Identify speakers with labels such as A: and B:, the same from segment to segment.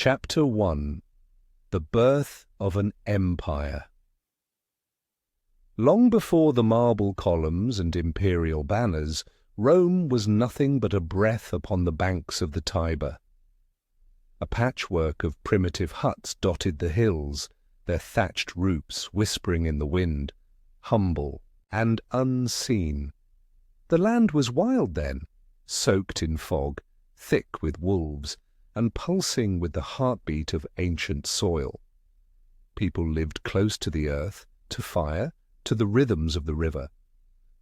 A: Chapter 1. The Birth of an Empire. Long before the marble columns and imperial banners, Rome was nothing but a breath upon the banks of the Tiber. A patchwork of primitive huts dotted the hills, their thatched roofs whispering in the wind, humble and unseen. The land was wild then, soaked in fog, thick with wolves, and pulsing with the heartbeat of ancient soil. People lived close to the earth, to fire, to the rhythms of the river.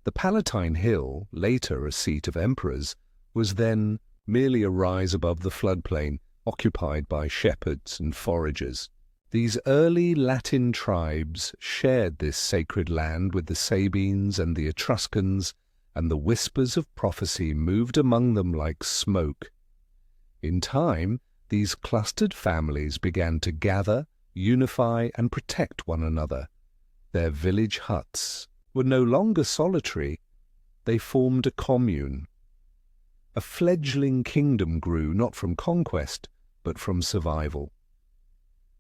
A: The Palatine Hill, later a seat of emperors, was then merely a rise above the floodplain, occupied by shepherds and foragers. These early Latin tribes shared this sacred land with the Sabines and the Etruscans, and the whispers of prophecy moved among them like smoke. In time, these clustered families began to gather, unify, and protect one another. Their village huts were no longer solitary. They formed a commune. A fledgling kingdom grew not from conquest, but from survival.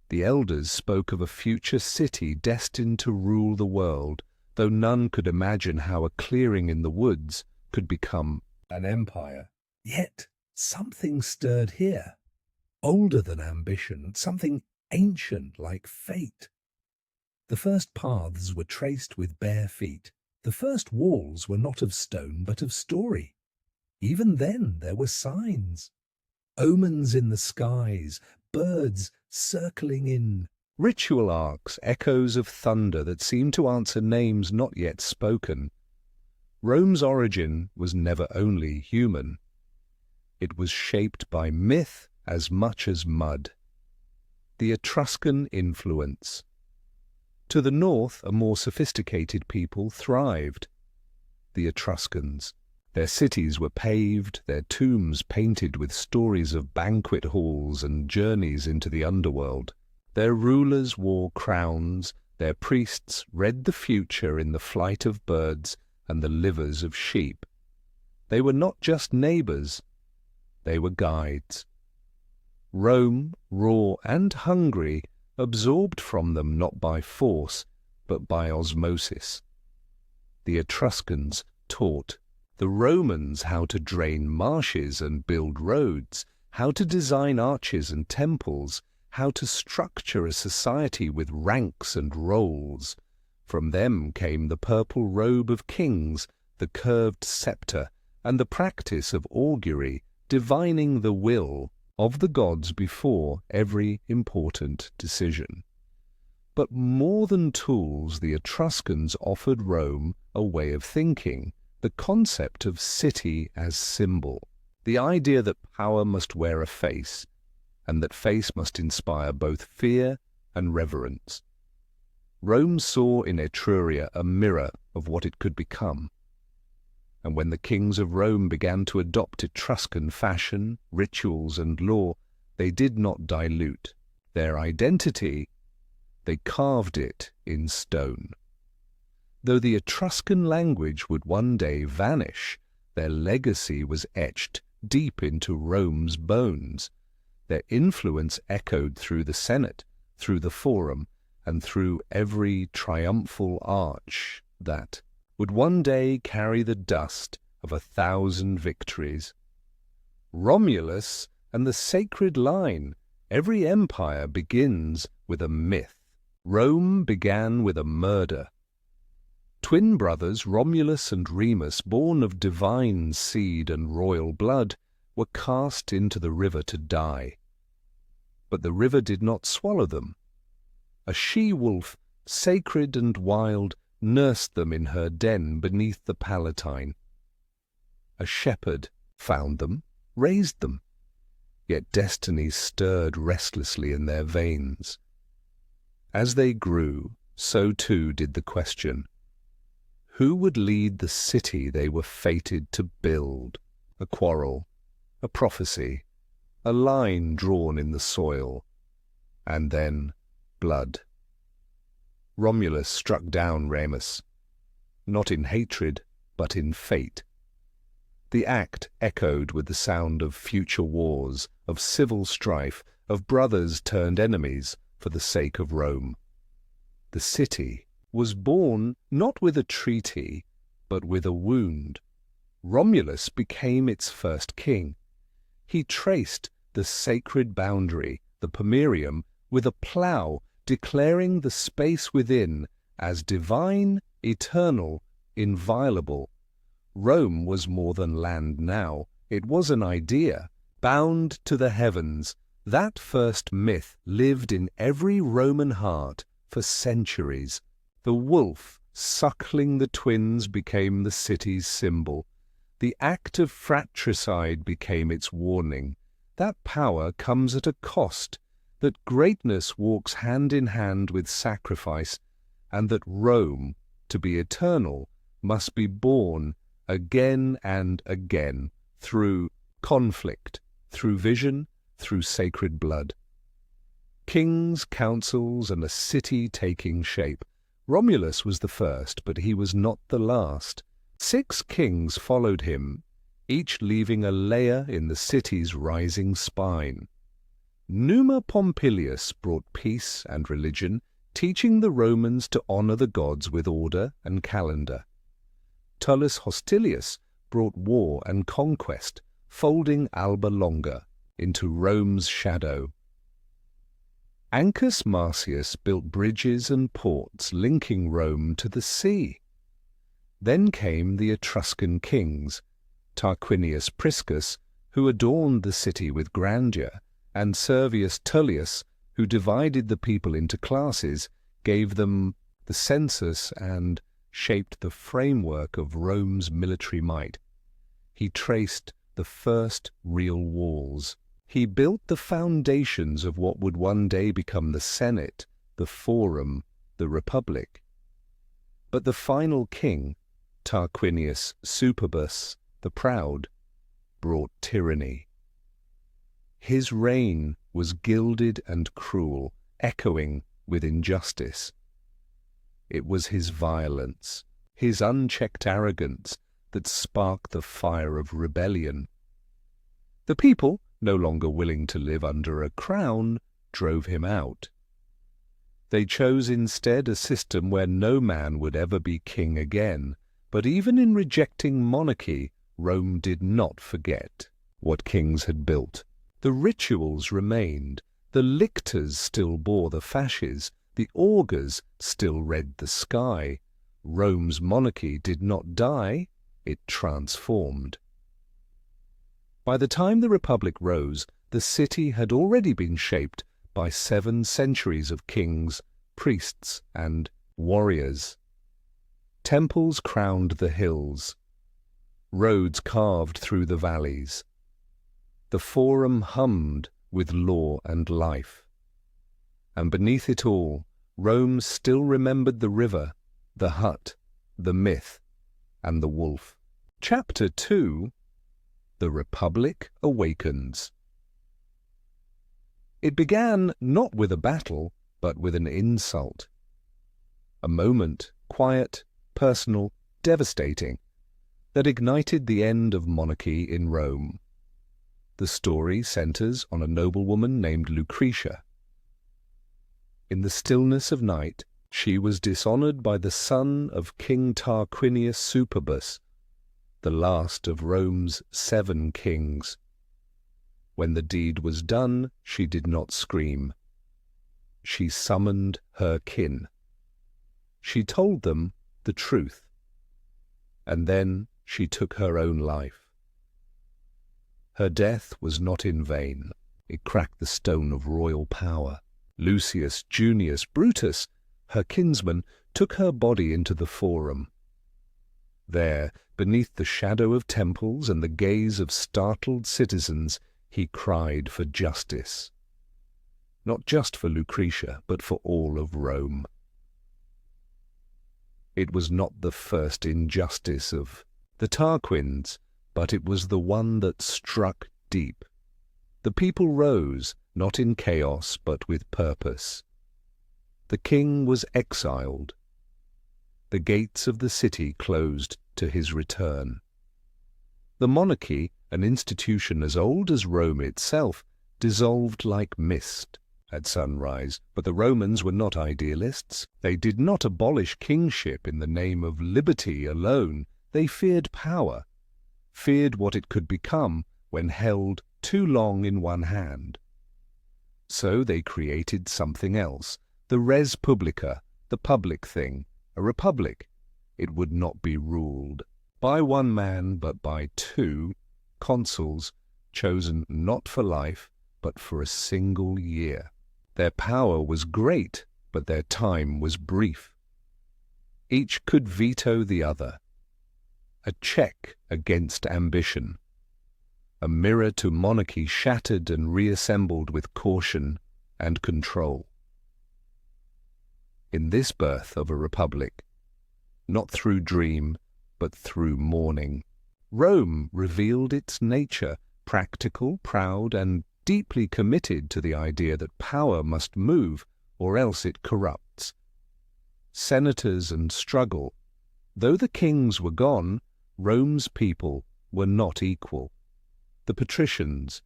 A: The elders spoke of a future city destined to rule the world, though none could imagine how a clearing in the woods could become an empire. Yet something stirred here, older than ambition, something ancient like fate. The first paths were traced with bare feet. The first walls were not of stone but of story. Even then there were signs. Omens in the skies, birds circling in, ritual arcs, echoes of thunder that seemed to answer names not yet spoken. Rome's origin was never only human. It was shaped by myth as much as mud. The Etruscan influence. To the north, a more sophisticated people thrived. The Etruscans. Their cities were paved, their tombs painted with stories of banquet halls and journeys into the underworld. Their rulers wore crowns, their priests read the future in the flight of birds and the livers of sheep. They were not just neighbors, they were guides. Rome, raw and hungry, absorbed from them not by force, but by osmosis. The Etruscans taught the Romans how to drain marshes and build roads, how to design arches and temples, how to structure a society with ranks and roles. From them came the purple robe of kings, the curved scepter, and the practice of augury, divining the will of the gods before every important decision. But more than tools, the Etruscans offered Rome a way of thinking, the concept of city as symbol, the idea that power must wear a face, and that face must inspire both fear and reverence. Rome saw in Etruria a mirror of what it could become. And when the kings of Rome began to adopt Etruscan fashion, rituals, and law, they did not dilute their identity, they carved it in stone. Though the Etruscan language would one day vanish, their legacy was etched deep into Rome's bones. Their influence echoed through the Senate, through the Forum, and through every triumphal arch that would one day carry the dust of 1,000 victories. Romulus and the sacred line. Every empire begins with a myth. Rome began with a murder. Twin brothers Romulus and Remus, born of divine seed and royal blood, were cast into the river to die. But the river did not swallow them. A she-wolf, sacred and wild, nursed them in her den beneath the Palatine. A shepherd found them, raised them, yet destiny stirred restlessly in their veins. As they grew, so too did the question: who would lead the city they were fated to build? A quarrel, a prophecy, a line drawn in the soil, and then blood. Romulus struck down Remus, not in hatred, but in fate. The act echoed with the sound of future wars, of civil strife, of brothers turned enemies for the sake of Rome. The city was born not with a treaty, but with a wound. Romulus became its first king. He traced the sacred boundary, the pomerium, with a plough, declaring the space within as divine, eternal, inviolable. Rome was more than land now. It was an idea, bound to the heavens. That first myth lived in every Roman heart for centuries. The wolf suckling the twins became the city's symbol. The act of fratricide became its warning. That power comes at a cost, that greatness walks hand in hand with sacrifice, and that Rome, to be eternal, must be born again and again, through conflict, through vision, through sacred blood. Kings, councils, and a city taking shape. Romulus was the first, but he was not the last. 6 kings followed him, each leaving a layer in the city's rising spine. Numa Pompilius brought peace and religion, teaching the Romans to honor the gods with order and calendar. Tullus Hostilius brought war and conquest, folding Alba Longa into Rome's shadow. Ancus Marcius built bridges and ports linking Rome to the sea. Then came the Etruscan kings, Tarquinius Priscus, who adorned the city with grandeur, and Servius Tullius, who divided the people into classes, gave them the census, and shaped the framework of Rome's military might. He traced the first real walls. He built the foundations of what would one day become the Senate, the Forum, the Republic. But the final king, Tarquinius Superbus, the Proud, brought tyranny. His reign was gilded and cruel, echoing with injustice. It was his violence, his unchecked arrogance, that sparked the fire of rebellion. The people, no longer willing to live under a crown, drove him out. They chose instead a system where no man would ever be king again, but even in rejecting monarchy, Rome did not forget what kings had built. The rituals remained, the lictors still bore the fasces, the augurs still read the sky. Rome's monarchy did not die, it transformed. By the time the Republic rose, the city had already been shaped by 7 centuries of kings, priests, and warriors. Temples crowned the hills, roads carved through the valleys. The Forum hummed with law and life. And beneath it all, Rome still remembered the river, the hut, the myth, and the wolf. Chapter 2: The Republic Awakens. It began not with a battle, but with an insult. A moment, quiet, personal, devastating, that ignited the end of monarchy in Rome. The story centers on a noblewoman named Lucretia. In the stillness of night, she was dishonored by the son of King Tarquinius Superbus, the last of Rome's 7 kings. When the deed was done, she did not scream. She summoned her kin. She told them the truth, and then she took her own life. Her death was not in vain. It cracked the stone of royal power. Lucius Junius Brutus, her kinsman, took her body into the Forum. There, beneath the shadow of temples and the gaze of startled citizens, he cried for justice. Not just for Lucretia, but for all of Rome. It was not the first injustice of the Tarquins, but it was the one that struck deep. The people rose, not in chaos, but with purpose. The king was exiled. The gates of the city closed to his return. The monarchy, an institution as old as Rome itself, dissolved like mist at sunrise. But the Romans were not idealists. They did not abolish kingship in the name of liberty alone. They feared power, feared what it could become when held too long in one hand. So they created something else, the res publica, the public thing, a republic. It would not be ruled by one man, but by two consuls, chosen not for life, but for a single year. Their power was great, but their time was brief. Each could veto the other, a check against ambition, a mirror to monarchy shattered and reassembled with caution and control. In this birth of a republic, not through dream, but through mourning, Rome revealed its nature, practical, proud, and deeply committed to the idea that power must move, or else it corrupts. Senators and struggle. Though the kings were gone, Rome's people were not equal. The patricians,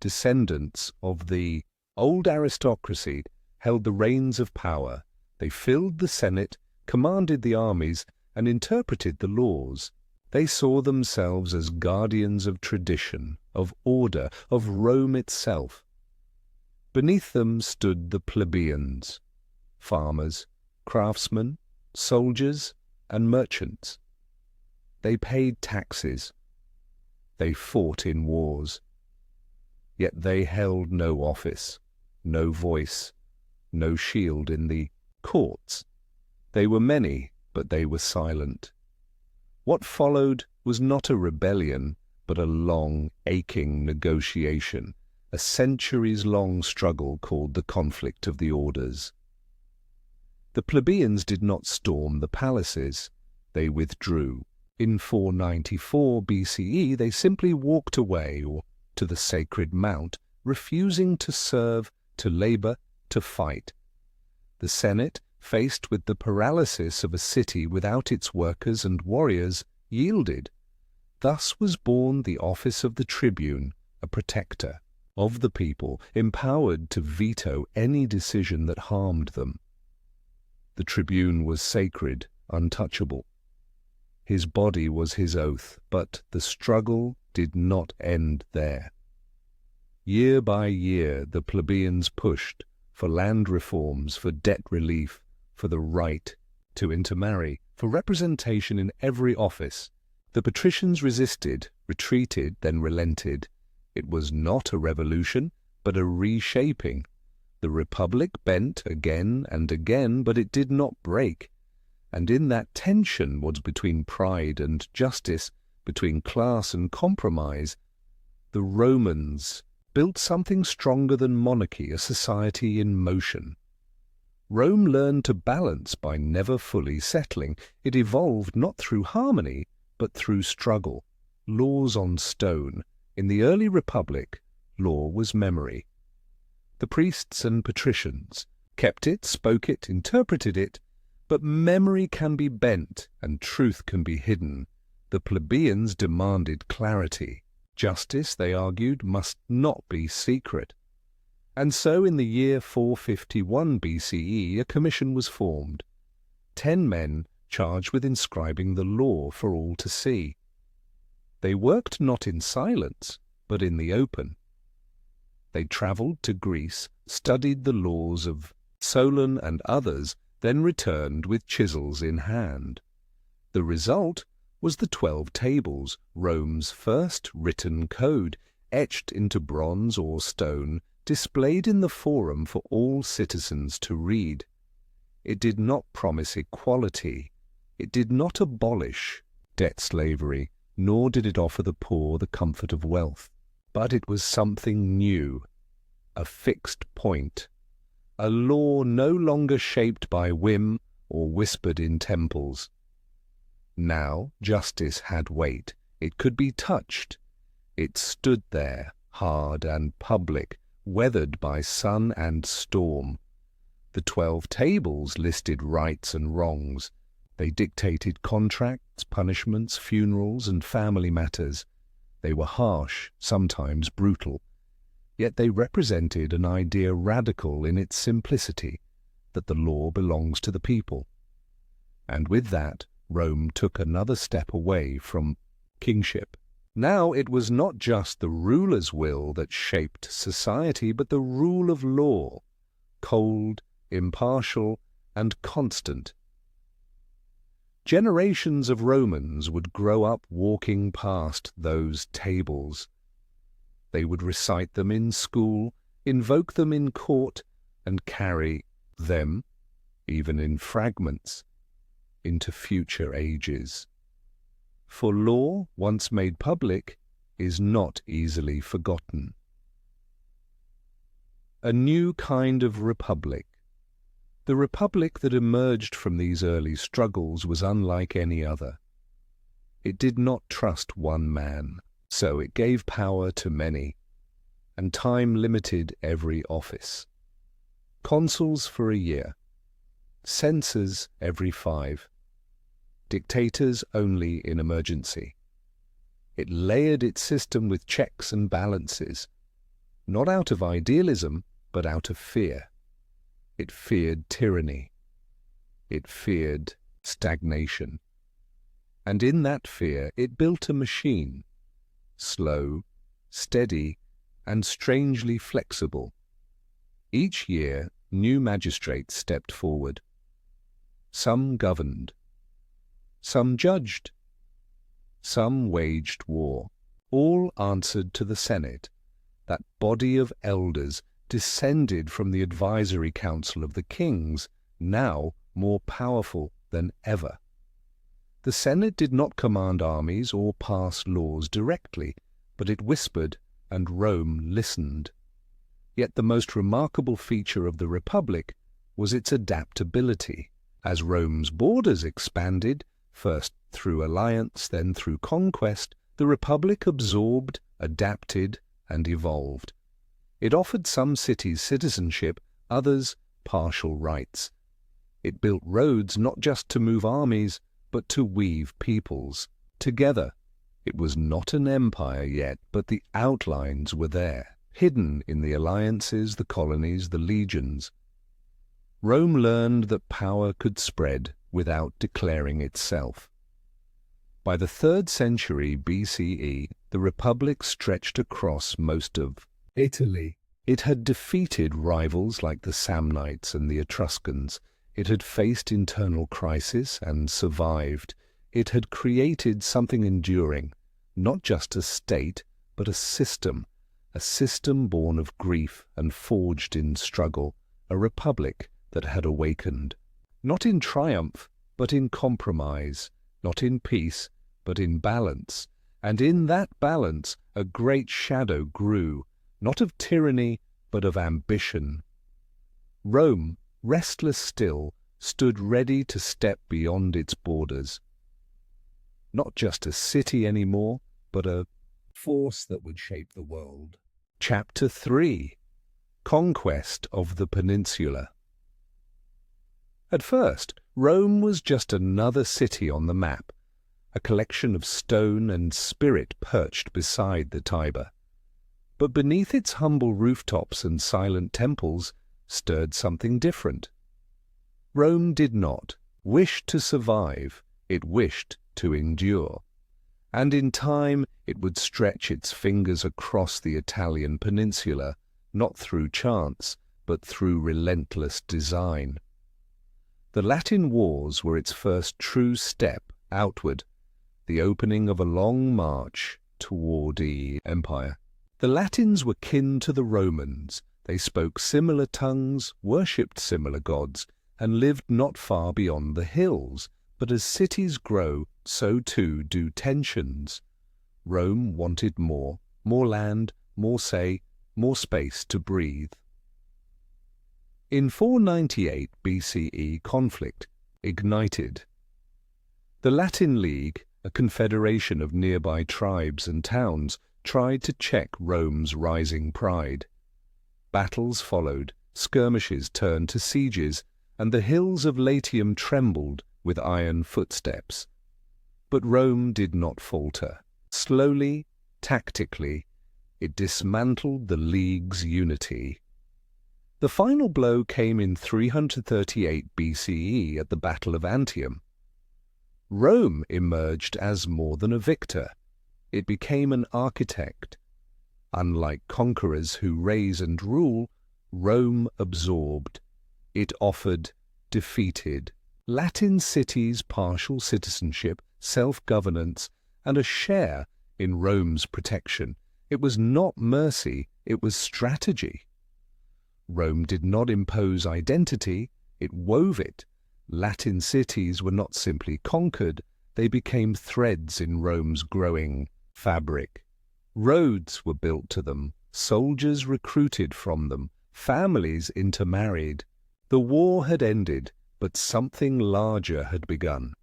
A: descendants of the old aristocracy, held the reins of power. They filled the Senate, commanded the armies, and interpreted the laws. They saw themselves as guardians of tradition, of order, of Rome itself. Beneath them stood the plebeians, farmers, craftsmen, soldiers, and merchants. They paid taxes. They fought in wars. Yet they held no office, no voice, no shield in the courts. They were many, but they were silent. What followed was not a rebellion, but a long, aching negotiation, a centuries-long struggle called the conflict of the orders. The plebeians did not storm the palaces. They withdrew. In 494 BCE, they simply walked away or to the sacred mount, refusing to serve, to labor, to fight. The Senate, faced with the paralysis of a city without its workers and warriors, yielded. Thus was born the office of the tribune, a protector of the people, empowered to veto any decision that harmed them. The tribune was sacred, untouchable. His body was his oath, but the struggle did not end there. Year by year the plebeians pushed for land reforms, for debt relief, for the right to intermarry, for representation in every office. The patricians resisted, retreated, then relented. It was not a revolution, but a reshaping. The republic bent again and again, but it did not break. And in that tension was between pride and justice, between class and compromise, the Romans built something stronger than monarchy, a society in motion. Rome learned to balance by never fully settling. It evolved not through harmony, but through struggle. Laws on stone. In the early republic, law was memory. The priests and patricians kept it, spoke it, interpreted it, but memory can be bent and truth can be hidden. The plebeians demanded clarity. Justice, they argued, must not be secret. And so in the year 451 BCE, a commission was formed. 10 men charged with inscribing the law for all to see. They worked not in silence, but in the open. They travelled to Greece, studied the laws of Solon and others, then returned with chisels in hand. The result was the 12 Tables, Rome's first written code, etched into bronze or stone, displayed in the forum for all citizens to read. It did not promise equality. It did not abolish debt slavery, nor did it offer the poor the comfort of wealth. But it was something new, a fixed point, a law no longer shaped by whim or whispered in temples. Now justice had weight. It could be touched. It stood there, hard and public, weathered by sun and storm. The 12 Tables listed rights and wrongs. They dictated contracts, punishments, funerals, and family matters. They were harsh, sometimes brutal, yet they represented an idea radical in its simplicity, that the law belongs to the people. And with that, Rome took another step away from kingship. Now it was not just the ruler's will that shaped society, but the rule of law, cold, impartial, and constant. Generations of Romans would grow up walking past those tables. They would recite them in school, invoke them in court, and carry them, even in fragments, into future ages. For law, once made public, is not easily forgotten. A new kind of republic. The republic that emerged from these early struggles was unlike any other. It did not trust one man, so it gave power to many, and time limited every office. Consuls for a year, censors every 5, dictators only in emergency. It layered its system with checks and balances, not out of idealism, but out of fear. It feared tyranny. It feared stagnation. And in that fear it built a machine, slow, steady, and strangely flexible. Each year new magistrates stepped forward. Some governed. Some judged. Some waged war. All answered to the Senate, that body of elders descended from the advisory council of the kings, now more powerful than ever. The Senate did not command armies or pass laws directly, but it whispered, and Rome listened. Yet the most remarkable feature of the Republic was its adaptability. As Rome's borders expanded, first through alliance, then through conquest, the Republic absorbed, adapted, and evolved. It offered some cities citizenship, others partial rights. It built roads not just to move armies, but to weave peoples together. It was not an empire yet, but the outlines were there, hidden in the alliances, the colonies, the legions. Rome learned that power could spread without declaring itself. By the 3rd century BCE, the Republic stretched across most of Italy. It had defeated rivals like the Samnites and the Etruscans. It had faced internal crisis and survived. It had created something enduring, not just a state, but a system born of grief and forged in struggle, a republic that had awakened, not in triumph, but in compromise, not in peace, but in balance. And in that balance a great shadow grew, not of tyranny, but of ambition. Rome, restless still, stood ready to step beyond its borders. Not just a city anymore, but a force that would shape the world. Chapter 3. Conquest of the Peninsula. At first, Rome was just another city on the map, a collection of stone and spirit perched beside the Tiber. But beneath its humble rooftops and silent temples stirred something different. Rome did not wish to survive, it wished to endure. And in time it would stretch its fingers across the Italian peninsula, not through chance, but through relentless design. The Latin Wars were its first true step outward, the opening of a long march toward the empire. The Latins were kin to the Romans. They spoke similar tongues, worshipped similar gods, and lived not far beyond the hills. But as cities grow, so too do tensions. Rome wanted more land, more say, more space to breathe. In 498 BCE, conflict ignited. The Latin League, a confederation of nearby tribes and towns, tried to check Rome's rising pride. Battles followed, skirmishes turned to sieges, and the hills of Latium trembled with iron footsteps. But Rome did not falter. Slowly, Tactically, it dismantled the League's unity. The final blow came in 338 BCE at the Battle of Antium. Rome emerged as more than a victor. It became an architect. Unlike conquerors who raise and rule, Rome absorbed. It offered, defeated. Latin cities partial citizenship, self-governance, and a share in Rome's protection. It was not mercy, it was strategy. Rome did not impose identity, it wove it. Latin cities were not simply conquered, they became threads in Rome's growing fabric. Roads were built to them, soldiers recruited from them, families intermarried. The war had ended, but something larger had begun.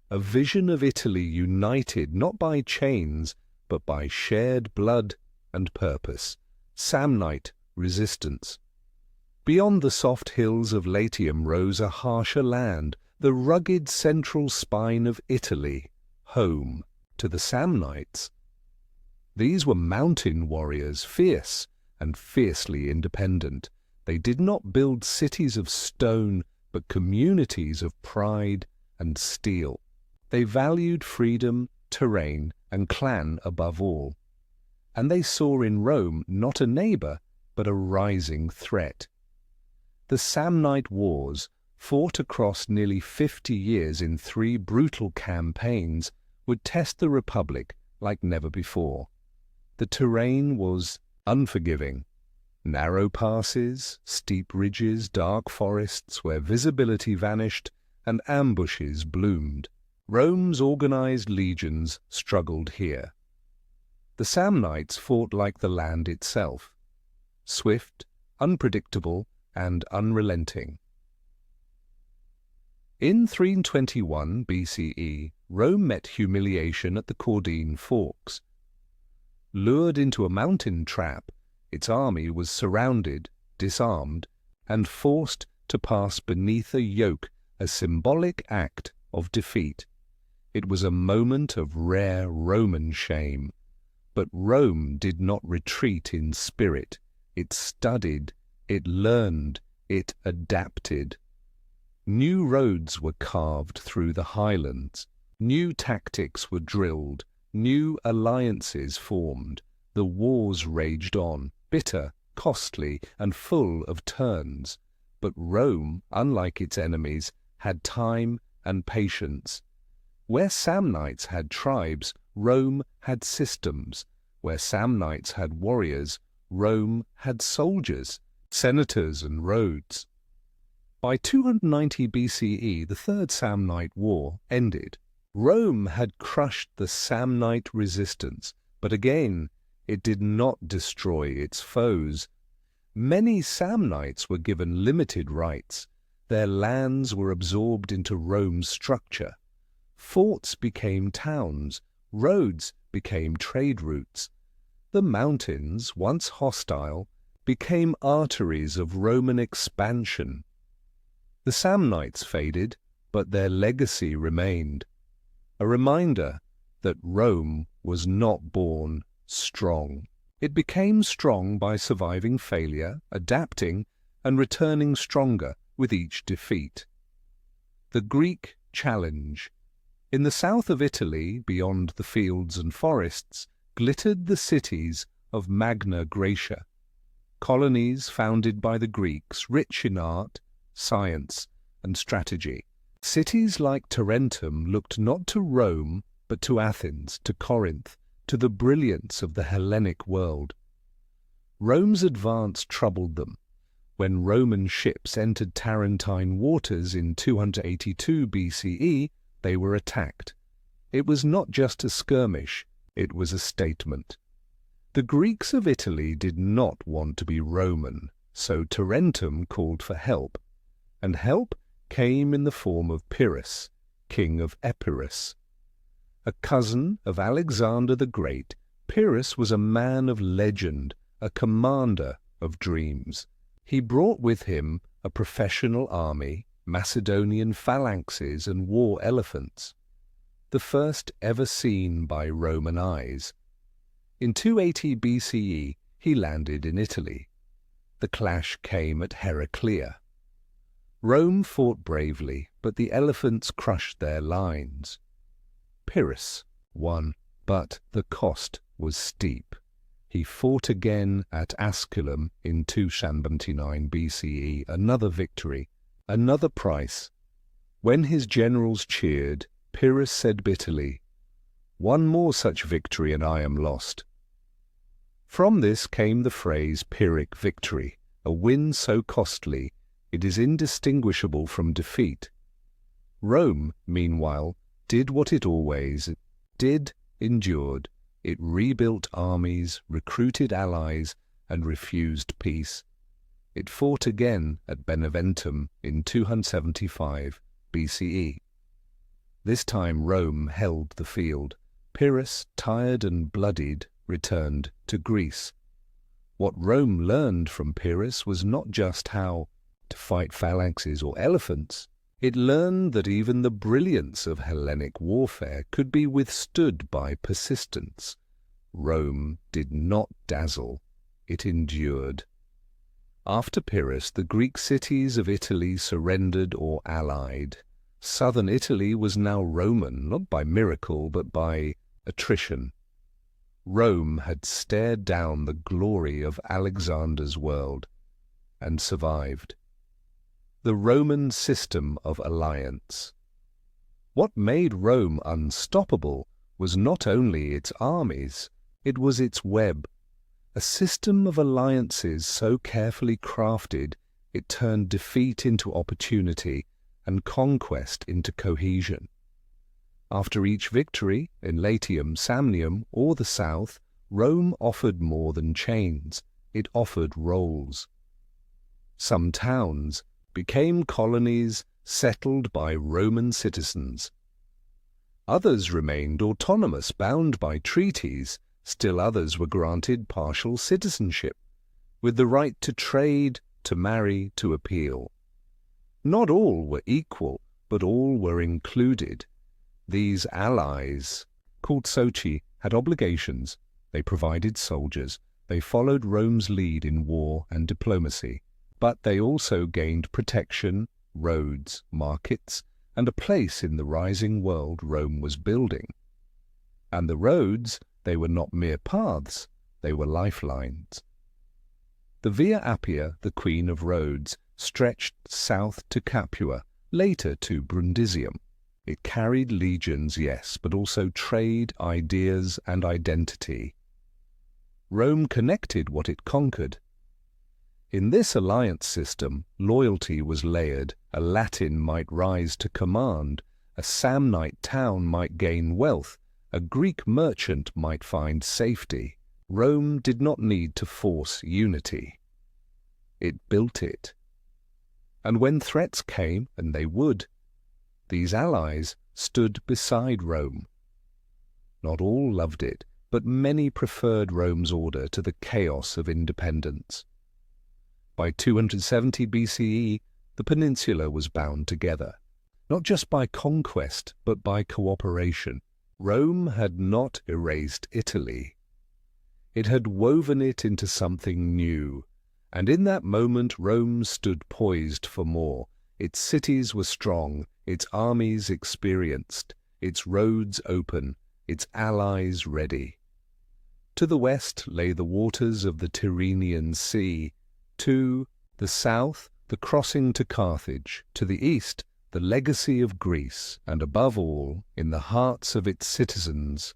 A: A vision of Italy united not by chains, but by shared blood and purpose. Samnite resistance. Beyond the soft hills of Latium rose a harsher land, the rugged central spine of Italy, home to the Samnites. These were mountain warriors, fierce and fiercely independent. They did not build cities of stone, but communities of pride and steel. They valued freedom, terrain, and clan above all. And they saw in Rome not a neighbor, but a rising threat. The Samnite Wars, fought across nearly 50 years in 3 brutal campaigns, would test the Republic like never before. The terrain was unforgiving. Narrow passes, steep ridges, dark forests where visibility vanished, and ambushes bloomed. Rome's organized legions struggled here. The Samnites fought like the land itself, swift, unpredictable, and unrelenting. In 321 BCE, Rome met humiliation at the Caudine Forks. Lured into a mountain trap, its army was surrounded, disarmed, and forced to pass beneath a yoke, a symbolic act of defeat. It was a moment of rare Roman shame. But Rome did not retreat in spirit. It studied, it learned, it adapted. New roads were carved through the highlands. New tactics were drilled. New alliances formed. The wars raged on, bitter, costly, and full of turns. But Rome, unlike its enemies, had time and patience. Where Samnites had tribes, Rome had systems. Where Samnites had warriors, Rome had soldiers, senators, and roads. By 290 BCE, the Third Samnite War ended. Rome had crushed the Samnite resistance, but again, it did not destroy its foes. Many Samnites were given limited rights. Their lands were absorbed into Rome's structure. Forts became towns, roads became trade routes. The mountains, once hostile, became arteries of Roman expansion. The Samnites faded, but their legacy remained. A reminder that Rome was not born strong. It became strong by surviving failure, adapting, and returning stronger with each defeat. The Greek challenge. In the south of Italy, beyond the fields and forests, glittered the cities of Magna Graecia, colonies founded by the Greeks, rich in art, science, and strategy. Cities like Tarentum looked not to Rome, but to Athens, to Corinth, to the brilliance of the Hellenic world. Rome's advance troubled them. When Roman ships entered Tarentine waters in 282 BCE, they were attacked. It was not just a skirmish, it was a statement. The Greeks of Italy did not want to be Roman, so Tarentum called for help, and help came in the form of Pyrrhus, king of Epirus. A cousin of Alexander the Great, Pyrrhus was a man of legend, a commander of dreams. He brought with him a professional army, Macedonian phalanxes and war elephants, the first ever seen by Roman eyes. In 280 BCE, he landed in Italy. The clash came at Heraclea. Rome fought bravely, but the elephants crushed their lines. Pyrrhus won, but the cost was steep. He fought again at Asculum in 279 BCE, another victory, another price. When his generals cheered, Pyrrhus said bitterly, "One more such victory and I am lost." From this came the phrase Pyrrhic victory, a win so costly it is indistinguishable from defeat. Rome, meanwhile, did what it always did, endured. It rebuilt armies, recruited allies, and refused peace. It fought again at Beneventum in 275 BCE. This time Rome held the field. Pyrrhus, tired and bloodied, returned to Greece. What Rome learned from Pyrrhus was not just how to fight phalanxes or elephants. It learned that even the brilliance of Hellenic warfare could be withstood by persistence. Rome did not dazzle, it endured. After Pyrrhus, the Greek cities of Italy surrendered or allied. Southern Italy was now Roman, not by miracle, but by attrition. Rome had stared down the glory of Alexander's world and survived. The Roman system of alliance. What made Rome unstoppable was not only its armies, it was its web. A system of alliances so carefully crafted, it turned defeat into opportunity and conquest into cohesion. After each victory, in Latium, Samnium, or the south, Rome offered more than chains. It offered roles. Some towns became colonies settled by Roman citizens. Others remained autonomous, bound by treaties. Still others were granted partial citizenship, with the right to trade, to marry, to appeal. Not all were equal, but all were included. These allies, called soci, had obligations. They provided soldiers. They followed Rome's lead in war and diplomacy. But they also gained protection, roads, markets, and a place in the rising world Rome was building. And the roads, they were not mere paths, they were lifelines. The Via Appia, the Queen of Roads, stretched south to Capua, later to Brundisium. It carried legions, yes, but also trade, ideas, and identity. Rome connected what it conquered. In this alliance system, loyalty was layered. A Latin might rise to command, a Samnite town might gain wealth, a Greek merchant might find safety. Rome did not need to force unity. It built it. And when threats came, and they would, these allies stood beside Rome. Not all loved it, but many preferred Rome's order to the chaos of independence. By 270 BCE, the peninsula was bound together, not just by conquest, but by cooperation. Rome had not erased Italy. It had woven it into something new, and in that moment Rome stood poised for more. Its cities were strong, its armies experienced, its roads open, its allies ready. To the west lay the waters of the Tyrrhenian Sea. To the south, the crossing to Carthage. To the east, the legacy of Greece. And above all, in the hearts of its citizens,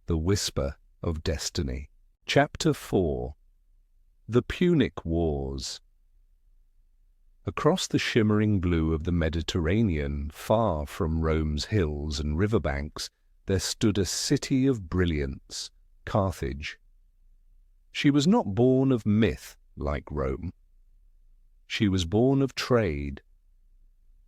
A: the whisper of destiny. Chapter 4. The Punic Wars. Across the shimmering blue of the Mediterranean, far from Rome's hills and riverbanks, there stood a city of brilliance, Carthage. She was not born of myth, like Rome. She was born of trade.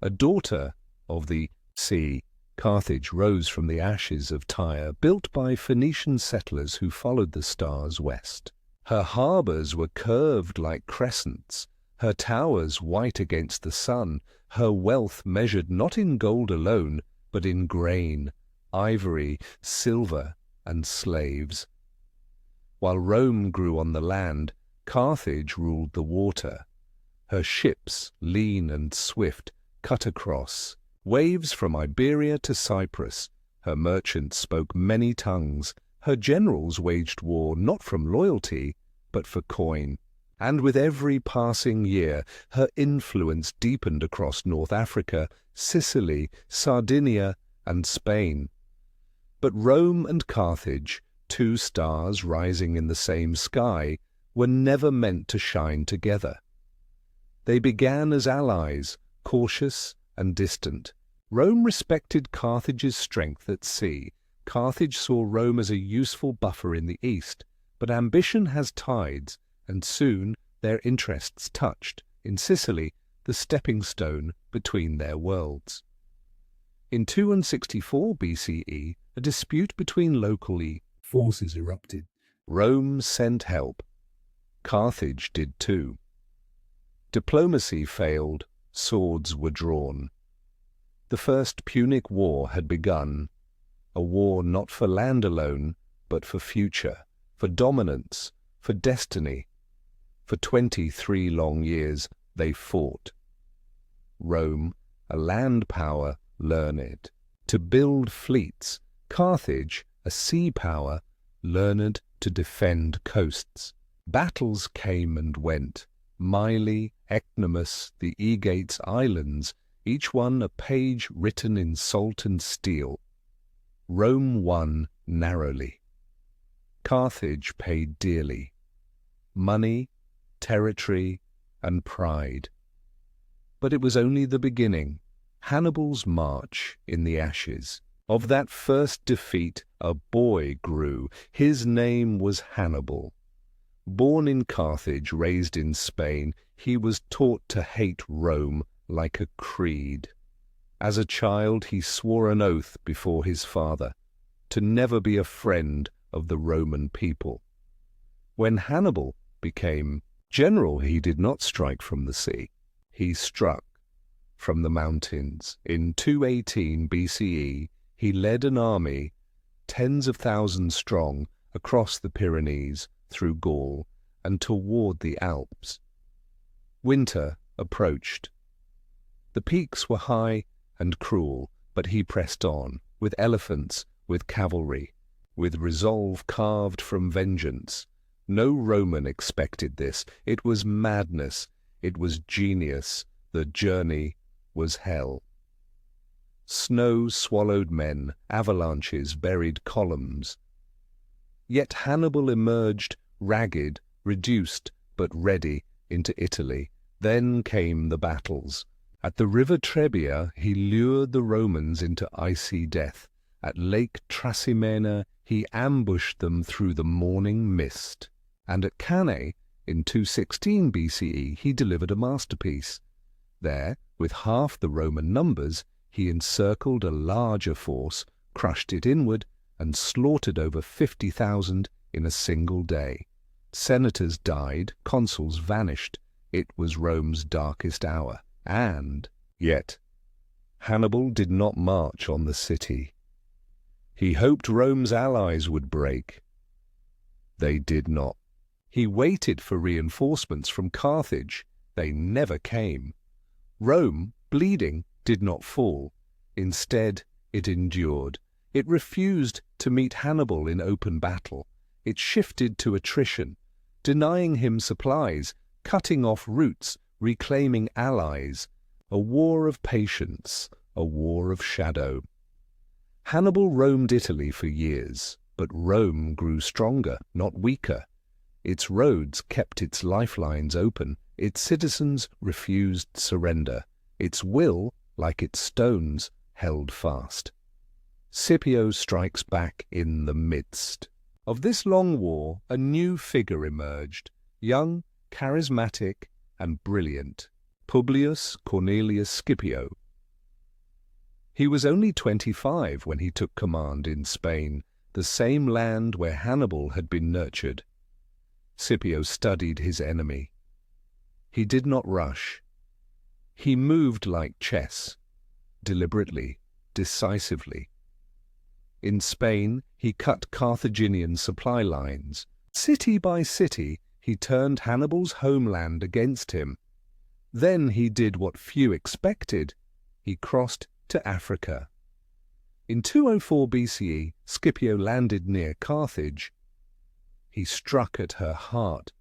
A: A daughter of the sea, Carthage rose from the ashes of Tyre, built by Phoenician settlers who followed the stars west. Her harbours were curved like crescents, her towers white against the sun, her wealth measured not in gold alone, but in grain, ivory, silver, and slaves. While Rome grew on the land, Carthage ruled the water. Her ships, lean and swift, cut across waves from Iberia to Cyprus. Her merchants spoke many tongues. Her generals waged war not from loyalty, but for coin. And with every passing year, her influence deepened across North Africa, Sicily, Sardinia, and Spain. But Rome and Carthage, two stars rising in the same sky, were never meant to shine together. They began as allies, cautious and distant. Rome respected Carthage's strength at sea. Carthage saw Rome as a useful buffer in the east. But ambition has tides, and soon their interests touched, in Sicily, the stepping stone between their worlds. In 264 BCE, a dispute between local forces erupted. Rome sent help. Carthage did too. Diplomacy failed, swords were drawn. The First Punic War had begun, a war not for land alone, but for future, for dominance, for destiny. For 23 long years they fought. Rome, a land power, learned to build fleets. Carthage, a sea power, learned to defend coasts. Battles came and went. Mylae, Ecnomus, the Aegates Islands, each one a page written in salt and steel. Rome won narrowly. Carthage paid dearly. Money, territory, and pride. But it was only the beginning. Hannibal's march in the ashes. Of that first defeat a boy grew. His name was Hannibal. Born in Carthage, raised in Spain, he was taught to hate Rome like a creed. As a child he swore an oath before his father to never be a friend of the Roman people. When Hannibal became general, he did not strike from the sea. He struck from the mountains. In 218 BCE, he led an army, tens of thousands strong, across the Pyrenees, through Gaul, and toward the Alps. Winter approached. The peaks were high and cruel, but he pressed on, with elephants, with cavalry, with resolve carved from vengeance. No Roman expected this. It was madness. It was genius. The journey was hell. Snow swallowed men, avalanches buried columns. Yet Hannibal emerged, ragged, reduced, but ready, into Italy. Then came the battles. At the river Trebia he lured the Romans into icy death. At Lake Trasimene he ambushed them through the morning mist. And at Cannae, in 216 BCE, he delivered a masterpiece. There, with half the Roman numbers, he encircled a larger force, crushed it inward, and slaughtered over 50,000 in a single day. Senators died, consuls vanished. It was Rome's darkest hour. And yet, Hannibal did not march on the city. He hoped Rome's allies would break. They did not. He waited for reinforcements from Carthage. They never came. Rome, bleeding, did not fall. Instead, it endured. It refused to meet Hannibal in open battle. It shifted to attrition, denying him supplies, cutting off routes, reclaiming allies. A war of patience, a war of shadow. Hannibal roamed Italy for years, but Rome grew stronger, not weaker. Its roads kept its lifelines open. Its citizens refused surrender. Its will, like its stones, held fast. Scipio strikes back in the midst. Of this long war, a new figure emerged, young, charismatic, and brilliant. Publius Cornelius Scipio. He was only 25 when he took command in Spain, the same land where Hannibal had been nurtured. Scipio studied his enemy. He did not rush. He moved like chess, deliberately, decisively. In Spain, he cut Carthaginian supply lines, City by city, he turned Hannibal's homeland against him. Then he did what few expected. He crossed to Africa. In 204 BCE, Scipio landed near Carthage. He struck at her heart.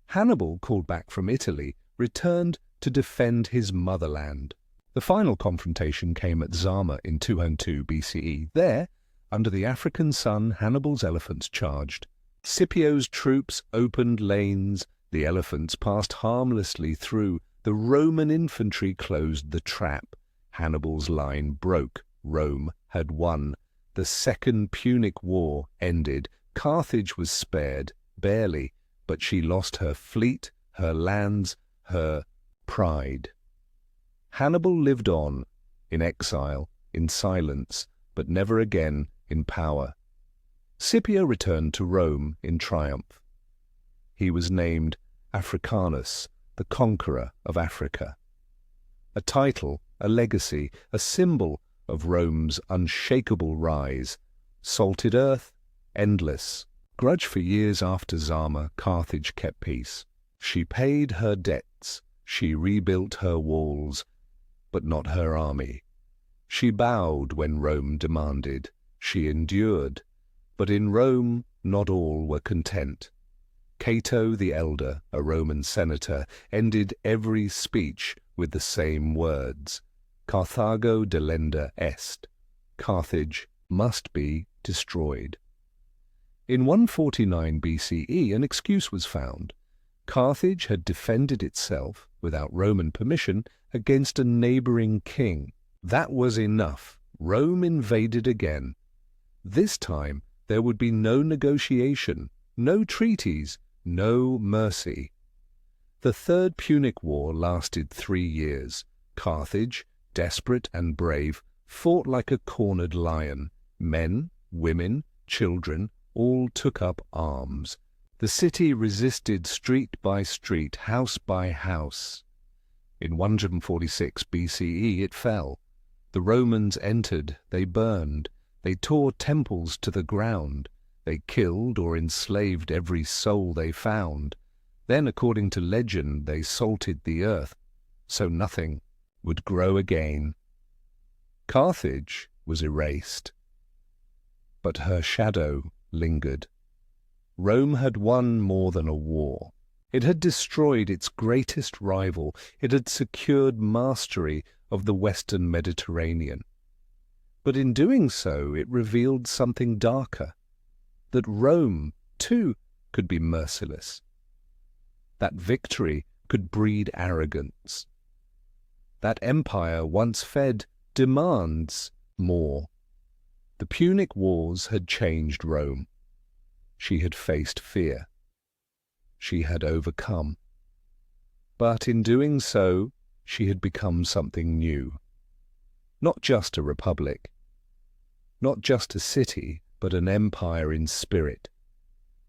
A: Hannibal, called back from Italy, returned to defend his motherland. The final confrontation came at Zama in 202 BCE. There, under the African sun, Hannibal's elephants charged. Scipio's troops opened lanes. The elephants passed harmlessly through. The Roman infantry closed the trap. Hannibal's line broke. Rome had won. The Second Punic War ended. Carthage was spared, barely, but she lost her fleet, her lands, her pride. Hannibal lived on, in exile, in silence, but never again in power. Scipio returned to Rome in triumph. He was named Africanus, the conqueror of Africa. A title, a legacy, a symbol of Rome's unshakable rise. Salted earth, endless. Grudge for years after Zama, Carthage kept peace. She paid her debts, she rebuilt her walls, but not her army. She bowed when Rome demanded. She endured. But in Rome not all were content. Cato the Elder, a Roman senator, ended every speech with the same words. Carthago delenda est. Carthage must be destroyed. In 149 BCE, an excuse was found. Carthage had defended itself, without Roman permission, against a neighboring king. That was enough. Rome invaded again. This time there would be no negotiation, no treaties, no mercy. The Third Punic War lasted 3 years. Carthage, desperate and brave, fought like a cornered lion. Men, women, children, all took up arms. The city resisted street by street, house by house. In 146 BCE it fell. The Romans entered, they burned, they tore temples to the ground, they killed or enslaved every soul they found. Then, according to legend, they salted the earth, so nothing would grow again. Carthage was erased, but her shadow lingered. Rome had won more than a war. It had destroyed its greatest rival. It had secured mastery of the Western Mediterranean. But in doing so, it revealed something darker, that Rome, too, could be merciless. That victory could breed arrogance. That empire, once fed, demands more. The Punic Wars had changed Rome. She had faced fear. She had overcome. But in doing so, she had become something new. Not just a republic, not just a city, but an empire in spirit,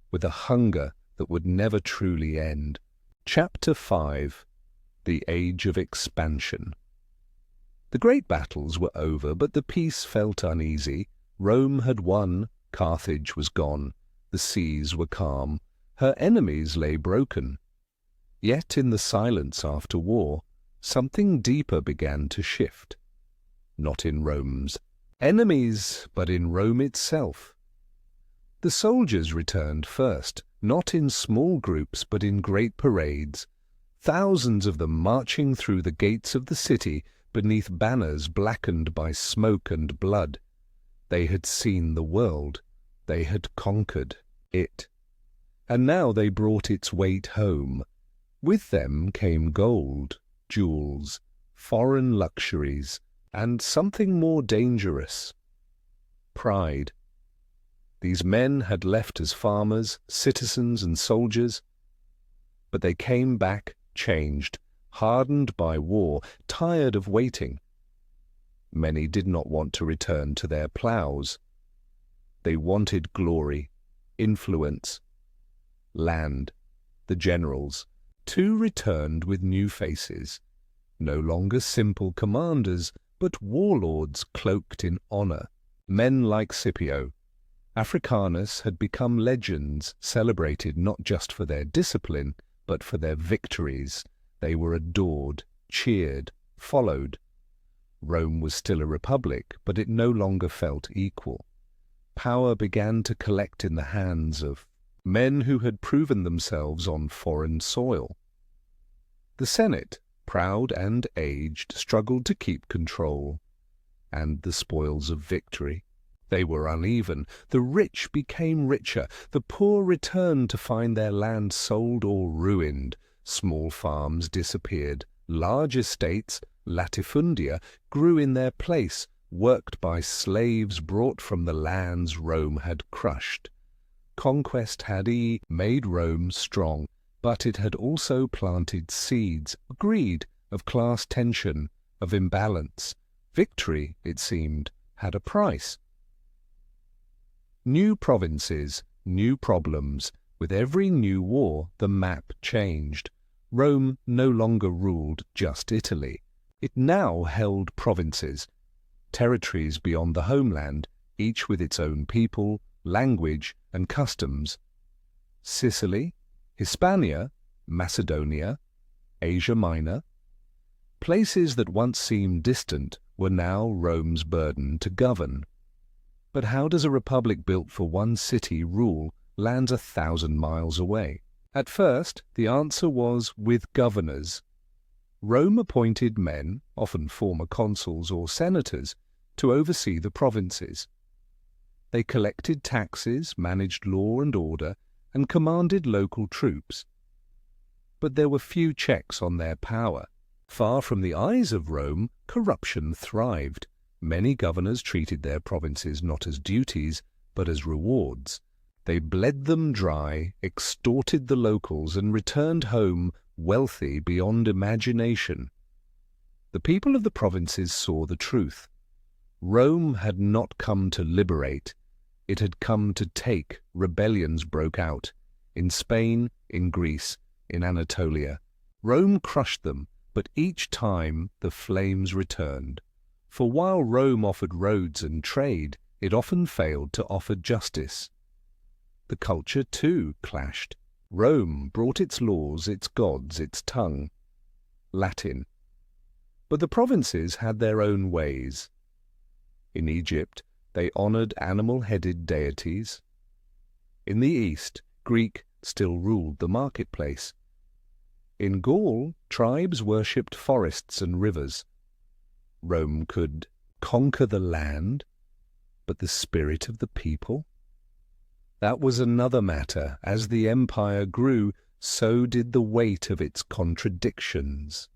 A: with a hunger that would never truly end. Chapter 5: The Age of Expansion. The great battles were over, but the peace felt uneasy. Rome had won, Carthage was gone, the seas were calm, her enemies lay broken. Yet in the silence after war, something deeper began to shift. Not in Rome's enemies, but in Rome itself. The soldiers returned first, not in small groups, but in great parades, thousands of them marching through the gates of the city beneath banners blackened by smoke and blood. They had seen the world. They had conquered it. And now they brought its weight home. With them came gold, jewels, foreign luxuries, and something more dangerous: pride. These men had left as farmers, citizens, and soldiers, but they came back changed, hardened by war, tired of waiting. Many did not want to return to their ploughs. They wanted glory, influence, land. The generals, too, returned with new faces, no longer simple commanders, but warlords cloaked in honor, men like Scipio, Africanus had become legends, celebrated not just for their discipline, but for their victories. They were adored, cheered, followed. Rome was still a republic, but it no longer felt equal. Power began to collect in the hands of men who had proven themselves on foreign soil. The Senate, proud and aged, struggled to keep control and the spoils of victory. They were uneven. The rich became richer. The poor returned to find their land sold or ruined. Small farms disappeared. Large estates, latifundia, grew in their place, worked by slaves brought from the lands Rome had crushed. Conquest had made Rome strong, but it had also planted seeds of greed, of class tension, of imbalance. Victory, it seemed, had a price. New provinces, new problems. With every new war, the map changed. Rome no longer ruled just Italy. It now held provinces, territories beyond the homeland, each with its own people, language, and customs. Sicily, Hispania, Macedonia, Asia Minor. Places that once seemed distant were now Rome's burden to govern. But how does a republic built for one city rule lands 1,000 miles away? At first, the answer was with governors. Rome appointed men, often former consuls or senators, to oversee the provinces. They collected taxes, managed law and order, and commanded local troops. But there were few checks on their power. Far from the eyes of Rome, corruption thrived. Many governors treated their provinces not as duties, but as rewards. They bled them dry, extorted the locals, and returned home wealthy beyond imagination. The people of the provinces saw the truth. Rome had not come to liberate. It had come to take. Rebellions broke out. In Spain, in Greece, in Anatolia. Rome crushed them, but each time the flames returned. For while Rome offered roads and trade, it often failed to offer justice. The culture, too, clashed. Rome brought its laws, its gods, its tongue, Latin. But the provinces had their own ways. In Egypt, they honored animal-headed deities. In the East, Greek still ruled the marketplace. In Gaul, tribes worshipped forests and rivers. Rome could conquer the land, but the spirit of the people? That was another matter. As the empire grew, so did the weight of its contradictions.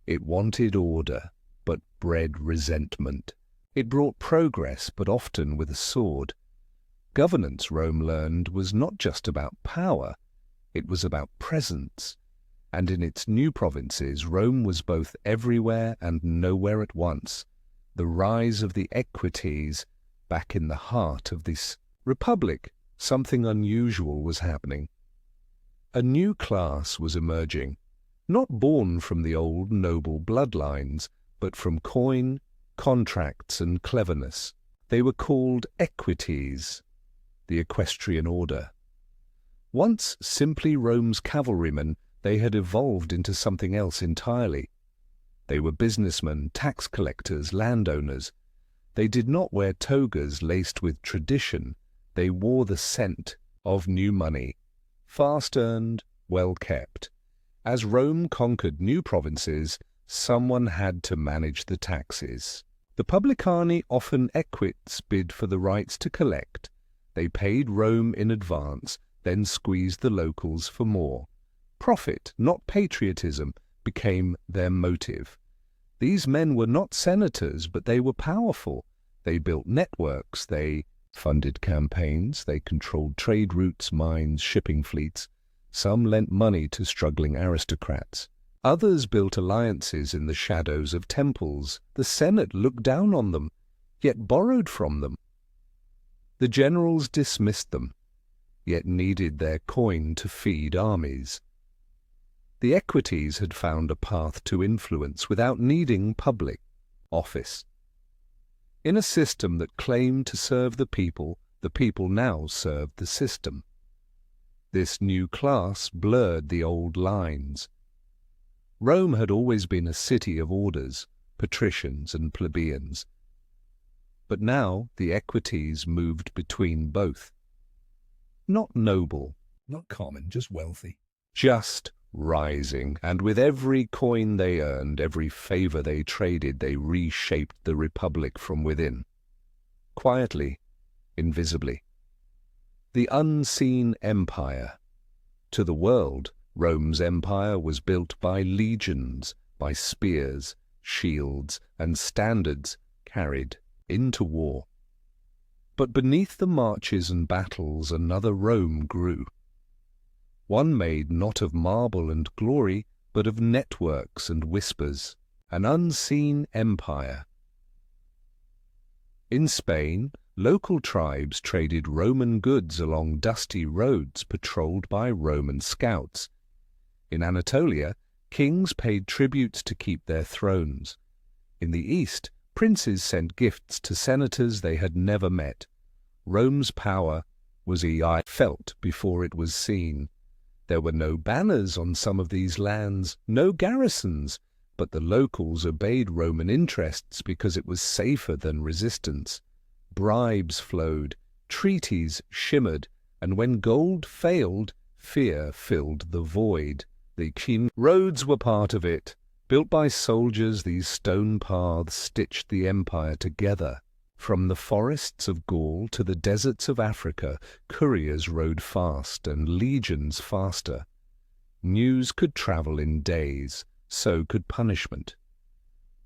A: It wanted order, but bred resentment. It brought progress, but often with a sword. Governance, Rome learned, was not just about power, it was about presence. And in its new provinces, Rome was both everywhere and nowhere at once. The rise of the equites, back in the heart of this republic, something unusual was happening. A new class was emerging, not born from the old noble bloodlines, but from coin, contracts, and cleverness. They were called equites, the equestrian order. Once simply Rome's cavalrymen, they had evolved into something else entirely. They were businessmen, tax collectors, landowners. They did not wear togas laced with tradition. They wore the scent of new money, fast-earned, well-kept. As Rome conquered new provinces, someone had to manage the taxes. The publicani, often equites, bid for the rights to collect. They paid Rome in advance, then squeezed the locals for more. Profit, not patriotism, became their motive. These men were not senators, but they were powerful. They built networks, they funded campaigns, they controlled trade routes, mines, shipping fleets. Some lent money to struggling aristocrats. Others built alliances in the shadows of temples. The Senate looked down on them, yet borrowed from them. The generals dismissed them, yet needed their coin to feed armies. The equites had found a path to influence without needing public office. In a system that claimed to serve the people, The people now served the system. This new class blurred the old lines. Rome had always been a city of orders, patricians and plebeians. But now the equites moved between both. Not noble,
B: Not common, just wealthy.
A: just rising, and with every coin they earned, every favor they traded, they reshaped the republic from within. Quietly, invisibly. The unseen empire. To the world, Rome's empire was built by legions, by spears, shields, and standards carried into war. But beneath the marches and battles another Rome grew. One made not of marble and glory, but of networks and whispers, an unseen empire. In Spain, local tribes traded Roman goods along dusty roads patrolled by Roman scouts. In Anatolia, kings paid tributes to keep their thrones. In the East, princes sent gifts to senators they had never met. Rome's power was felt before it was seen. There were no banners on some of these lands, no garrisons, but the locals obeyed Roman interests because it was safer than resistance. Bribes flowed, treaties shimmered, and when gold failed, fear filled the void. The roads were part of it. Built by soldiers, these stone paths stitched the empire together. From the forests of Gaul to the deserts of Africa, couriers rode fast and legions faster. News could travel in days, so could punishment.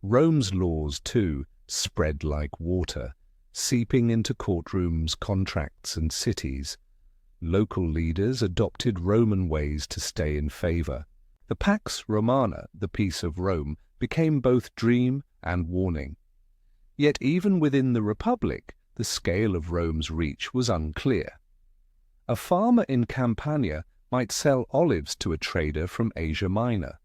A: Rome's laws, too, spread like water, seeping into courtrooms, contracts, and cities. Local leaders adopted Roman ways to stay in favor. The Pax Romana, the peace of Rome, became both dream and warning. Yet even within the Republic, the scale of Rome's reach was unclear. A farmer in Campania might sell olives to a trader from Asia Minor.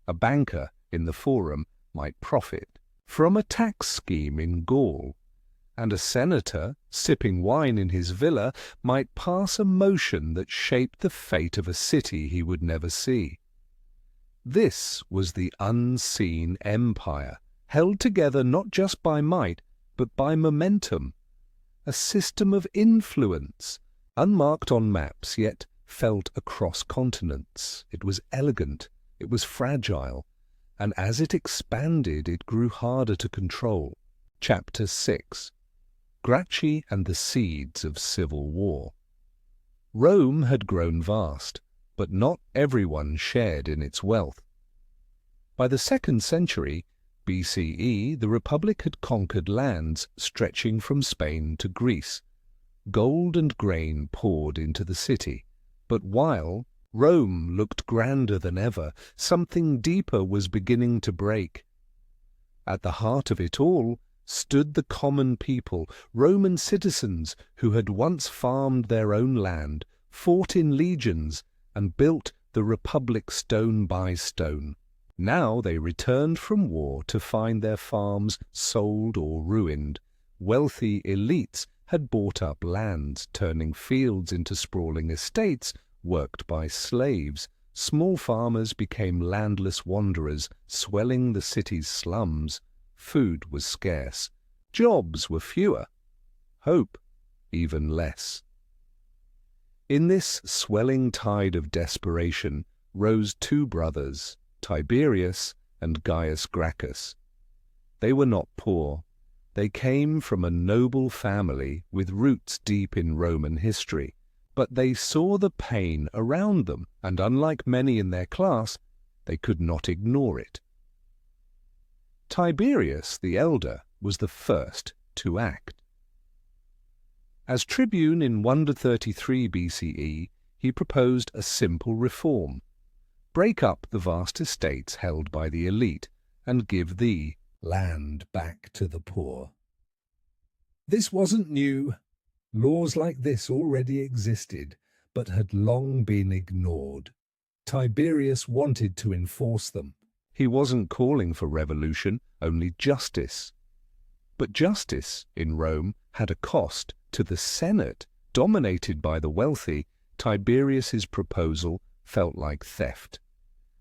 A: A banker in the Forum might profit from a tax scheme in Gaul. And a senator, sipping wine in his villa, might pass a motion that shaped the fate of a city he would never see. This was the unseen empire, held together not just by might, but by momentum, a system of influence, unmarked on maps, yet felt across continents. It was elegant, it was fragile, and as it expanded, it grew harder to control. Chapter 6. Gracchi and the Seeds of Civil War. Rome had grown vast, but not everyone shared in its wealth. By the 2nd century BCE, the Republic had conquered lands stretching from Spain to Greece. Gold and grain poured into the city, but while Rome looked grander than ever, something deeper was beginning to break. At the heart of it all stood the common people, Roman citizens who had once farmed their own land, fought in legions, and built the Republic stone by stone. Now they returned from war to find their farms sold or ruined. Wealthy elites had bought up lands, turning fields into sprawling estates worked by slaves. Small farmers became landless wanderers, swelling the city's slums. Food was scarce. Jobs were fewer. Hope even less. In this swelling tide of desperation rose two brothers, Tiberius and Gaius Gracchus. They were not poor. They came from a noble family with roots deep in Roman history, but they saw the pain around them, and unlike many in their class, they could not ignore it. Tiberius the elder was the first to act. As tribune in 133 BCE, he proposed a simple reform: break up the vast estates held by the elite and give the land back to the poor.
B: This wasn't new. Laws like this already existed, but had long been ignored. Tiberius wanted to enforce them.
A: He wasn't calling for revolution, only justice. But justice in Rome had a cost. To the Senate, dominated by the wealthy, Tiberius's proposal felt like theft.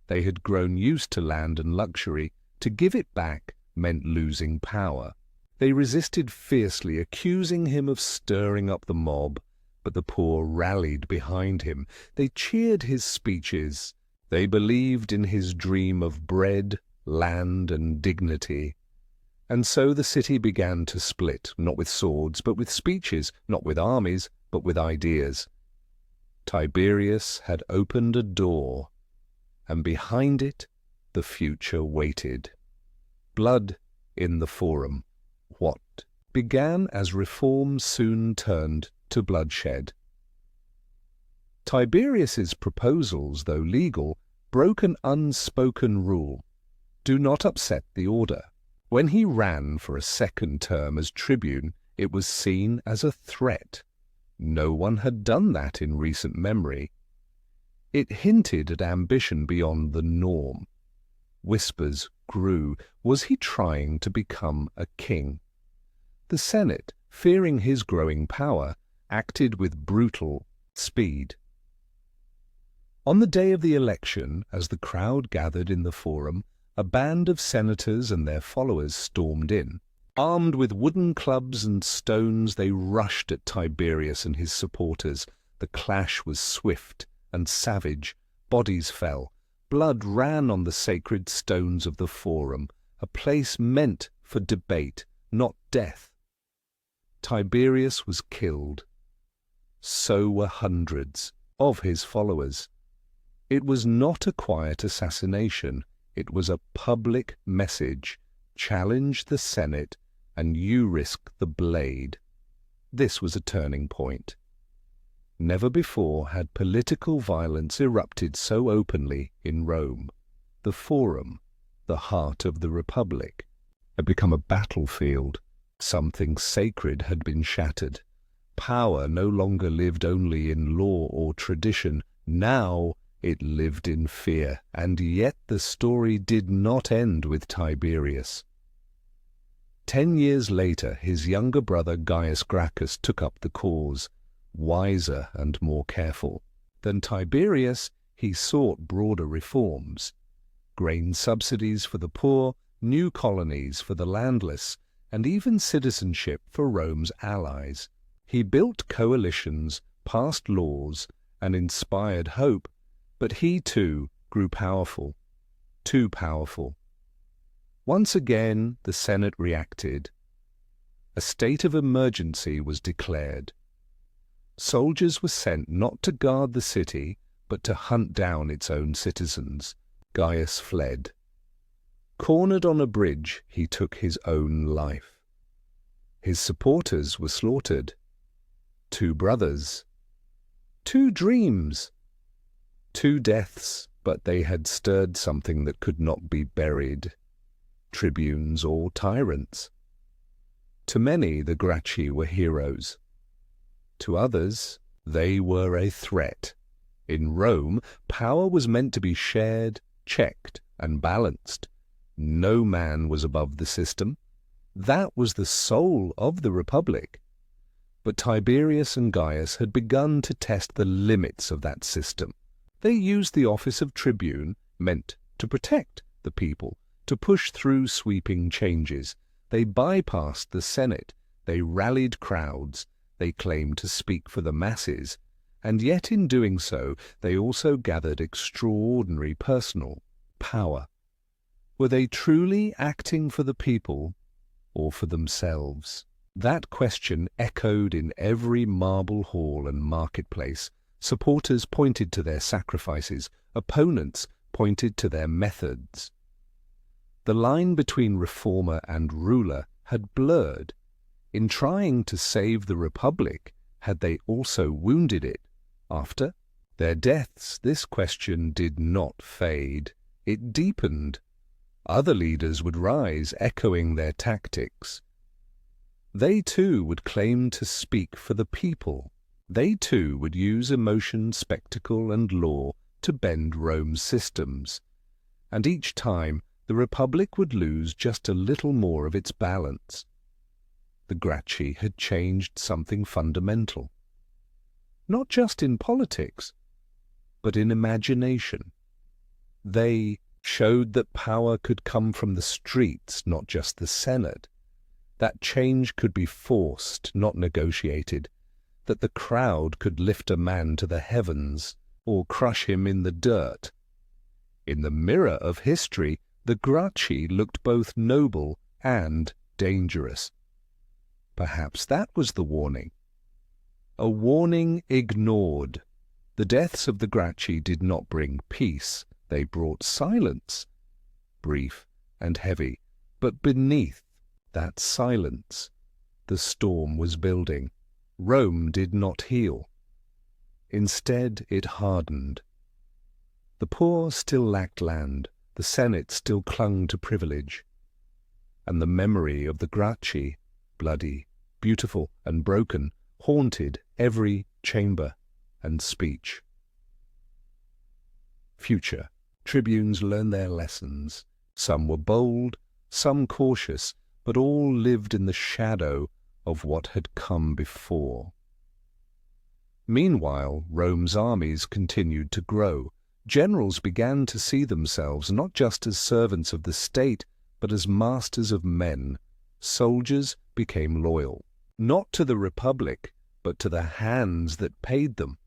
A: They had grown used to land and luxury. To give it back meant losing power. They resisted fiercely, accusing him of stirring up the mob, but the poor rallied behind him. They cheered his speeches. They believed in his dream of bread, land, and dignity. And so the city began to split, not with swords, but with speeches, not with armies, but with ideas. Tiberius had opened a door, and behind it the future waited. Blood in the Forum. What began as reform soon turned to bloodshed. Tiberius's proposals, though legal, broke an unspoken rule: do not upset the order. When he ran for a second term as tribune, it was seen as a threat. No one had done that in recent memory. It hinted at ambition beyond the norm. Whispers grew. Was he trying to become a king? The Senate, fearing his growing power, acted with brutal speed. On the day of the election, as the crowd gathered in the Forum, a band of senators and their followers stormed in. Armed with wooden clubs and stones, they rushed at Tiberius and his supporters. The clash was swift and savage. Bodies fell. Blood ran on the sacred stones of the Forum, a place meant for debate, not death. Tiberius was killed. So were hundreds of his followers. It was not a quiet assassination. It was a public message. Challenge the Senate, and you risk the blade. This was a turning point. Never before had political violence erupted so openly in Rome. The Forum, the heart of the Republic, had become a battlefield. Something sacred had been shattered. Power no longer lived only in law or tradition. Now it lived in fear, and yet the story did not end with Tiberius. 10 years later, his younger brother Gaius Gracchus took up the cause. Wiser and more careful than Tiberius, he sought broader reforms. Grain subsidies for the poor, new colonies for the landless, and even citizenship for Rome's allies. He built coalitions, passed laws, and inspired hope, but he too grew powerful, too powerful. Once again the Senate reacted. A state of emergency was declared. Soldiers were sent not to guard the city, but to hunt down its own citizens. Gaius fled. Cornered on a bridge, he took his own life. His supporters were slaughtered. 2 brothers. 2 dreams. 2 deaths, but they had stirred something that could not be buried. Tribunes or tyrants. To many, the Gracchi were heroes. To others, they were a threat. In Rome, power was meant to be shared, checked, and balanced. No man was above the system. That was the soul of the Republic. But Tiberius and Gaius had begun to test the limits of that system. They used the office of tribune, meant to protect the people, to push through sweeping changes. They bypassed the Senate. They rallied crowds. They claimed to speak for the masses, and yet in doing so they also gathered extraordinary personal power. Were they truly acting for the people or for themselves? That question echoed in every marble hall and marketplace. Supporters pointed to their sacrifices. Opponents pointed to their methods. The line between reformer and ruler had blurred. In trying to save the Republic, had they also wounded it? After their deaths, this question did not fade. It deepened. Other leaders would rise, echoing their tactics. They too would claim to speak for the people. They too would use emotion, spectacle, and law to bend Rome's systems. And each time, the Republic would lose just a little more of its balance. the Gracchi had changed something fundamental. Not just in politics, but in imagination. They showed that power could come from the streets, not just the Senate, that change could be forced, not negotiated, that the crowd could lift a man to the heavens or crush him in the dirt. In the mirror of history, the Gracchi looked both noble and dangerous. Perhaps that was the warning. A warning ignored. The deaths of the Gracchi did not bring peace, they brought silence, brief and heavy, but beneath that silence, the storm was building. Rome did not heal. Instead, it hardened. The poor still lacked land, the Senate still clung to privilege, and the memory of the Gracchi, bloody, beautiful, and broken, haunted every chamber and speech. Future tribunes learned their lessons. Some were bold, some cautious, but all lived in the shadow of what had come before. Meanwhile, Rome's armies continued to grow. Generals began to see themselves not just as servants of the state, but as masters of men. Soldiers became loyal, not to the republic, but to the hands that paid them.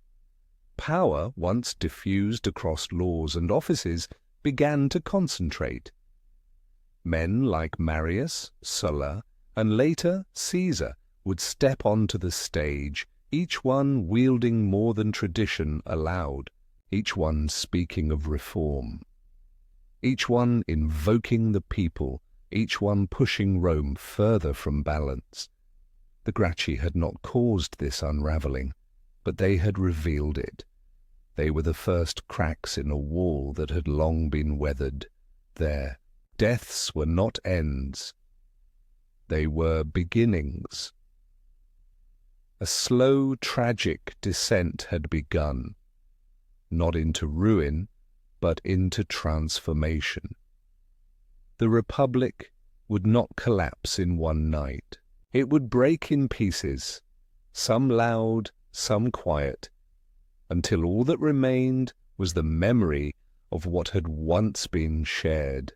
A: Power, once diffused across laws and offices, began to concentrate. Men like Marius, Sulla, and later Caesar would step onto the stage, each one wielding more than tradition allowed, each one speaking of reform, each one invoking the people, each one pushing Rome further from balance. The Gracchi had not caused this unraveling, but they had revealed it. They were the first cracks in a wall that had long been weathered. Their deaths were not ends. They were beginnings. A slow, tragic descent had begun, not into ruin, but into transformation. The Republic would not collapse in one night. It would break in pieces, some loud, some quiet, until all that remained was the memory of what had once been shared.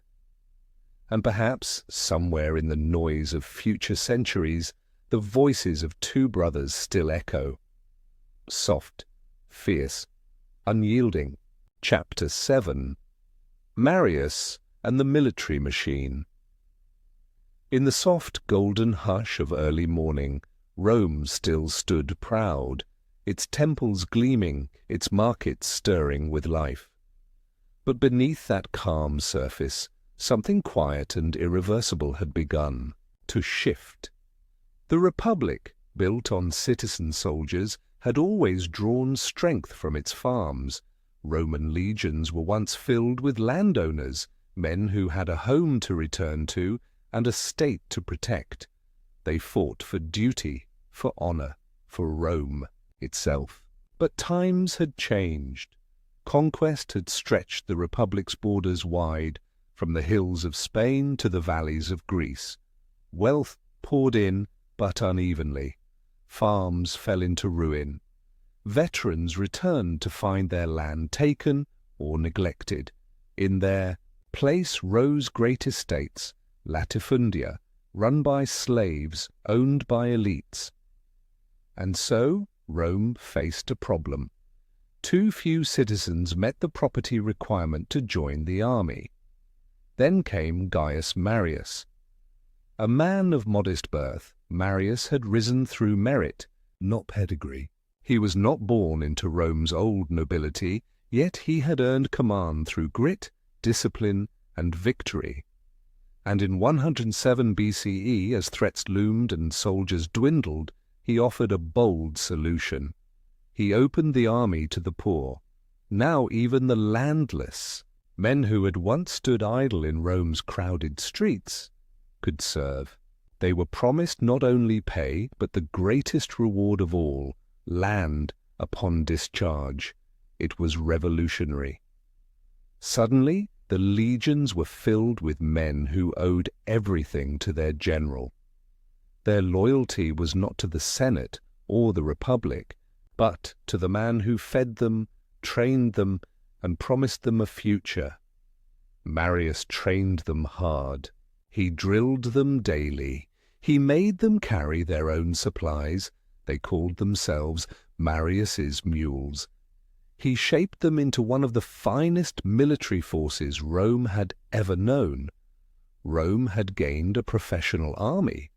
A: And perhaps, somewhere in the noise of future centuries, the voices of two brothers still echo. Soft, fierce, unyielding. Chapter 7. Marius and the Military Machine. In the soft golden hush of early morning, Rome still stood proud, its temples gleaming, its markets stirring with life. But beneath that calm surface, something quiet and irreversible had begun to shift. The Republic, built on citizen soldiers, had always drawn strength from its farms. Roman legions were once filled with landowners, men who had a home to return to and a state to protect. They fought for duty, for honor, for Rome itself. But times had changed. Conquest had stretched the Republic's borders wide, from the hills of Spain to the valleys of Greece. Wealth poured in, but unevenly. Farms fell into ruin. Veterans returned to find their land taken or neglected. In their place rose great estates, latifundia, run by slaves, owned by elites. And so Rome faced a problem. Too few citizens met the property requirement to join the army. Then came Gaius Marius. A man of modest birth, Marius had risen through merit, not pedigree. He was not born into Rome's old nobility, yet he had earned command through grit, discipline, and victory. And in 107 BCE, as threats loomed and soldiers dwindled, he offered a bold solution. He opened the army to the poor, now even the landless. Men who had once stood idle in Rome's crowded streets could serve. They were promised not only pay, but the greatest reward of all, land upon discharge. It was revolutionary. Suddenly, the legions were filled with men who owed everything to their general. Their loyalty was not to the Senate or the Republic, but to the man who fed them, trained them, and promised them a future. Marius trained them hard. He drilled them daily. He made them carry their own supplies. They called themselves Marius's mules. He shaped them into one of the finest military forces Rome had ever known. Rome had gained a professional army,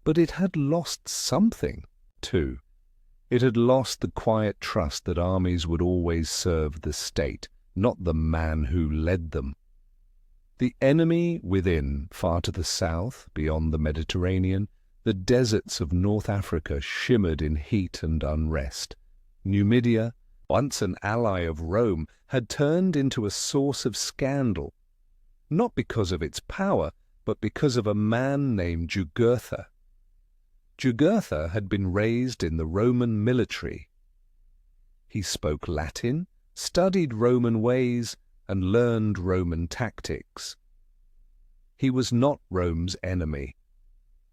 A: but it had lost something, too. It had lost the quiet trust that armies would always serve the state, not the man who led them. The enemy within, far to the south, beyond the Mediterranean, the deserts of North Africa shimmered in heat and unrest. Numidia, once an ally of Rome, had turned into a source of scandal, not because of its power, but because of a man named Jugurtha. Jugurtha had been raised in the Roman military. He spoke Latin, studied Roman ways, and learned Roman tactics. He was not Rome's enemy.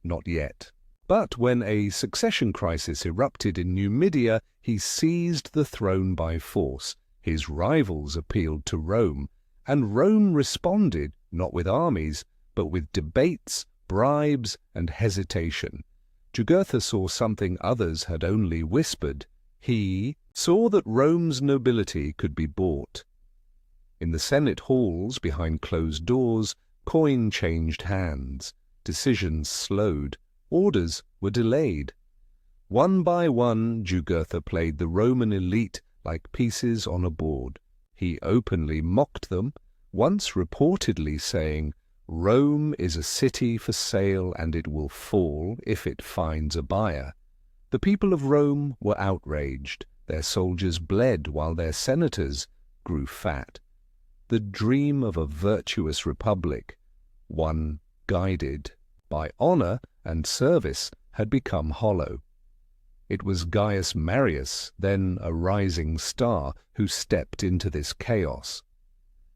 A: Not yet. But when a succession crisis erupted in Numidia, he seized the throne by force. His rivals appealed to Rome, and Rome responded not with armies, but with debates, bribes, and hesitation. Jugurtha saw something others had only whispered. He saw that Rome's nobility could be bought. In the Senate halls, behind closed doors, coin changed hands, decisions slowed, orders were delayed. One by one, Jugurtha played the Roman elite like pieces on a board. He openly mocked them, once reportedly saying, "Rome is a city for sale and it will fall if it finds a buyer." The people of Rome were outraged. Their soldiers bled while their senators grew fat. The dream of a virtuous republic, one guided by honor and service, had become hollow. It was Gaius Marius, then a rising star, who stepped into this chaos.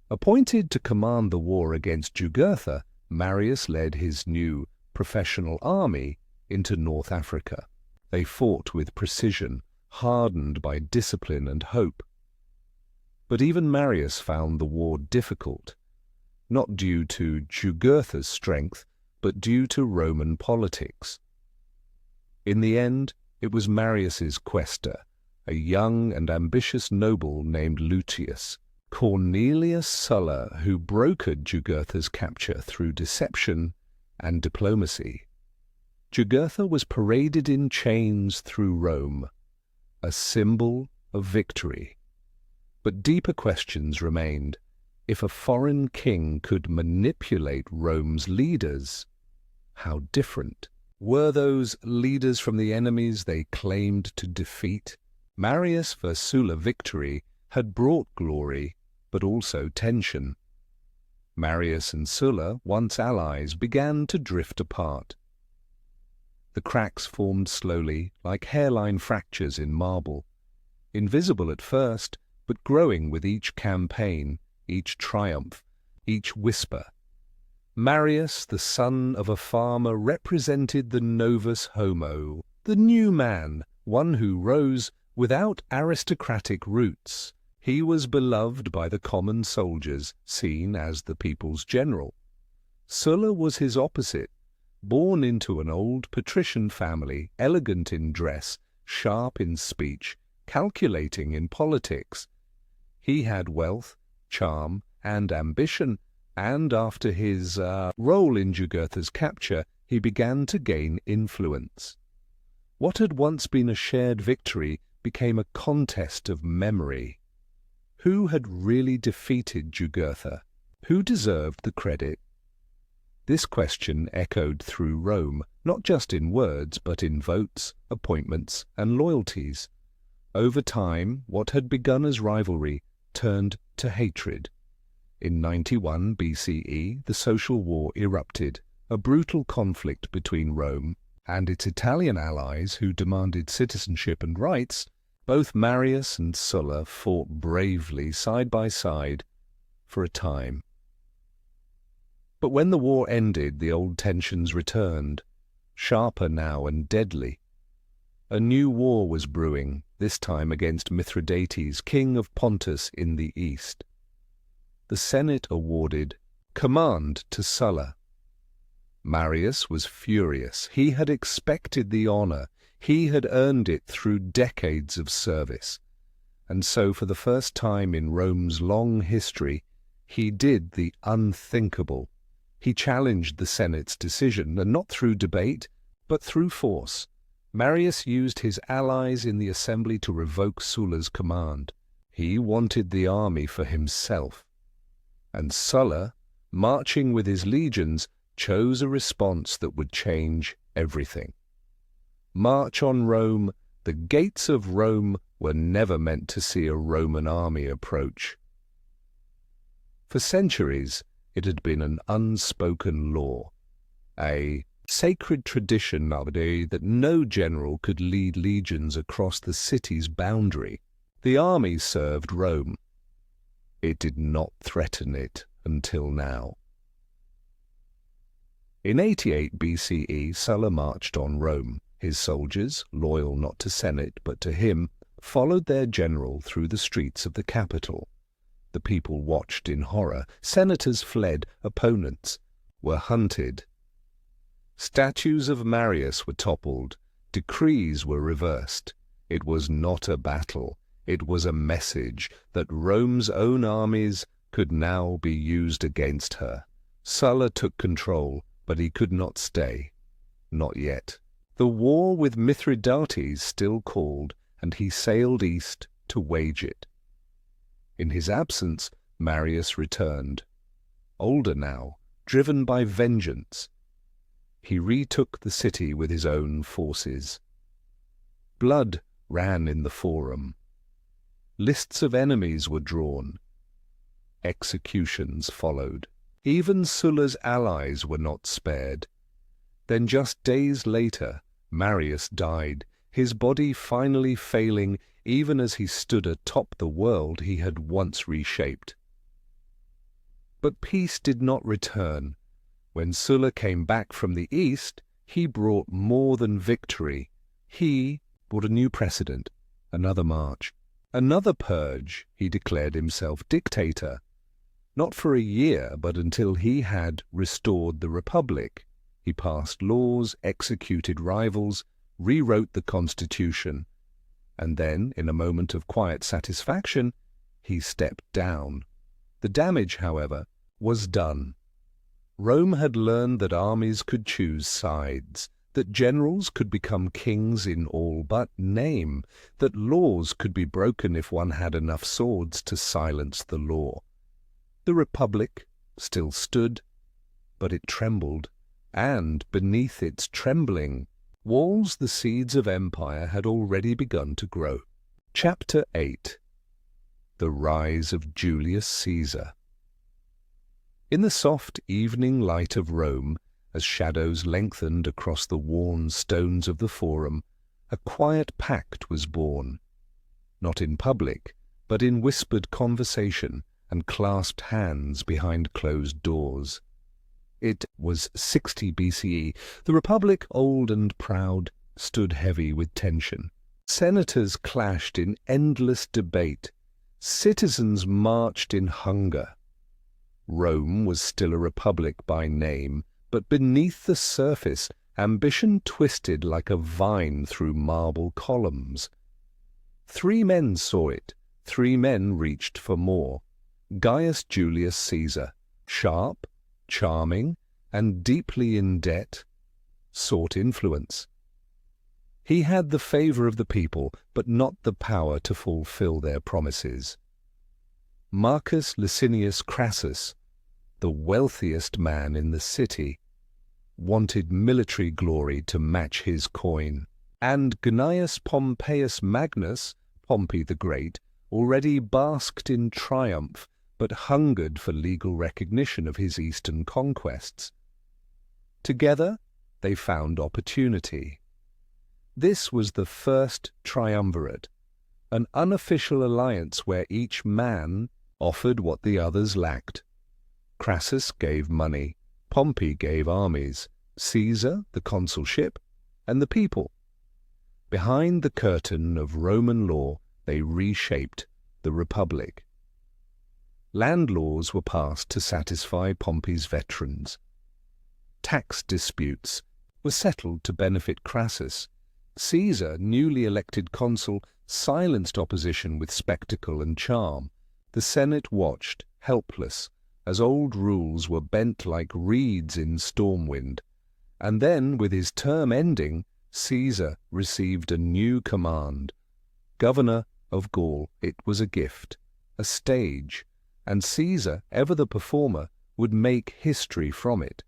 A: Appointed to command the war against Jugurtha, Marius led his new professional army into North Africa. They fought with precision, hardened by discipline and hope. But even Marius found the war difficult, not due to Jugurtha's strength, but due to Roman politics. In the end, it was Marius's quaestor, a young and ambitious noble named Lucius, Cornelius Sulla, who brokered Jugurtha's capture through deception and diplomacy. Jugurtha was paraded in chains through Rome, a symbol of victory. But deeper questions remained. If a foreign king could manipulate Rome's leaders, how different were those leaders from the enemies they claimed to defeat? Marius' Sulla victory had brought glory, but also tension. Marius and Sulla, once allies, began to drift apart. The cracks formed slowly, like hairline fractures in marble, invisible at first, but growing with each campaign, each triumph, each whisper. Marius, the son of a farmer, represented the novus homo, the new man, one who rose without aristocratic roots. He was beloved by the common soldiers, seen as the people's general. Sulla was his opposite, born into an old patrician family, elegant in dress, sharp in speech, calculating in politics. He had wealth, charm, and ambition, and after his role in Jugurtha's capture, he began to gain influence. What had once been a shared victory became a contest of memory. Who had really defeated Jugurtha? Who deserved the credit? This question echoed through Rome, not just in words, but in votes, appointments, and loyalties. Over time, what had begun as rivalry turned to hatred. In 91 BCE, the social war erupted, a brutal conflict between Rome and its Italian allies who demanded citizenship and rights. Both Marius and Sulla fought bravely side by side for a time. But when the war ended, the old tensions returned. sharper now and deadly. A new war was brewing, this time against Mithridates, king of Pontus in the east. The Senate awarded command to Sulla. Marius was furious. He had expected the honor. He had earned it through decades of service. And so, for the first time in Rome's long history, he did the unthinkable. He challenged the Senate's decision, and not through debate, but through force. Marius used his allies in the assembly to revoke Sulla's command. He wanted the army for himself. And Sulla, marching with his legions, chose a response that would change everything. March on Rome. The gates of Rome were never meant to see a Roman army approach. For centuries, it had been an unspoken law, a sacred tradition nowadays that no general could lead legions across the city's boundary. The army served Rome. It did not threaten it until now. In 88 BCE, Sulla marched on Rome. His soldiers, loyal not to Senate but to him, followed their general through the streets of the capital. The people watched in horror. Senators fled. Opponents were hunted. Statues of Marius were toppled. Decrees were reversed. It was not a battle. It was a message that Rome's own armies could now be used against her. Sulla took control, but he could not stay. Not yet. The war with Mithridates still called, and he sailed east to wage it. In his absence, Marius returned. Older now, driven by vengeance, he retook the city with his own forces. Blood ran in the forum. Lists of enemies were drawn. Executions followed. Even Sulla's allies were not spared. Then just days later, Marius died, his body finally failing even as he stood atop the world he had once reshaped. But peace did not return. When Sulla came back from the east, he brought more than victory. He brought a new precedent, another march, another purge. He declared himself dictator, not for a year, but until he had restored the Republic. He passed laws, executed rivals, rewrote the constitution, and then, in a moment of quiet satisfaction, he stepped down. The damage, however, was done. Rome had learned that armies could choose sides, that generals could become kings in all but name, that laws could be broken if one had enough swords to silence the law. The Republic still stood, but it trembled, and beneath its trembling walls the seeds of empire had already begun to grow. Chapter 8. The Rise of Julius Caesar. In the soft evening light of Rome, as shadows lengthened across the worn stones of the Forum, a quiet pact was born, not in public, but in whispered conversation and clasped hands behind closed doors. It was 60 BCE. The Republic, old and proud, stood heavy with tension. Senators clashed in endless debate. Citizens marched in hunger. Rome was still a republic by name, but beneath the surface, ambition twisted like a vine through marble columns. 3 men saw it. 3 men reached for more. Gaius Julius Caesar, sharp, charming, and deeply in debt, sought influence. He had the favor of the people, but not the power to fulfill their promises. Marcus Licinius Crassus, the wealthiest man in the city, wanted military glory to match his coin, and Gnaeus Pompeius Magnus, Pompey the Great, already basked in triumph, but hungered for legal recognition of his eastern conquests. Together, they found opportunity. This was the first triumvirate, an unofficial alliance where each man offered what the others lacked. Crassus gave money, Pompey gave armies, Caesar, the consulship, and the people. Behind the curtain of Roman law, they reshaped the Republic. Land laws were passed to satisfy Pompey's veterans. Tax disputes were settled to benefit Crassus. Caesar, newly elected consul, silenced opposition with spectacle and charm. The Senate watched, helpless, as old rules were bent like reeds in storm wind. And then, with his term ending, Caesar received a new command. Governor of Gaul, it was a gift, a stage, and Caesar, ever the performer, would make history from it.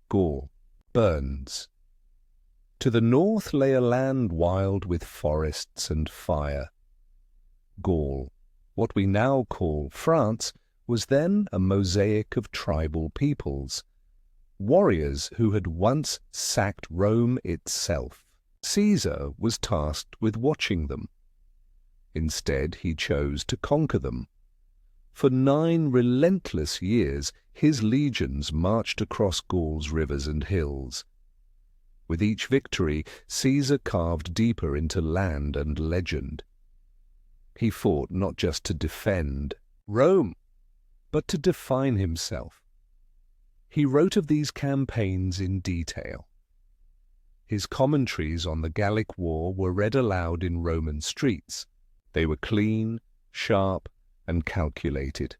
A: Gaul burns. To the north lay a land wild with forests and fire. Gaul, what we now call France, was then a mosaic of tribal peoples, warriors who had once sacked Rome itself. Caesar was tasked with watching them. Instead, he chose to conquer them. For 9 relentless years, his legions marched across Gaul's rivers and hills. With each victory, Caesar carved deeper into land and legend. He fought not just to defend Rome, but to define himself. He wrote of these campaigns in detail. His commentaries on the Gallic War were read aloud in Roman streets. They were clean, sharp, and calculated,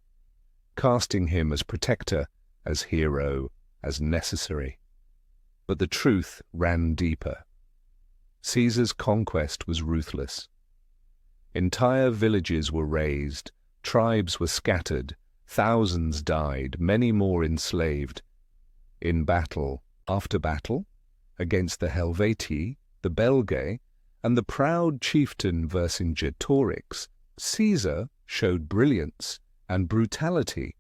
A: casting him as protector, as hero, as necessary. But the truth ran deeper. Caesar's conquest was ruthless. Entire villages were razed, tribes were scattered, thousands died, many more enslaved. In battle after battle, against the Helvetii, the Belgae, and the proud chieftain Vercingetorix, Caesar showed brilliance and brutality,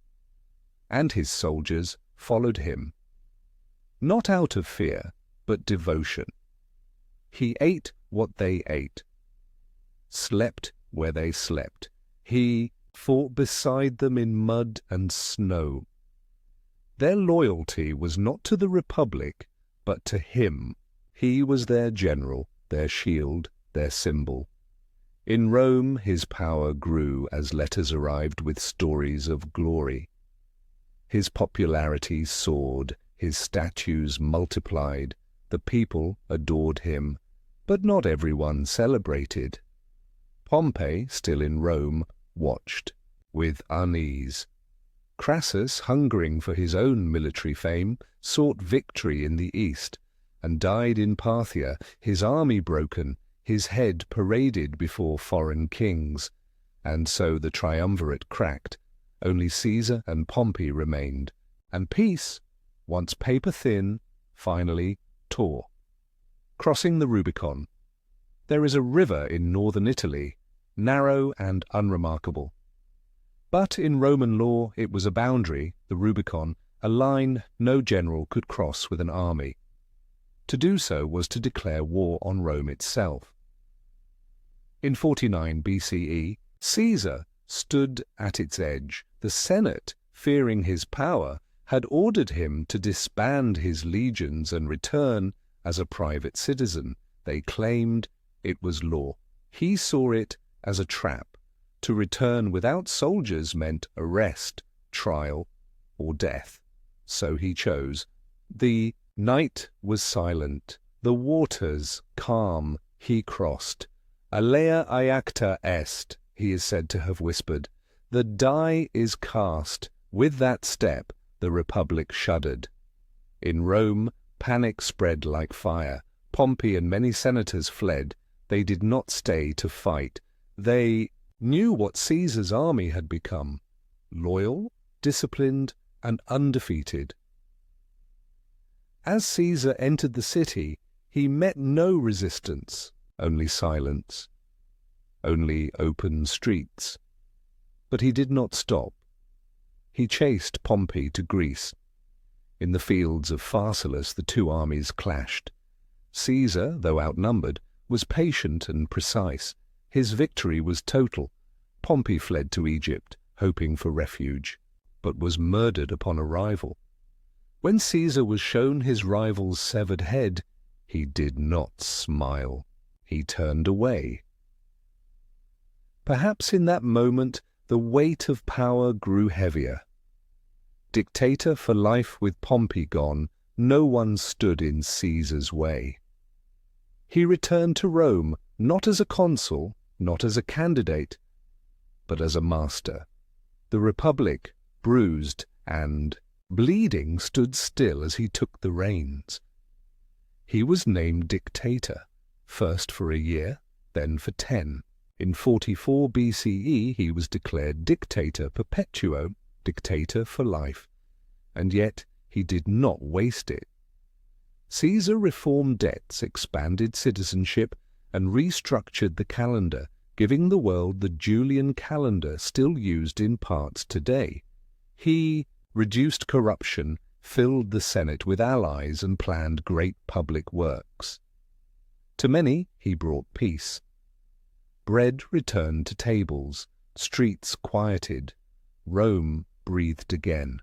A: and his soldiers followed him. Not out of fear, but devotion. He ate what they ate, slept where they slept. He fought beside them in mud and snow. Their loyalty was not to the Republic, but to him. He was their general, their shield, their symbol. In Rome his power grew as letters arrived with stories of glory. His popularity soared, his statues multiplied, the people adored him, but not everyone celebrated. Pompey, still in Rome, watched with unease. Crassus, hungering for his own military fame, sought victory in the east, and died in Parthia, his army broken, his head paraded before foreign kings. And so the triumvirate cracked. Only Caesar and Pompey remained, and peace, once paper-thin, finally tore. Crossing the Rubicon. There is a river in northern Italy, narrow and unremarkable. But in Roman law it was a boundary, the Rubicon, a line no general could cross with an army. To do so was to declare war on Rome itself. In 49 BCE, Caesar stood at its edge. The Senate, fearing his power, had ordered him to disband his legions and return as a private citizen. They claimed it was law. He saw it as a trap. To return without soldiers meant arrest, trial, or death. So he chose. The night was silent, the waters calm. He crossed. Alea iacta est, he is said to have whispered. The die is cast. With that step, the Republic shuddered. In Rome, panic spread like fire. Pompey and many senators fled. They did not stay to fight. They knew what Caesar's army had become: loyal, disciplined, and undefeated. As Caesar entered the city, he met no resistance, only silence, only open streets. But he did not stop. He chased Pompey to Greece. In the fields of Pharsalus the two armies clashed. Caesar, though outnumbered, was patient and precise. His victory was total. Pompey fled to Egypt, hoping for refuge, but was murdered upon arrival. When Caesar was shown his rival's severed head, he did not smile. He turned away. Perhaps in that moment the weight of power grew heavier. Dictator for life with Pompey gone, no one stood in Caesar's way. He returned to Rome, not as a consul, not as a candidate, but as a master. The Republic, bruised and bleeding, stood still as he took the reins. He was named dictator, first for a year, then for 10. In 44 BCE he was declared dictator perpetuo, dictator for life, and yet he did not waste it. Caesar reformed debts, expanded citizenship, and restructured the calendar, giving the world the Julian calendar still used in parts today. He reduced corruption, filled the Senate with allies, and planned great public works. To many he brought peace. Bread returned to tables, streets quieted, Rome breathed again.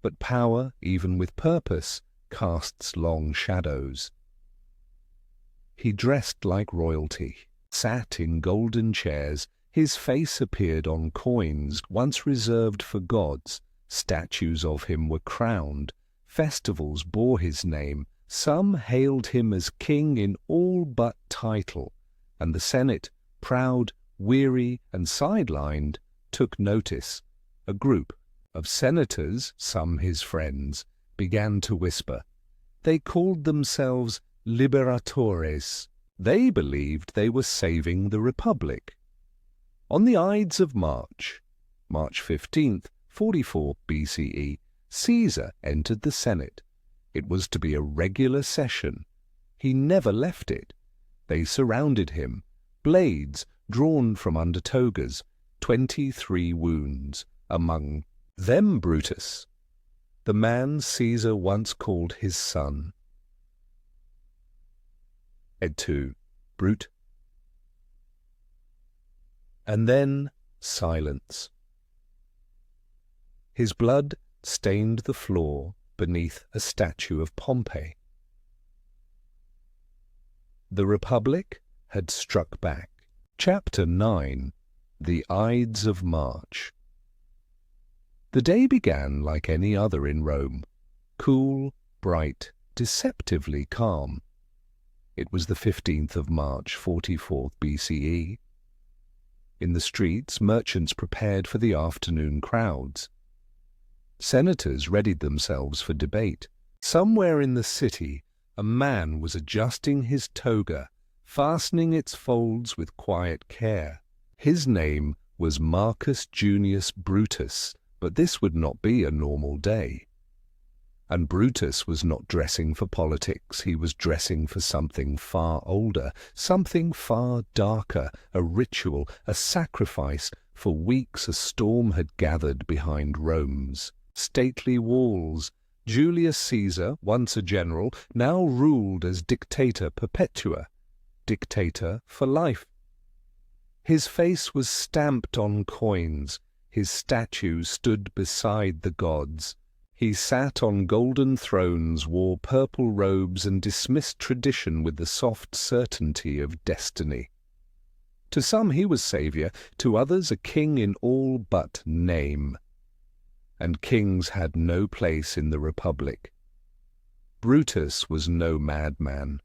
A: But power, even with purpose, casts long shadows. He dressed like royalty, sat in golden chairs, his face appeared on coins once reserved for gods, statues of him were crowned, festivals bore his name, some hailed him as king in all but title, and the Senate, proud, weary, and sidelined, took notice. A group of senators, some his friends, began to whisper. They called themselves liberatores. They believed they were saving the Republic. On the Ides of March, March 15th, 44 BCE, Caesar entered the Senate. It was to be a regular session. He never left it. They surrounded him, blades drawn from under togas, 23 wounds, among them Brutus, the man Caesar once called his son. Et tu, Brute. And then silence. His blood stained the floor beneath a statue of Pompey. The Republic had struck back. Chapter 9. The Ides of March. The day began like any other in Rome, cool, bright, deceptively calm. It was the 15th of March, 44 BCE. In the streets, merchants prepared for the afternoon crowds. Senators readied themselves for debate. Somewhere in the city, a man was adjusting his toga, fastening its folds with quiet care. His name was Marcus Junius Brutus, but this would not be a normal day. And Brutus was not dressing for politics, he was dressing for something far older, something far darker, a ritual, a sacrifice. For weeks a storm had gathered behind Rome's stately walls. Julius Caesar, once a general, now ruled as dictator perpetua, dictator for life. His face was stamped on coins, his statue stood beside the gods. He sat on golden thrones, wore purple robes, and dismissed tradition with the soft certainty of destiny. To some he was saviour, to others a king in all but name. And kings had no place in the Republic. Brutus was no madman.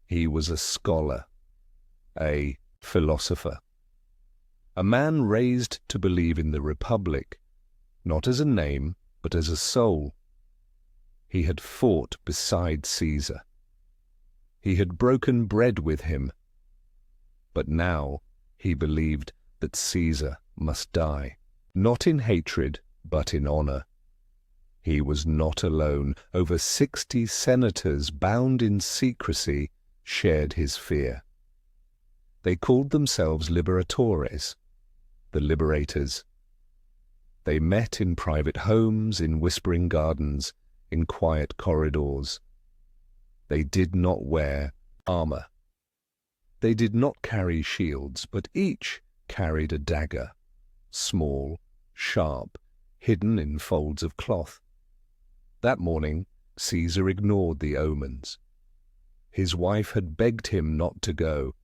A: He was a scholar, a philosopher, a man raised to believe in the Republic, not as a name, but as a soul. He had fought beside Caesar. He had broken bread with him. But now he believed that Caesar must die, not in hatred, but in honor. He was not alone. Over 60 senators, bound in secrecy, shared his fear. They called themselves liberatores, the liberators. They met in private homes, in whispering gardens, in quiet corridors. They did not wear armor. They did not carry shields, but each carried a dagger, small, sharp, hidden in folds of cloth. That morning, Caesar ignored the omens. His wife had begged him not to go.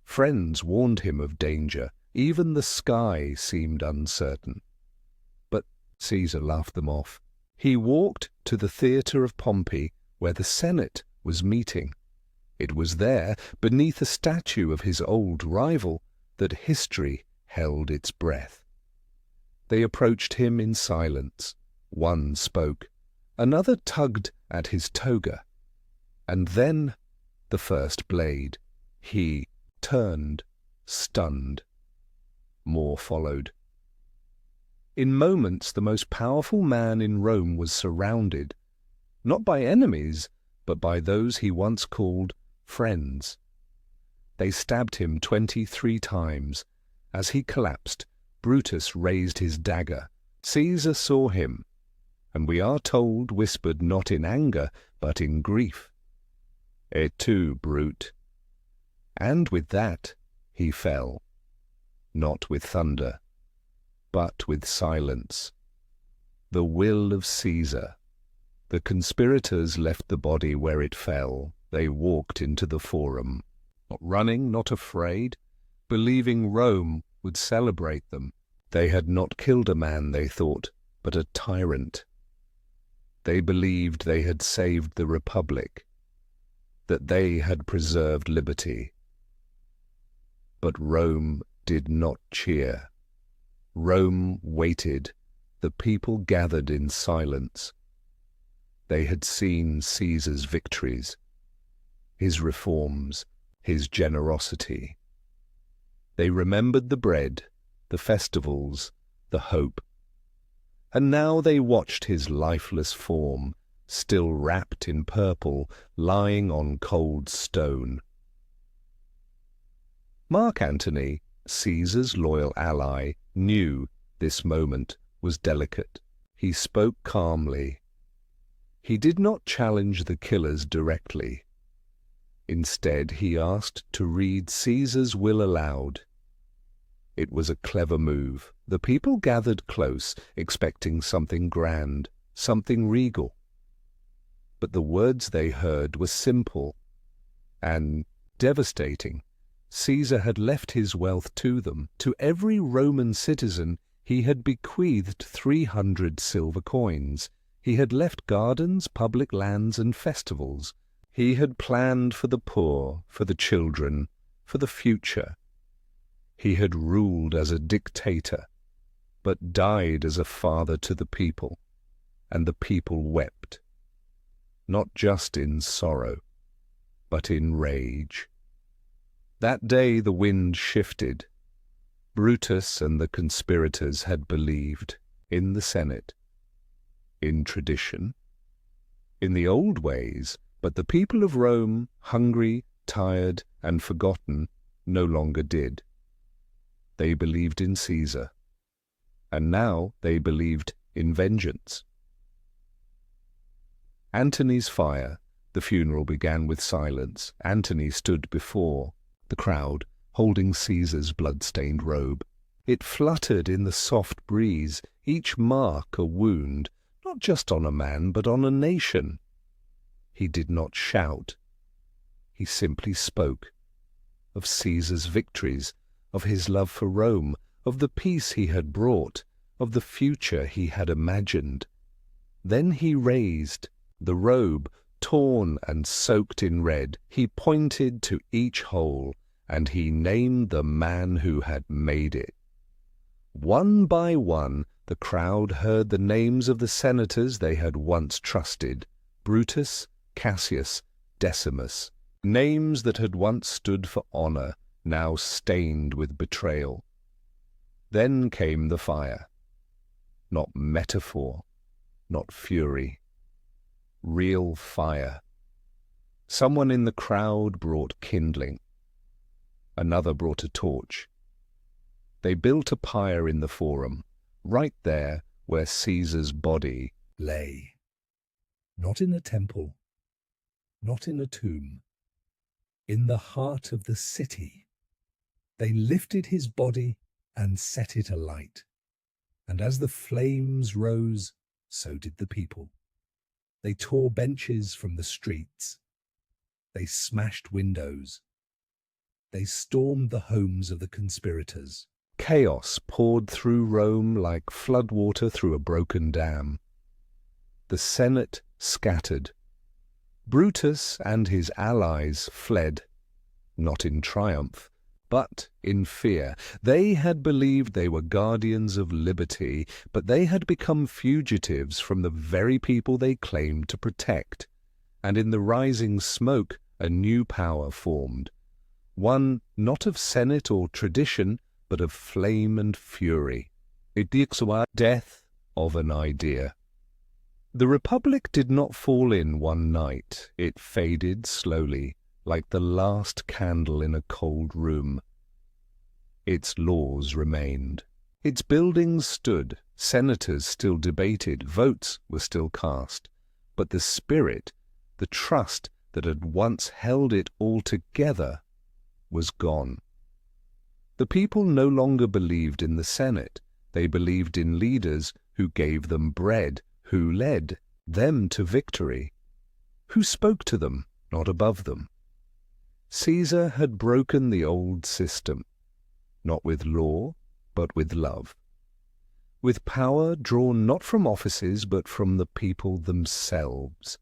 A: Friends warned him of danger. Even the sky seemed uncertain. But Caesar laughed them off. He walked to the theatre of Pompey, where the Senate was meeting. It was there, beneath a statue of his old rival, that history held its breath. They approached him in silence. One spoke. Another tugged at his toga. And then the first blade. He turned, stunned. More followed. In moments, the most powerful man in Rome was surrounded, not by enemies, but by those he once called friends. They stabbed him 23 times. As he collapsed, Brutus raised his dagger. Caesar saw him, and we are told whispered not in anger, but in grief, "Et tu, brute." And with that he fell, not with thunder, but with silence. The will of Caesar. The conspirators left the body where it fell. They walked into the forum, not running, not afraid, believing Rome would celebrate them. They had not killed a man, they thought, but a tyrant. They believed they had saved the Republic, that they had preserved liberty. But Rome did not cheer. Rome waited. The people gathered in silence. They had seen Caesar's victories, his reforms, his generosity. They remembered the bread, the festivals, the hope. And now they watched his lifeless form, still wrapped in purple, lying on cold stone. Mark Antony, Caesar's loyal ally, knew this moment was delicate. He spoke calmly. He did not challenge the killers directly. Instead, he asked to read Caesar's will aloud. It was a clever move. The people gathered close, expecting something grand, something regal. But the words they heard were simple and devastating. Caesar had left his wealth to them. To every Roman citizen he had bequeathed 300 silver coins. He had left gardens, public lands, and festivals. He had planned for the poor, for the children, for the future. He had ruled as a dictator, but died as a father to the people, and the people wept, not just in sorrow, but in rage. That day the wind shifted. Brutus and the conspirators had believed in the Senate, in tradition, in the old ways, but the people of Rome, hungry, tired, and forgotten, no longer did. They believed in Caesar, and now they believed in vengeance. Antony's fire. The funeral began with silence. Antony stood before the crowd, holding Caesar's blood-stained robe. It fluttered in the soft breeze, each mark a wound, not just on a man, but on a nation. He did not shout. He simply spoke of Caesar's victories, of his love for Rome, of the peace he had brought, of the future he had imagined. Then he raised the robe, torn and soaked in red. He pointed to each hole, and he named the man who had made it. One by one, the crowd heard the names of the senators they had once trusted: Brutus, Cassius, Decimus, names that had once stood for honor, now stained with betrayal. Then came the fire. Not metaphor, not fury. Real fire. Someone in the crowd brought kindling. Another brought a torch. They built a pyre in the forum, right there where Caesar's body
B: lay. Not in a temple, not in a tomb, in the heart of the city. They lifted his body and set it alight, and as the flames rose, so did the people. They tore benches from the streets. They smashed windows. They stormed the homes of the conspirators.
A: Chaos poured through Rome like floodwater through a broken dam. The Senate scattered. Brutus and his allies fled, not in triumph, but in fear. They had believed they were guardians of liberty, but they had become fugitives from the very people they claimed to protect. And in the rising smoke, a new power formed. One not of senate or tradition, but of flame and fury. Death of an idea. The Republic did not fall in one night. It faded slowly, like the last candle in a cold room. Its laws remained. Its buildings stood. Senators still debated. Votes were still cast. But the spirit, the trust that had once held it all together, was gone. The people no longer believed in the Senate. They believed in leaders who gave them bread, who led them to victory, who spoke to them, not above them. Caesar had broken the old system, not with law, but with love, with power drawn not from offices, but from the people themselves.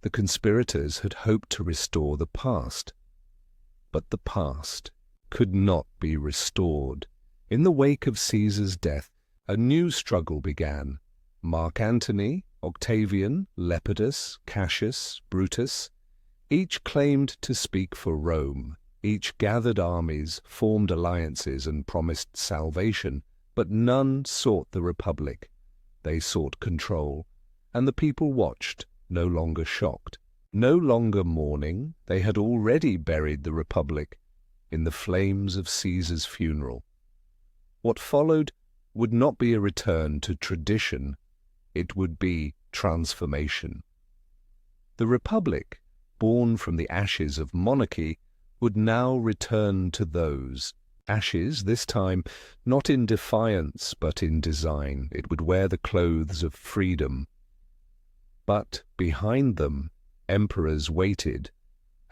A: The conspirators had hoped to restore the past, but the past could not be restored. In the wake of Caesar's death, a new struggle began. Mark Antony, Octavian, Lepidus, Cassius, Brutus, each claimed to speak for Rome. Each gathered armies, formed alliances, and promised salvation, but none sought the Republic. They sought control, and the people watched, no longer shocked, no longer mourning. They had already buried the Republic in the flames of Caesar's funeral. What followed would not be a return to tradition, it would be transformation. The Republic, born from the ashes of monarchy, would now return to those ashes, this time not in defiance but in design. It would wear the clothes of freedom. But behind them emperors waited,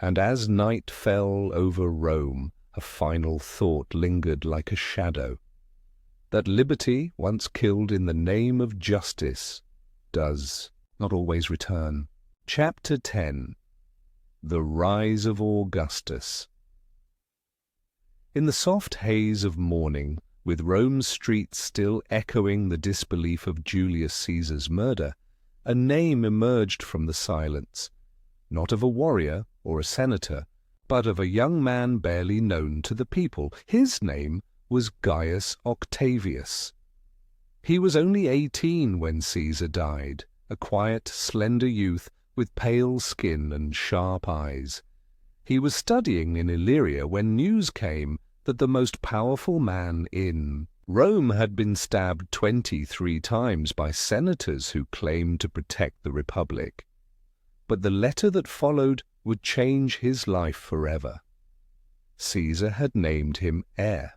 A: and as night fell over Rome, a final thought lingered like a shadow, that liberty, once killed in the name of justice, does not always return. Chapter 10. The Rise of Augustus. In the soft haze of morning, with Rome's streets still echoing the disbelief of Julius Caesar's murder, a name emerged from the silence, not of a warrior or a senator, but of a young man barely known to the people. His name was Gaius Octavius. He was only 18 when Caesar died, a quiet, slender youth with pale skin and sharp eyes. He was studying in Illyria when news came that the most powerful man in Rome had been stabbed 23 times by senators who claimed to protect the Republic. But the letter that followed would change his life forever. Caesar had named him heir.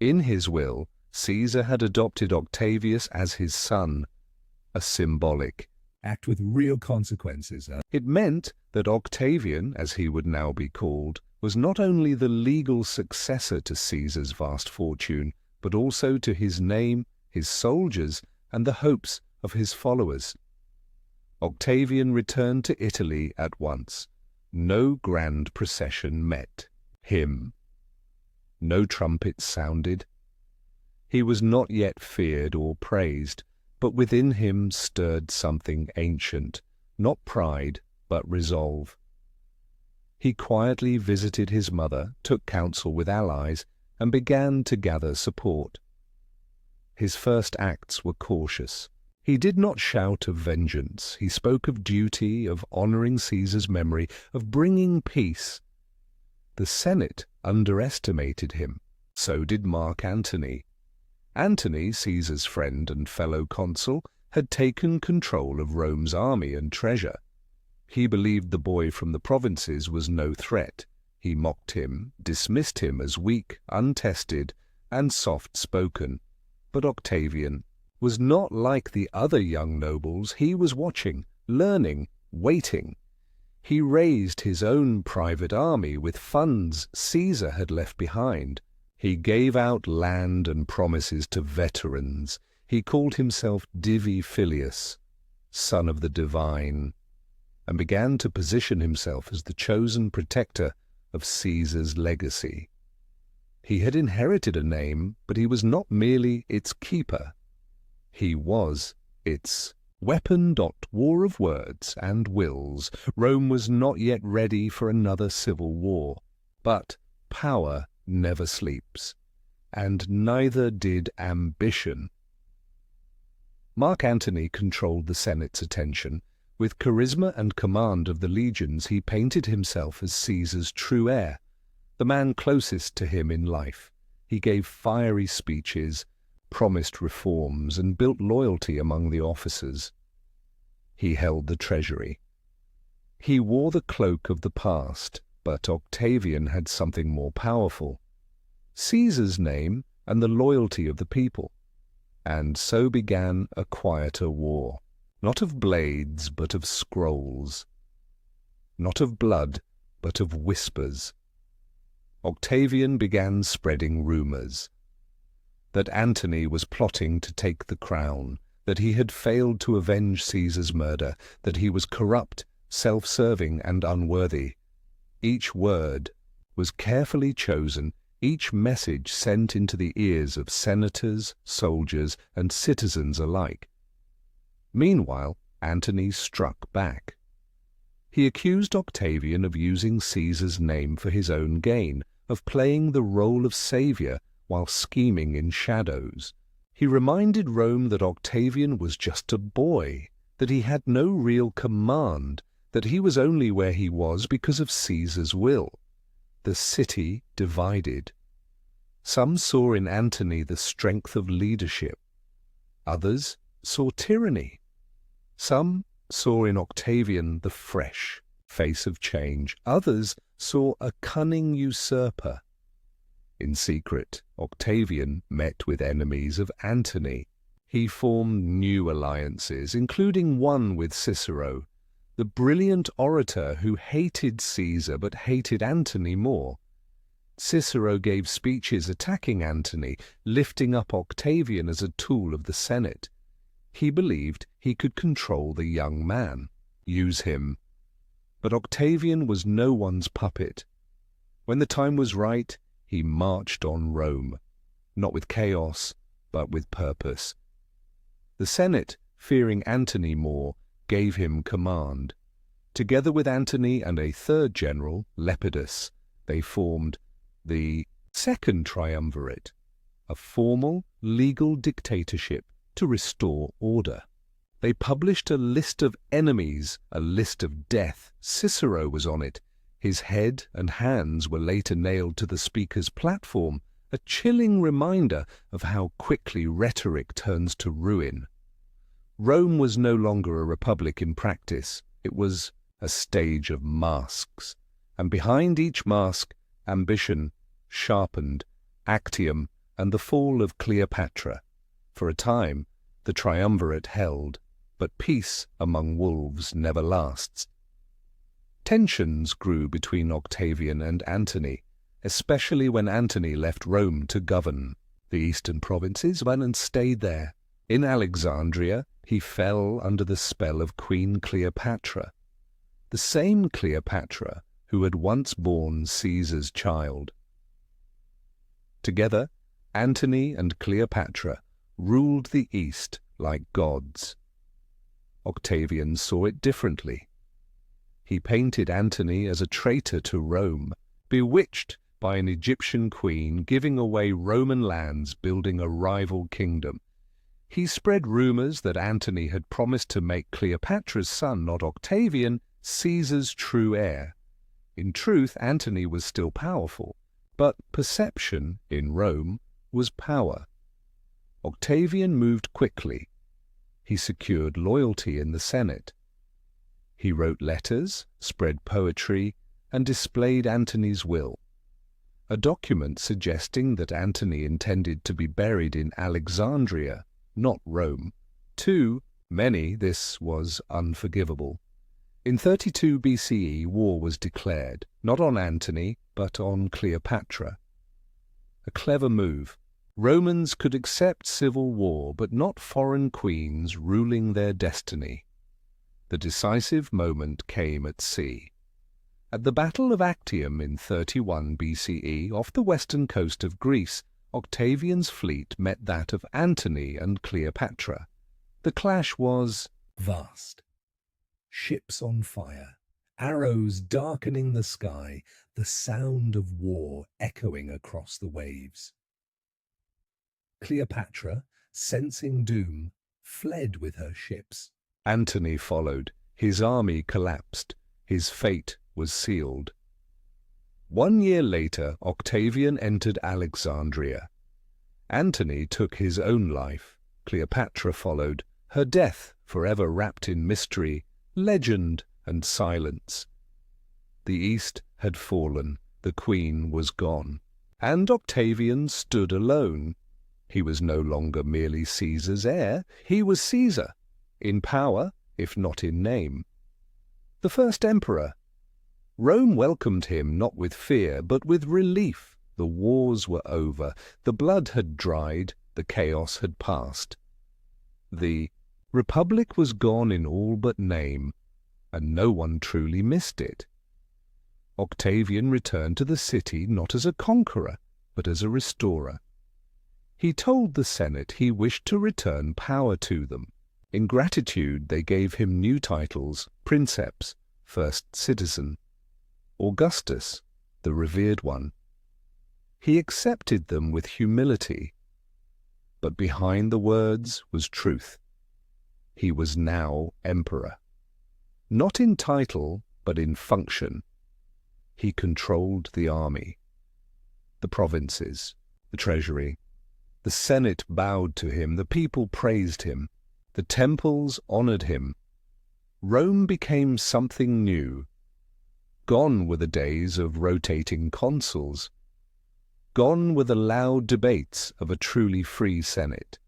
A: In his will, Caesar had adopted Octavius as his son, a symbolic
B: act with real consequences.
A: It meant that Octavian, as he would now be called, was not only the legal successor to Caesar's vast fortune, but also to his name, his soldiers, and the hopes of his followers. Octavian returned to Italy at once. No grand procession met him. No trumpets sounded. He was not yet feared or praised, but within him stirred something ancient, not pride, but resolve. He quietly visited his mother, took counsel with allies, and began to gather support. His first acts were cautious. He did not shout of vengeance. He spoke of duty, of honoring Caesar's memory, of bringing peace. The Senate underestimated him. So did Mark Antony. Antony, Caesar's friend and fellow consul, had taken control of Rome's army and treasure. He believed the boy from the provinces was no threat. He mocked him, dismissed him as weak, untested, and soft-spoken. But Octavian was not like the other young nobles. He was watching, learning, waiting. He raised his own private army with funds Caesar had left behind. He gave out land and promises to veterans. He called himself Divi Filius, son of the divine, and began to position himself as the chosen protector of Caesar's legacy. He had inherited a name, but he was not merely its keeper. He was its weapon. War of words and wills. Rome was not yet ready for another civil war, but power never sleeps, and neither did ambition. Mark Antony controlled the Senate's attention. With charisma and command of the legions, he painted himself as Caesar's true heir, the man closest to him in life. He gave fiery speeches, promised reforms, and built loyalty among the officers. He held the treasury. He wore the cloak of the past, but Octavian had something more powerful: Caesar's name and the loyalty of the people. And so began a quieter war, not of blades, but of scrolls, not of blood, but of whispers. Octavian began spreading rumors that Antony was plotting to take the crown, that he had failed to avenge Caesar's murder, that he was corrupt, self-serving, and unworthy. Each word was carefully chosen, each message sent into the ears of senators, soldiers, and citizens alike. Meanwhile, Antony struck back. He accused Octavian of using Caesar's name for his own gain, of playing the role of savior while scheming in shadows. He reminded Rome that Octavian was just a boy, that he had no real command, that he was only where he was because of Caesar's will. The city divided. Some saw in Antony the strength of leadership. Others saw tyranny. Some saw in Octavian the fresh face of change. Others saw a cunning usurper. In secret, Octavian met with enemies of Antony. He formed new alliances, including one with Cicero, the brilliant orator who hated Caesar but hated Antony more. Cicero gave speeches attacking Antony, lifting up Octavian as a tool of the Senate. He believed he could control the young man, use him. But Octavian was no one's puppet. When the time was right, he marched on Rome, not with chaos, but with purpose. The Senate, fearing Antony more, gave him command. Together with Antony and a third general, Lepidus, they formed the Second Triumvirate, a formal, legal dictatorship to restore order. They published a list of enemies, a list of death. Cicero was on it. His head and hands were later nailed to the speaker's platform, a chilling reminder of how quickly rhetoric turns to ruin. Rome was no longer a republic in practice. It was a stage of masks, and behind each mask, ambition sharpened, Actium, and the fall of Cleopatra. For a time, the triumvirate held, but peace among wolves never lasts. Tensions grew between Octavian and Antony, especially when Antony left Rome to govern the eastern provinces and stayed there. In Alexandria, he fell under the spell of Queen Cleopatra, the same Cleopatra who had once borne Caesar's child. Together, Antony and Cleopatra ruled the East like gods. Octavian saw it differently. He painted Antony as a traitor to Rome, bewitched by an Egyptian queen, giving away Roman lands, building a rival kingdom. He spread rumors that Antony had promised to make Cleopatra's son, not Octavian, Caesar's true heir. In truth, Antony was still powerful, but perception in Rome was power. Octavian moved quickly. He secured loyalty in the Senate. He wrote letters, spread poetry, and displayed Antony's will. A document suggesting that Antony intended to be buried in Alexandria not Rome. To many, this was unforgivable. In 32 BCE, war was declared, not on Antony, but on Cleopatra. A clever move. Romans could accept civil war, but not foreign queens ruling their destiny. The decisive moment came at sea. At the Battle of Actium in 31 BCE, off the western coast of Greece, Octavian's fleet met that of Antony and Cleopatra. The clash was
B: vast. Ships on fire, arrows darkening the sky, the sound of war echoing across the waves. Cleopatra, sensing doom, fled with her ships.
A: Antony followed. His army collapsed. His fate was sealed. 1 year later, Octavian entered Alexandria. Antony took his own life. Cleopatra followed, her death forever wrapped in mystery, legend, and silence. The East had fallen, the queen was gone, and Octavian stood alone. He was no longer merely Caesar's heir, he was Caesar, in power, if not in name. The first emperor. Rome welcomed him not with fear, but with relief. The wars were over, the blood had dried, the chaos had passed. The Republic was gone in all but name, and no one truly missed it. Octavian returned to the city not as a conqueror, but as a restorer. He told the Senate he wished to return power to them. In gratitude they gave him new titles: Princeps, First Citizen, Augustus, the Revered One. He accepted them with humility, but behind the words was truth. He was now emperor. Not in title, but in function. He controlled the army, the provinces, the treasury. The Senate bowed to him, the people praised him, the temples honored him. Rome became something new. Gone were the days of rotating consuls. Gone were the loud debates of a truly free Senate.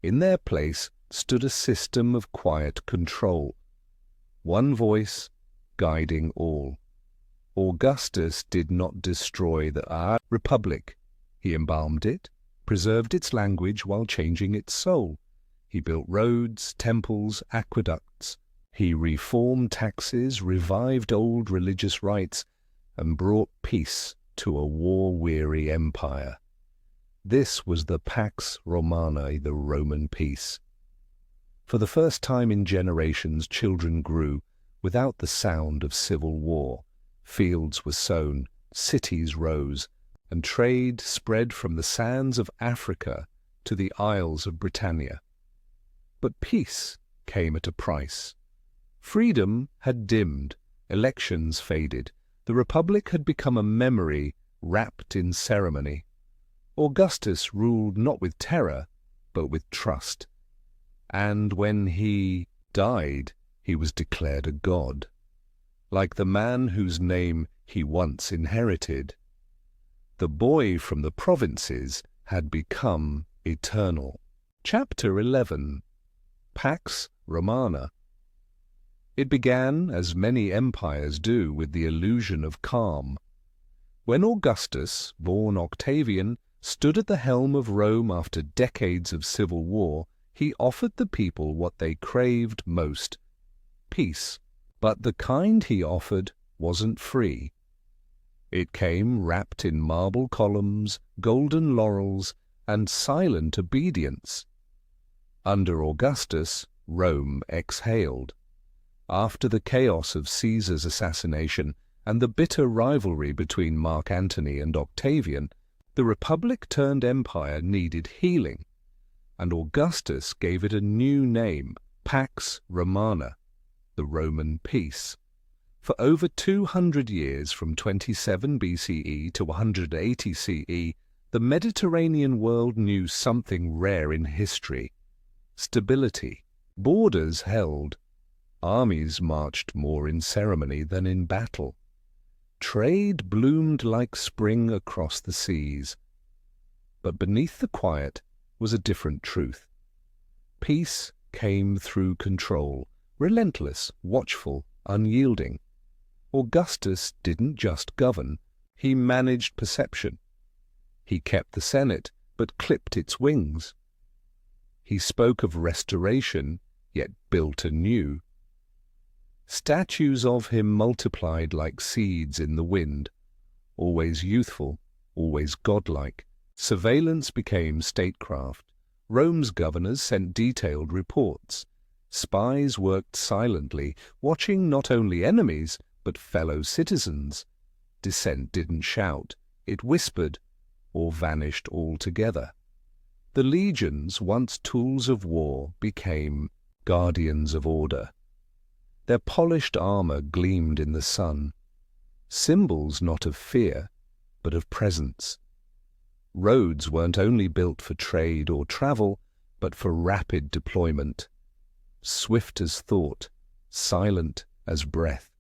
A: In their place stood a system of quiet control, one voice guiding all. Augustus did not destroy the Republic. He embalmed it, preserved its language while changing its soul. He built roads, temples, aqueducts. He reformed taxes, revived old religious rites, and brought peace to a war-weary empire. This was the Pax Romana, the Roman peace. For the first time in generations, children grew without the sound of civil war. Fields were sown, cities rose, and trade spread from the sands of Africa to the Isles of Britannia. But peace came at a price. Freedom had dimmed, elections faded, the Republic had become a memory wrapped in ceremony. Augustus ruled not with terror, but with trust. And when he died, he was declared a god, like the man whose name he once inherited. The boy from the provinces had become eternal. Chapter 11. Pax Romana. It began, as many empires do, with the illusion of calm. When Augustus, born Octavian, stood at the helm of Rome after decades of civil war, he offered the people what they craved most: peace. But the kind he offered wasn't free. It came wrapped in marble columns, golden laurels, and silent obedience. Under Augustus, Rome exhaled. After the chaos of Caesar's assassination and the bitter rivalry between Mark Antony and Octavian, the Republic-turned-empire needed healing, and Augustus gave it a new name, Pax Romana, the Roman peace. For over 200 years, from 27 BCE to 180 CE, the Mediterranean world knew something rare in history: stability. Borders held. Armies marched more in ceremony than in battle. Trade bloomed like spring across the seas. But beneath the quiet, was a different truth. Peace came through control, relentless, watchful, unyielding. Augustus didn't just govern, he managed perception. He kept the Senate, but clipped its wings. He spoke of restoration, yet built anew. Statues of him multiplied like seeds in the wind, always youthful, always godlike. Surveillance became statecraft. Rome's governors sent detailed reports. Spies worked silently, watching not only enemies, but fellow citizens. Dissent didn't shout, it whispered, or vanished altogether. The legions, once tools of war, became guardians of order. Their polished armor gleamed in the sun, symbols not of fear, but of presence. Roads weren't only built for trade or travel, but for rapid deployment. Swift as thought, silent as breath.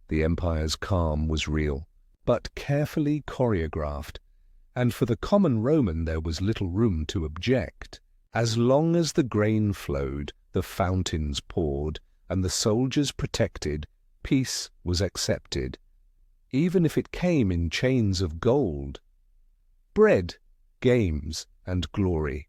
A: The empire's calm was real, but carefully choreographed, and for the common Roman there was little room to object. As long as the grain flowed, the fountains poured, and the soldiers protected, peace was accepted, even if it came in chains of gold. Bread, games, and glory.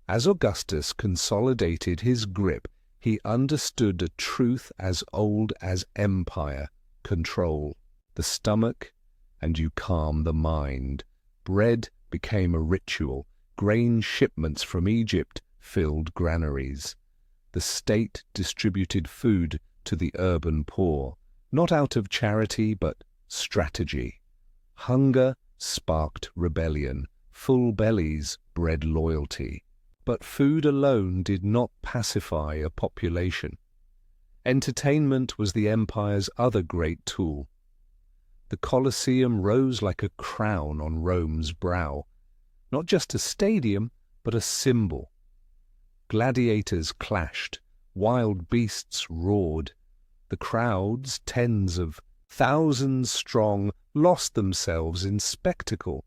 A: As Augustus consolidated his grip, he understood a truth as old as empire: control the stomach, and you calm the mind. Bread became a ritual. Grain shipments from Egypt filled granaries. The state distributed food to the urban poor, not out of charity but strategy. Hunger sparked rebellion. Full bellies bred loyalty. But food alone did not pacify a population. Entertainment was the empire's other great tool. The Colosseum rose like a crown on Rome's brow, not just a stadium, but a symbol. Gladiators clashed, wild beasts roared. The crowds, tens of thousands strong, lost themselves in spectacle.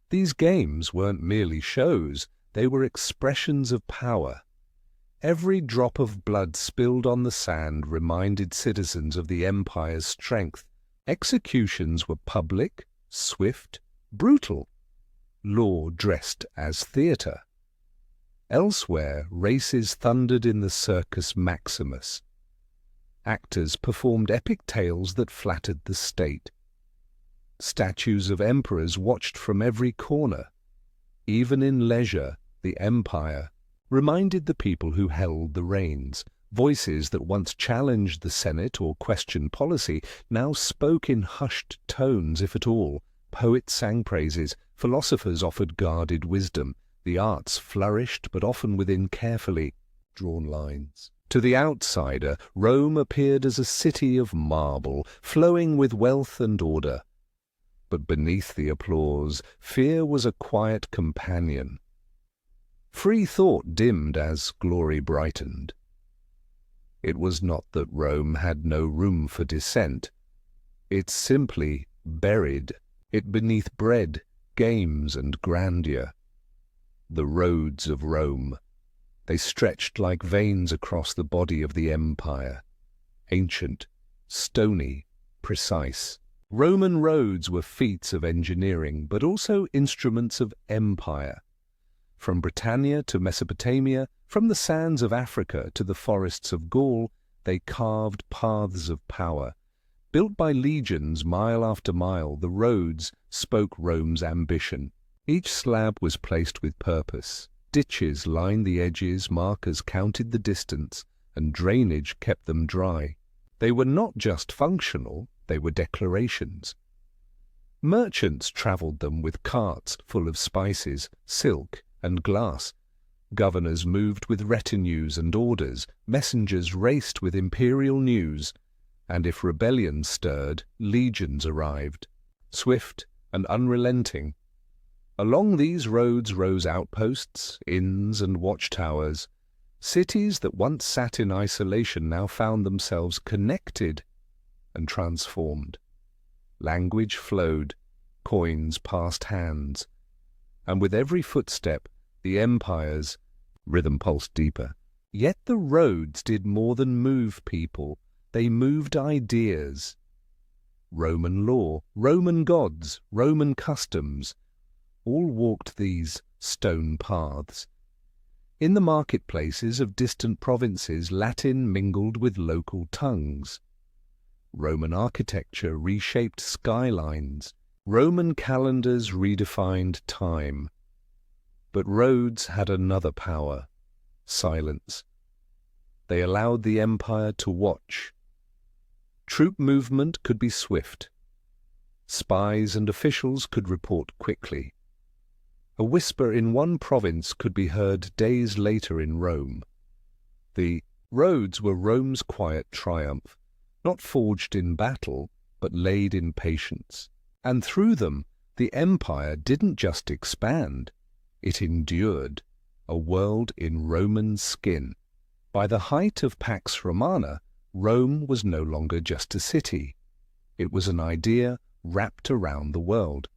A: These games weren't merely shows, they were expressions of power. Every drop of blood spilled on the sand reminded citizens of the empire's strength. Executions were public, swift, brutal. Law dressed as theatre. Elsewhere, races thundered in the Circus Maximus. Actors performed epic tales that flattered the state. Statues of emperors watched from every corner. Even in leisure, the empire reminded the people who held the reins. Voices that once challenged the Senate or questioned policy now spoke in hushed tones, if at all. Poets sang praises, philosophers offered guarded wisdom. The arts flourished, but often within carefully drawn lines. To the outsider, Rome appeared as a city of marble, flowing with wealth and order. But beneath the applause, fear was a quiet companion. Free thought dimmed as glory brightened. It was not that Rome had no room for dissent. It simply buried it beneath bread, games, and grandeur. The roads of Rome. They stretched like veins across the body of the empire. Ancient, stony, precise. Roman roads were feats of engineering, but also instruments of empire. From Britannia to Mesopotamia, from the sands of Africa to the forests of Gaul, they carved paths of power. Built by legions mile after mile, the roads spoke Rome's ambition. Each slab was placed with purpose. Ditches lined the edges, markers counted the distance, and drainage kept them dry. They were not just functional, they were declarations. Merchants travelled them with carts full of spices, silk, and glass. Governors moved with retinues and orders, messengers raced with imperial news, and if rebellion stirred, legions arrived, swift and unrelenting. Along these roads rose outposts, inns, and watchtowers. Cities that once sat in isolation now found themselves connected and transformed. Language flowed, coins passed hands, and with every footstep The empires, rhythm pulsed deeper. Yet the roads did more than move people. They moved ideas. Roman law, Roman gods, Roman customs, all walked these stone paths. In the marketplaces of distant provinces, Latin mingled with local tongues. Roman architecture reshaped skylines. Roman calendars redefined time. But roads had another power: silence. They allowed the empire to watch. Troop movement could be swift. Spies and officials could report quickly. A whisper in one province could be heard days later in Rome. The roads were Rome's quiet triumph, not forged in battle, but laid in patience. And through them, the empire didn't just expand, it endured, a world in Roman skin. By the height of Pax Romana, Rome was no longer just a city. It was an idea wrapped around the world.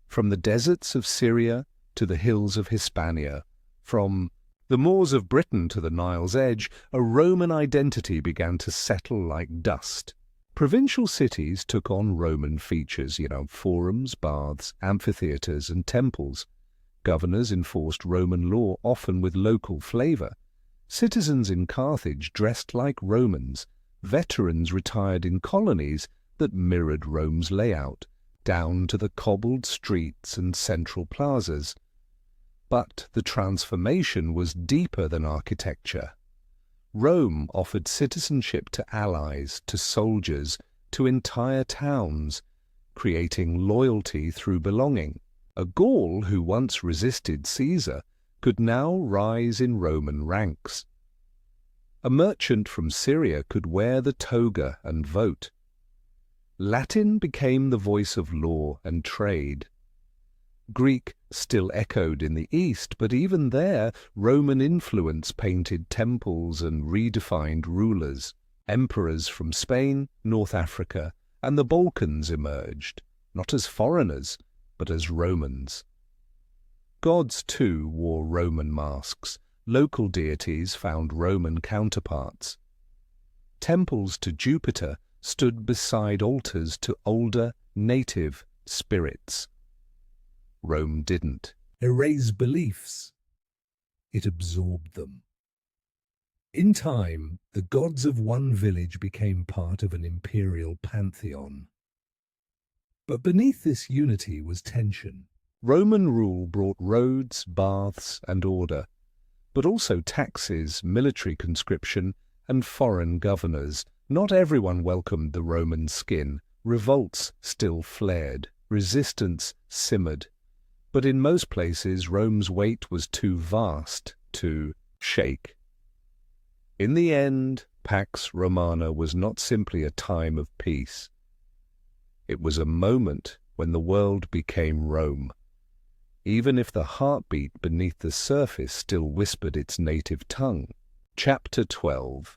A: From the deserts of Syria to the hills of Hispania, from the moors of Britain to the Nile's edge, a Roman identity began to settle like dust. Provincial cities took on Roman features, forums, baths, amphitheatres and temples. Governors enforced Roman law, often with local flavour. Citizens in Carthage dressed like Romans. Veterans retired in colonies that mirrored Rome's layout, down to the cobbled streets and central plazas. But the transformation was deeper than architecture. Rome offered citizenship to allies, to soldiers, to entire towns, creating loyalty through belonging. A Gaul who once resisted Caesar could now rise in Roman ranks. A merchant from Syria could wear the toga and vote. Latin became the voice of law and trade. Greek still echoed in the East, but even there Roman influence painted temples and redefined rulers. Emperors from Spain, North Africa, and the Balkans emerged, not as foreigners, but as Romans. Gods, too, wore Roman masks. Local deities found Roman counterparts. Temples to Jupiter stood beside altars to older, native spirits. Rome didn't
B: erase beliefs. It absorbed them. In time, the gods of one village became part of an imperial pantheon. But beneath this unity was tension.
A: Roman rule brought roads, baths, and order, but also taxes, military conscription, and foreign governors. Not everyone welcomed the Roman skin. Revolts still flared. Resistance simmered. But in most places, Rome's weight was too vast to shake. In the end, Pax Romana was not simply a time of peace. It was a moment when the world became Rome, even if the heartbeat beneath the surface still whispered its native tongue. Chapter 12.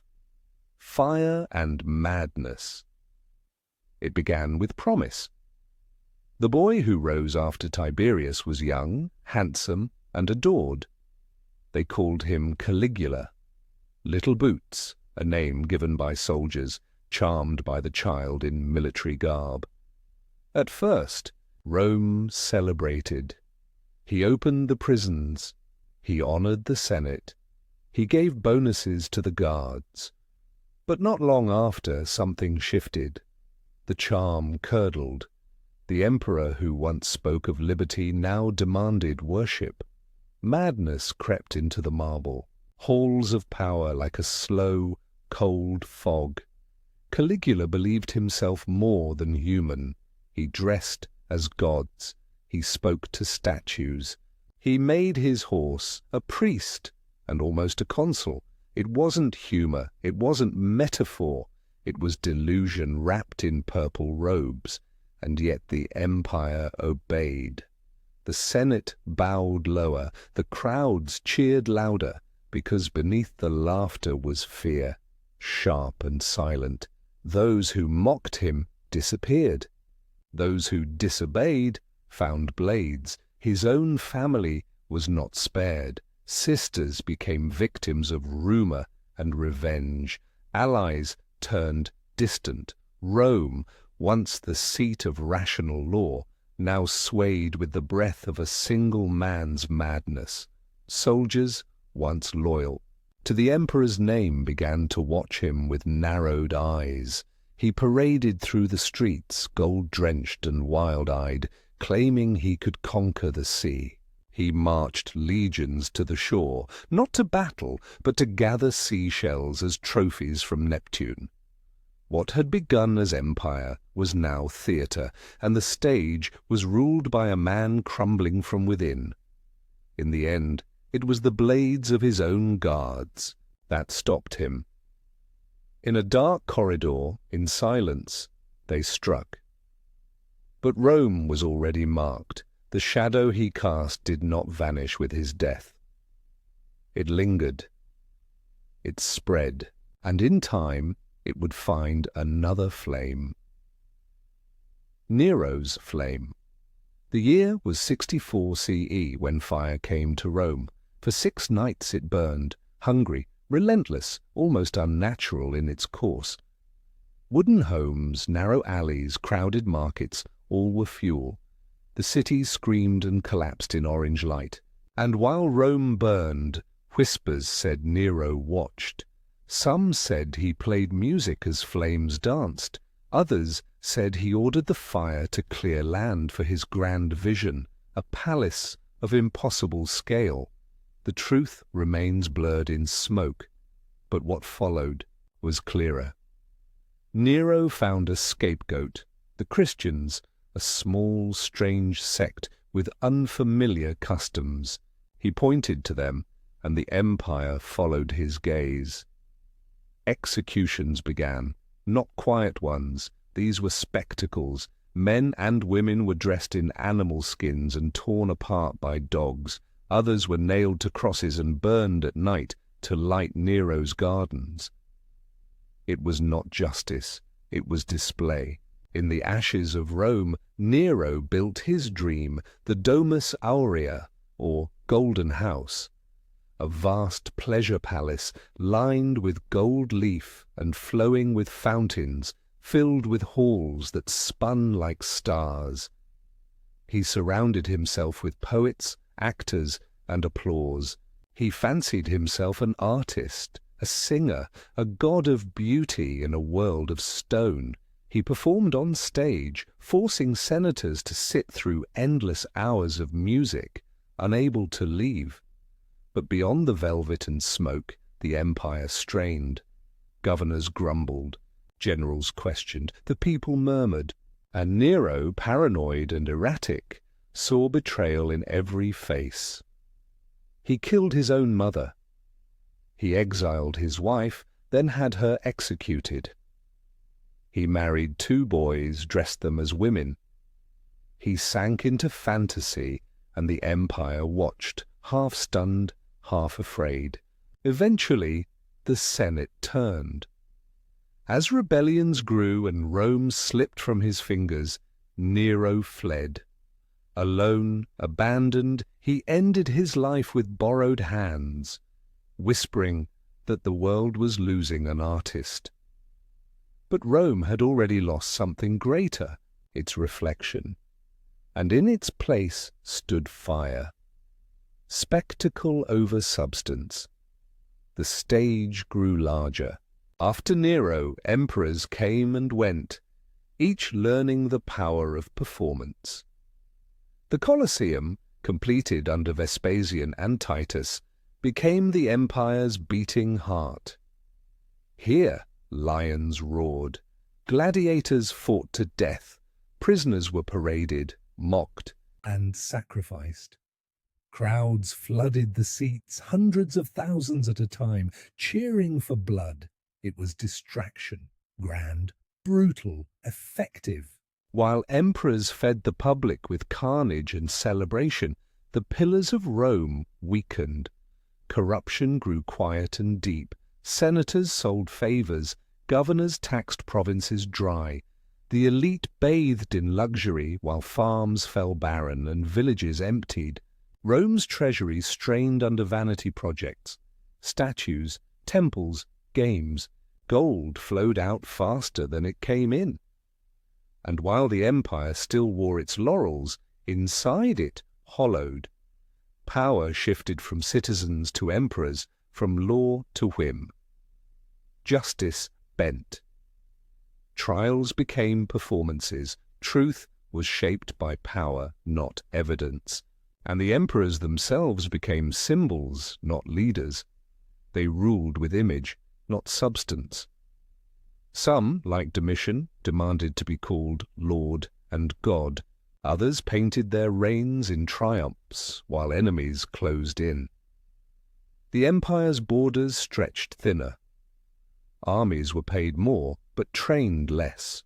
A: Fire and Madness. It began with promise. The boy who rose after Tiberius was young, handsome, and adored. They called him Caligula, Little Boots, a name given by soldiers, charmed by the child in military garb. At first, Rome celebrated. He opened the prisons. He honored the Senate. He gave bonuses to the guards. But not long after, something shifted. The charm curdled. The emperor who once spoke of liberty now demanded worship. Madness crept into the marble, halls of power like a slow, cold fog. Caligula believed himself more than human. He dressed as gods. He spoke to statues. He made his horse a priest and almost a consul. It wasn't humor. It wasn't metaphor. It was delusion wrapped in purple robes. And yet the empire obeyed. The Senate bowed lower. The crowds cheered louder, because beneath the laughter was fear, sharp and silent. Those who mocked him disappeared. Those who disobeyed found blades. His own family was not spared. Sisters became victims of rumor and revenge. Allies turned distant. Rome, once the seat of rational law, now swayed with the breath of a single man's madness. Soldiers, once loyal to the emperor's name, began to watch him with narrowed eyes. He paraded through the streets, gold-drenched and wild-eyed, claiming he could conquer the sea. He marched legions to the shore, not to battle, but to gather seashells as trophies from Neptune. What had begun as empire was now theatre, and the stage was ruled by a man crumbling from within. In the end, it was the blades of his own guards that stopped him. In a dark corridor, in silence, they struck. But Rome was already marked. The shadow he cast did not vanish with his death. It lingered. It spread, and in time it would find another flame. Nero's flame. The year was 64 CE when fire came to Rome. For 6 nights it burned, hungry, relentless, almost unnatural in its course. Wooden homes, narrow alleys, crowded markets, all were fuel. The city screamed and collapsed in orange light. And while Rome burned, whispers said Nero watched. Some said he played music as flames danced. Others said he ordered the fire to clear land for his grand vision, a palace of impossible scale. The truth remains blurred in smoke, but what followed was clearer. Nero found a scapegoat, the Christians, a small, strange sect with unfamiliar customs. He pointed to them, and the empire followed his gaze. Executions began, not quiet ones. These were spectacles. Men and women were dressed in animal skins and torn apart by dogs. Others were nailed to crosses and burned at night to light Nero's gardens. It was not justice, it was display. In the ashes of Rome, Nero built his dream, the Domus Aurea, or Golden House, a vast pleasure palace lined with gold leaf and flowing with fountains, filled with halls that spun like stars. He surrounded himself with poets, actors, and applause. He fancied himself an artist, a singer, a god of beauty in a world of stone. He performed on stage, forcing senators to sit through endless hours of music, unable to leave. But beyond the velvet and smoke, the empire strained. Governors grumbled, generals questioned, the people murmured, and Nero, paranoid and erratic, saw betrayal in every face. He killed his own mother. He exiled his wife, then had her executed. He married 2 boys, dressed them as women. He sank into fantasy, and the empire watched, half stunned, half afraid. Eventually, the Senate turned. As rebellions grew and Rome slipped from his fingers, Nero fled. Alone, abandoned, he ended his life with borrowed hands, whispering that the world was losing an artist. But Rome had already lost something greater, its reflection, and in its place stood fire. Spectacle over substance. The stage grew larger. After Nero, emperors came and went, each learning the power of performance. The Colosseum, completed under Vespasian and Titus, became the empire's beating heart. Here lions roared, gladiators fought to death, prisoners were paraded, mocked,
B: and sacrificed. Crowds flooded the seats, hundreds of thousands at a time, cheering for blood. It was distraction, grand, brutal, effective.
A: While emperors fed the public with carnage and celebration, the pillars of Rome weakened. Corruption grew quiet and deep. Senators sold favors, governors taxed provinces dry. The elite bathed in luxury while farms fell barren and villages emptied. Rome's treasury strained under vanity projects. Statues, temples, games, gold flowed out faster than it came in. And while the empire still wore its laurels, inside it hollowed. Power shifted from citizens to emperors, from law to whim. Justice bent. Trials became performances. Truth was shaped by power, not evidence. And the emperors themselves became symbols, not leaders. They ruled with image, not substance. Some, like Domitian, demanded to be called Lord and God. Others painted their reigns in triumphs, while enemies closed in. The empire's borders stretched thinner. Armies were paid more, but trained less.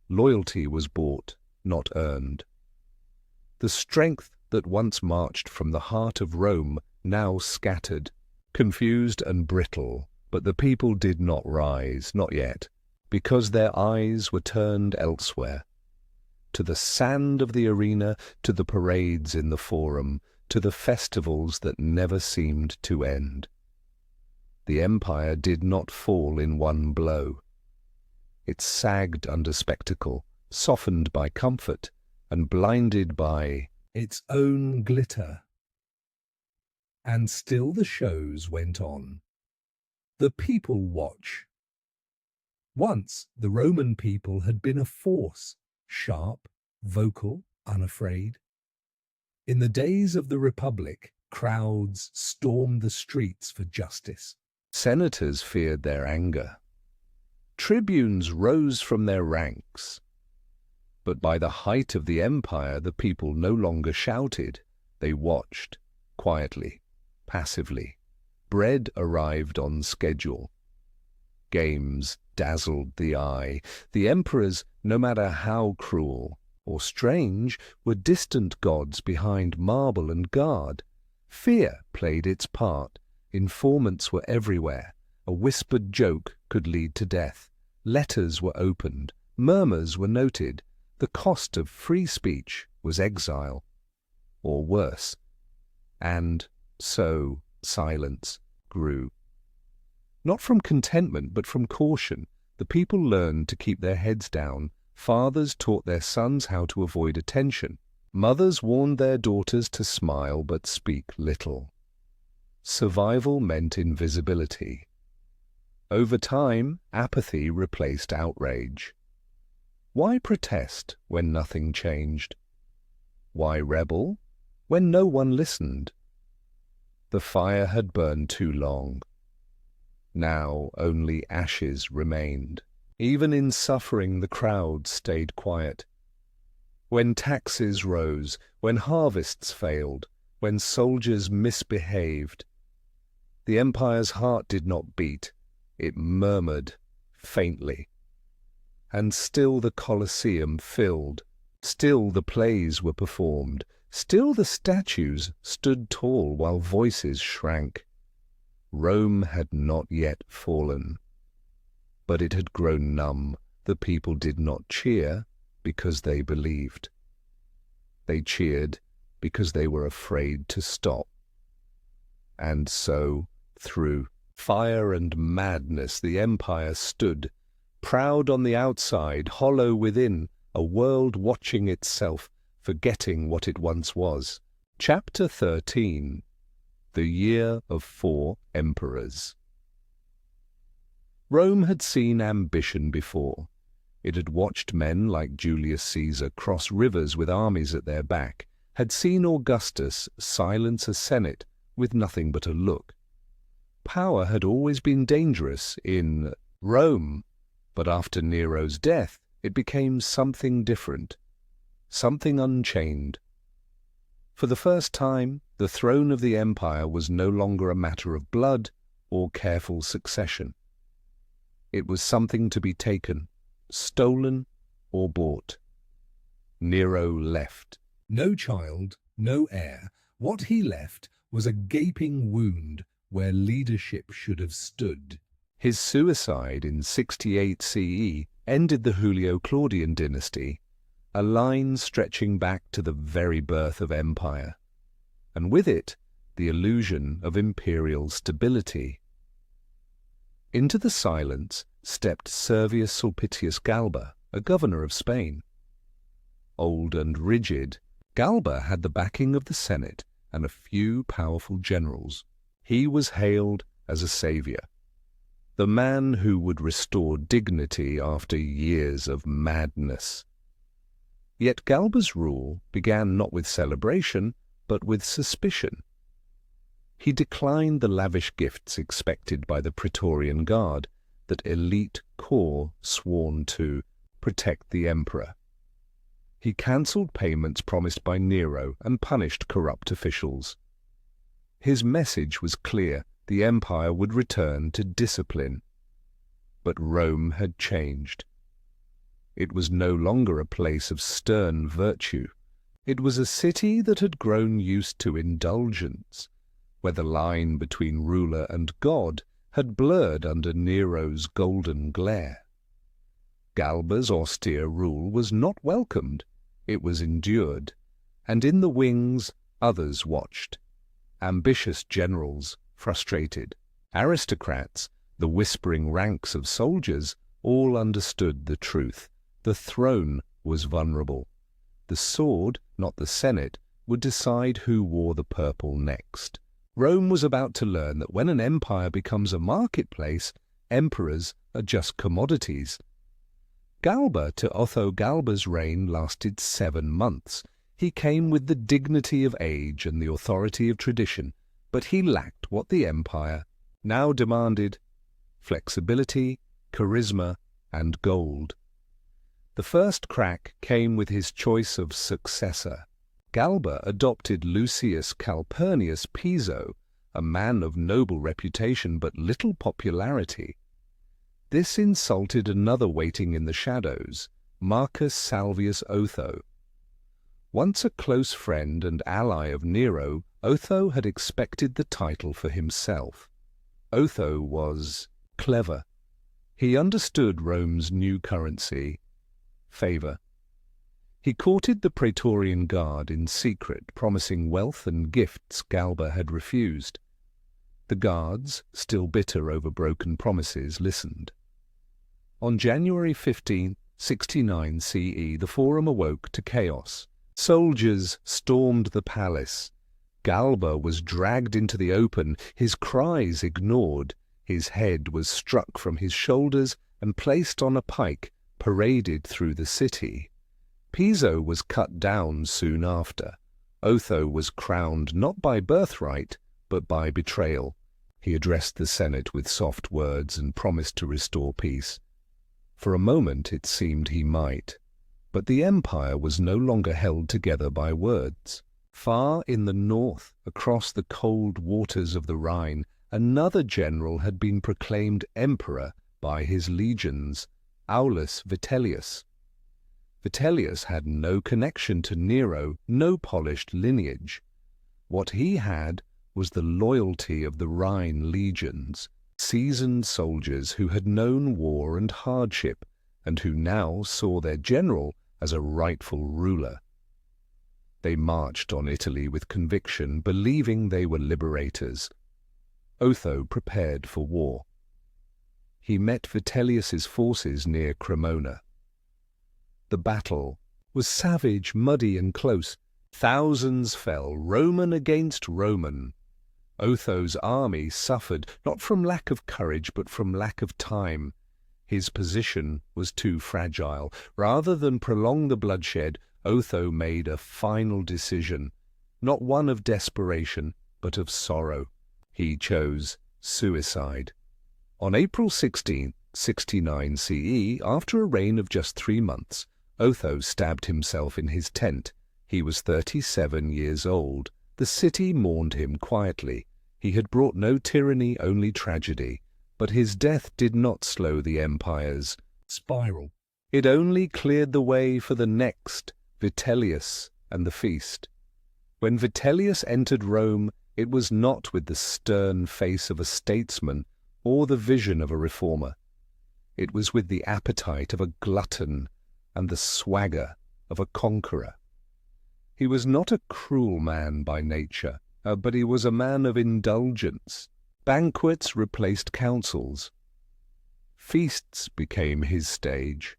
A: Loyalty was bought, not earned. The strength that once marched from the heart of Rome now scattered, confused and brittle, but the people did not rise, not yet, because their eyes were turned elsewhere. To the sand of the arena, to the parades in the forum, to the festivals that never seemed to end. The empire did not fall in one blow. It sagged under spectacle, softened by comfort, and blinded by
B: its own glitter. And still the shows went on. The people watch. Once the Roman people had been a force, sharp, vocal, unafraid. In the days of the Republic, crowds stormed the streets for justice.
A: Senators feared their anger. Tribunes rose from their ranks. But by the height of the empire, the people no longer shouted. They watched, quietly, passively. Bread arrived on schedule. Games dazzled the eye. The emperors, no matter how cruel or strange, were distant gods behind marble and guard. Fear played its part. Informants were everywhere. A whispered joke could lead to death. Letters were opened. Murmurs were noted. The cost of free speech was exile, or worse. And so silence grew. Not from contentment, but from caution. The people learned to keep their heads down. Fathers taught their sons how to avoid attention. Mothers warned their daughters to smile but speak little. Survival meant invisibility. Over time, apathy replaced outrage. Why protest when nothing changed? Why rebel when no one listened? The fire had burned too long. Now only ashes remained. Even in suffering, the crowd stayed quiet. When taxes rose, when harvests failed, when soldiers misbehaved, the empire's heart did not beat. It murmured faintly. And still the Colosseum filled. Still the plays were performed. Still the statues stood tall while voices shrank. Rome had not yet fallen. But it had grown numb. The people did not cheer because they believed. They cheered because they were afraid to stop. And so, through fire and madness, the empire stood, proud on the outside, hollow within, a world watching itself, forgetting what it once was. Chapter 13. The Year of 4 Emperors. Rome had seen ambition before. It had watched men like Julius Caesar cross rivers with armies at their back, had seen Augustus silence a senate with nothing but a look. Power had always been dangerous in Rome, but after Nero's death it became something different, something unchained. For the first time, the throne of the empire was no longer a matter of blood or careful succession. It was something to be taken, stolen or bought. Nero left.
B: No child, no heir. What he left was a gaping wound where leadership should have stood.
A: His suicide in 68 CE ended the Julio-Claudian dynasty, a line stretching back to the very birth of empire. and with it the illusion of imperial stability. Into the silence stepped Servius Sulpicius Galba, a governor of Spain. Old and rigid, Galba had the backing of the Senate and a few powerful generals. He was hailed as a savior, the man who would restore dignity after years of madness. Yet Galba's rule began not with celebration, but with suspicion. He declined the lavish gifts expected by the Praetorian Guard, that elite corps sworn to protect the emperor. He cancelled payments promised by Nero and punished corrupt officials. His message was clear: the empire would return to discipline. But Rome had changed. It was no longer a place of stern virtue. It was a city that had grown used to indulgence, where the line between ruler and god had blurred under Nero's golden glare. Galba's austere rule was not welcomed, it was endured, and in the wings others watched. Ambitious generals, frustrated, aristocrats, the whispering ranks of soldiers, all understood the truth. The throne was vulnerable. The sword, not the Senate, would decide who wore the purple next. Rome was about to learn that when an empire becomes a marketplace, emperors are just commodities. Galba to Otho Galba's reign lasted 7 months. He came with the dignity of age and the authority of tradition, but he lacked what the empire now demanded: flexibility, charisma, and gold. The first crack came with his choice of successor. Galba adopted Lucius Calpurnius Piso, a man of noble reputation but little popularity. This insulted another waiting in the shadows, Marcus Salvius Otho. Once a close friend and ally of Nero, Otho had expected the title for himself. Otho was clever. He understood Rome's new currency, favor. He courted the Praetorian Guard in secret, promising wealth and gifts Galba had refused. The guards, still bitter over broken promises, listened. On January 15, 69 CE, the Forum awoke to chaos. Soldiers stormed the palace. Galba was dragged into the open, his cries ignored. His head was struck from his shoulders and placed on a pike, paraded through the city. Piso was cut down soon after. Otho was crowned not by birthright, but by betrayal. He addressed the Senate with soft words and promised to restore peace. For a moment it seemed he might, but the empire was no longer held together by words. Far in the north, across the cold waters of the Rhine, another general had been proclaimed emperor by his legions, Aulus Vitellius. Vitellius had no connection to Nero, no polished lineage. What he had was the loyalty of the Rhine legions, seasoned soldiers who had known war and hardship, and who now saw their general as a rightful ruler. They marched on Italy with conviction, believing they were liberators. Otho prepared for war. He met Vitellius's forces near Cremona. The battle was savage, muddy, and close. Thousands fell, Roman against Roman. Otho's army suffered, not from lack of courage, but from lack of time. His position was too fragile. Rather than prolong the bloodshed, Otho made a final decision, not one of desperation, but of sorrow. He chose suicide. On April 16, 69 CE, after a reign of just 3 months, Otho stabbed himself in his tent. He was 37 years old. The city mourned him quietly. He had brought no tyranny, only tragedy. But his death did not slow the empire's spiral. It only cleared the way for the next, Vitellius and the feast. When Vitellius entered Rome, it was not with the stern face of a statesman or the vision of a reformer. It was with the appetite of a glutton and the swagger of a conqueror. He was not a cruel man by nature, but he was a man of indulgence. Banquets replaced councils. Feasts became his stage.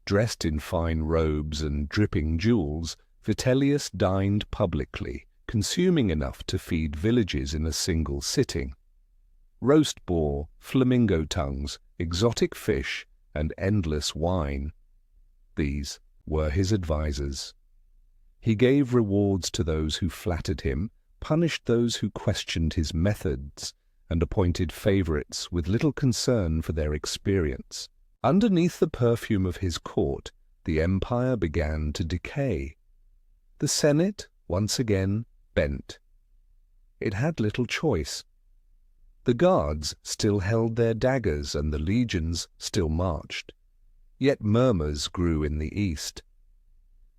A: Dressed in fine robes and dripping jewels, Vitellius dined publicly, consuming enough to feed villages in a single sitting. Roast boar, flamingo tongues, exotic fish, and endless wine. These were his advisers. He gave rewards to those who flattered him, punished those who questioned his methods, and appointed favorites with little concern for their experience. Underneath the perfume of his court, the empire began to decay. The Senate, once again, bent. It had little choice. The guards still held their daggers and the legions still marched. Yet murmurs grew in the east.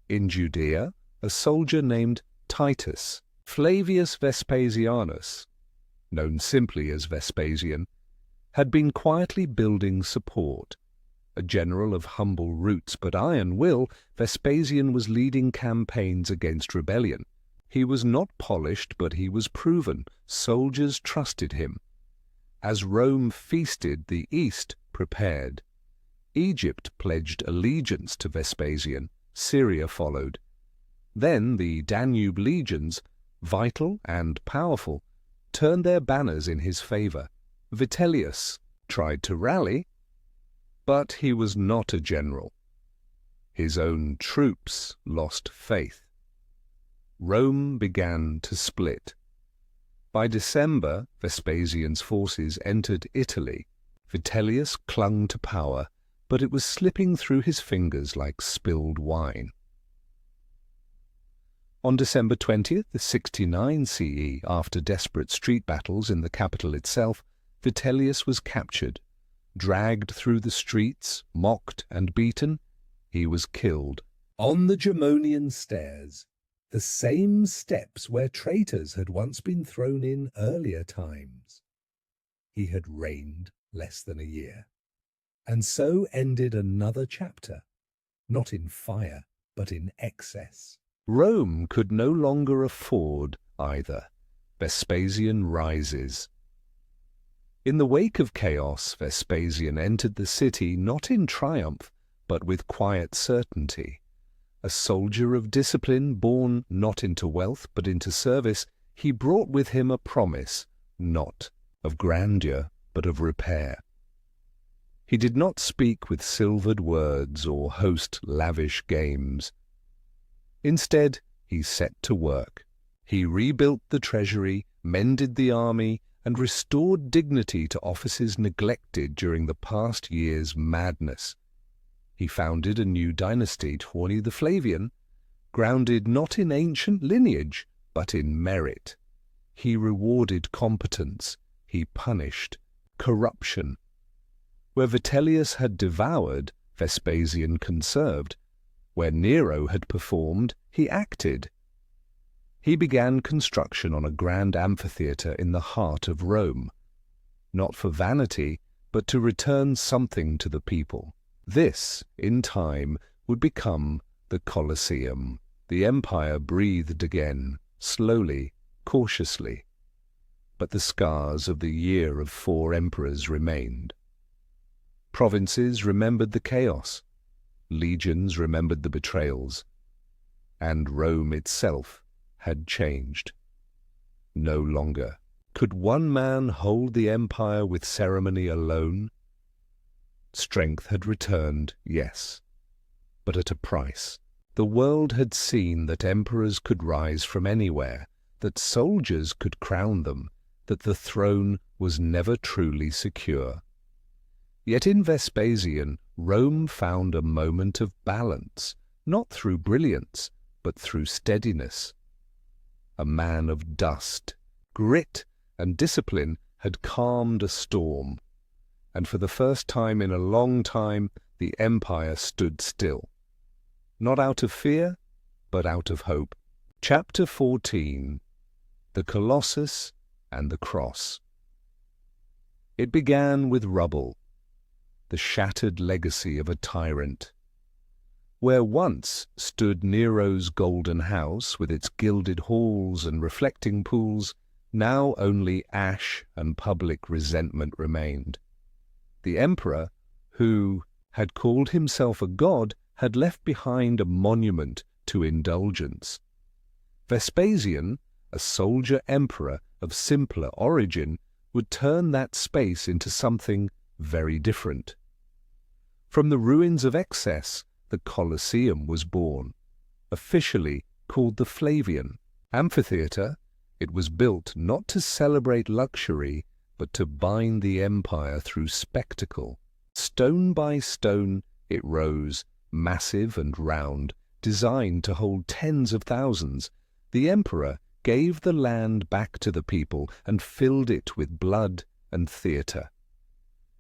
A: In Judea, a soldier named Titus Flavius Vespasianus, known simply as Vespasian, had been quietly building support. A general of humble roots but iron will, Vespasian was leading campaigns against rebellion. He was not polished, but he was proven. Soldiers trusted him. As Rome feasted, the East prepared. Egypt pledged allegiance to Vespasian. Syria followed. Then the Danube legions, vital and powerful, turned their banners in his favor. Vitellius tried to rally, but he was not a general. His own troops lost faith. Rome began to split. By December, Vespasian's forces entered Italy. Vitellius clung to power, but it was slipping through his fingers like spilled wine. On December 20th, 69 CE, after desperate street battles in the capital itself, Vitellius was captured. Dragged through the streets, mocked and beaten, he was killed.
B: On the Gemonian stairs, the same steps where traitors had once been thrown in earlier times. He had reigned less than a year, and so ended another chapter, not in fire, but in excess.
A: Rome could no longer afford either. Vespasian rises. In the wake of chaos, Vespasian entered the city not in triumph, but with quiet certainty. A soldier of discipline, born not into wealth but into service, he brought with him a promise, not of grandeur, but of repair. He did not speak with silvered words or host lavish games. Instead, he set to work. He rebuilt the treasury, mended the army, and restored dignity to offices neglected during the past year's madness. He founded a new dynasty, Tawny the Flavian, grounded not in ancient lineage, but in merit. He rewarded competence. He punished corruption. Where Vitellius had devoured, Vespasian conserved. Where Nero had performed, he acted. He began construction on a grand amphitheatre in the heart of Rome, not for vanity, but to return something to the people. This, in time, would become the Colosseum. The empire breathed again, slowly, cautiously. But the scars of the year of 4 emperors remained. Provinces remembered the chaos. Legions remembered the betrayals. And Rome itself had changed. No longer could one man hold the empire with ceremony alone. Strength had returned, yes, but at a price. The world had seen that emperors could rise from anywhere, that soldiers could crown them, that the throne was never truly secure. Yet in Vespasian, Rome found a moment of balance, not through brilliance, but through steadiness. A man of dust, grit, and discipline had calmed a storm, and for the first time in a long time the empire stood still. Not out of fear, but out of hope. Chapter 14. The Colossus and the Cross. It began with rubble, the shattered legacy of a tyrant. Where once stood Nero's golden house with its gilded halls and reflecting pools, now only ash and public resentment remained. The emperor, who had called himself a god, had left behind a monument to indulgence. Vespasian, a soldier emperor of simpler origin, would turn that space into something very different. From the ruins of excess, the Colosseum was born, officially called the Flavian Amphitheatre. It was built not to celebrate luxury, but to bind the empire through spectacle. Stone by stone it rose, massive and round, designed to hold tens of thousands. The emperor gave the land back to the people and filled it with blood and theatre.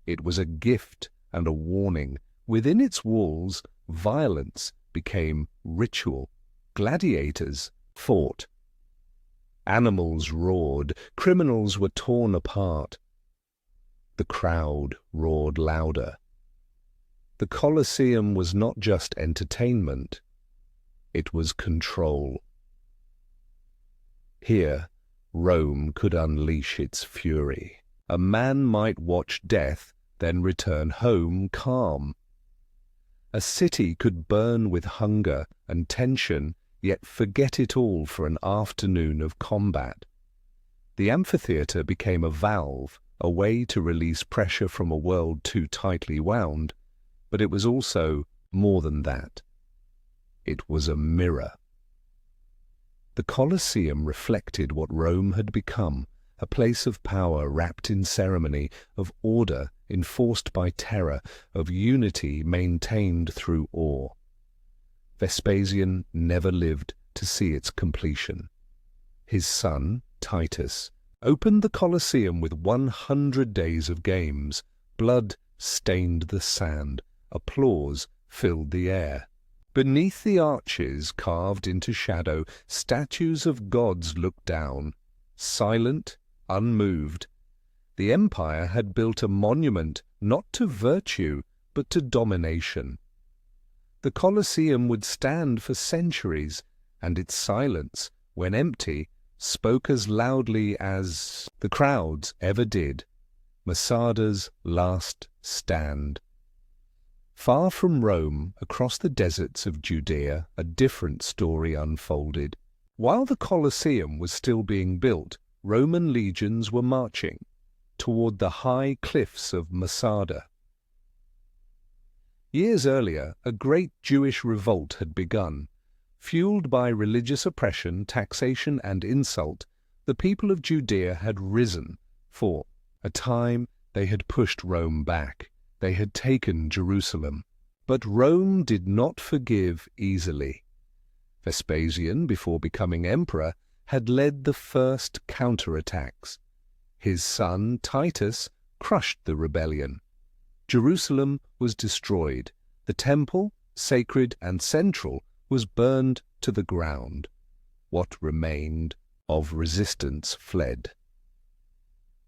A: It was a gift and a warning. Within its walls, violence became ritual. Gladiators fought. Animals roared. Criminals were torn apart. The crowd roared louder. The Colosseum was not just entertainment. It was control. Here, Rome could unleash its fury. A man might watch death, then return home calm. A city could burn with hunger and tension, yet forget it all for an afternoon of combat. The amphitheatre became a valve, a way to release pressure from a world too tightly wound, but it was also more than that. It was a mirror. The Colosseum reflected what Rome had become, a place of power wrapped in ceremony, of order enforced by terror, of unity maintained through awe. Vespasian never lived to see its completion. His son, Titus, opened the Colosseum with 100 days of games. Blood stained the sand. Applause filled the air. Beneath the arches, carved into shadow, statues of gods looked down, silent, unmoved. The empire had built a monument not to virtue, but to domination. The Colosseum would stand for centuries, and its silence, when empty, spoke as loudly as the crowds ever did. Masada's last stand. Far from Rome, across the deserts of Judea, a different story unfolded. While the Colosseum was still being built, Roman legions were marching toward the high cliffs of Masada. Years earlier, a great Jewish revolt had begun. Fueled by religious oppression, taxation, and insult, the people of Judea had risen. For a time they had pushed Rome back. They had taken Jerusalem. But Rome did not forgive easily. Vespasian, before becoming emperor, had led the first counterattacks. His son, Titus, crushed the rebellion. Jerusalem was destroyed. The temple, sacred and central, was burned to the ground. What remained of resistance fled.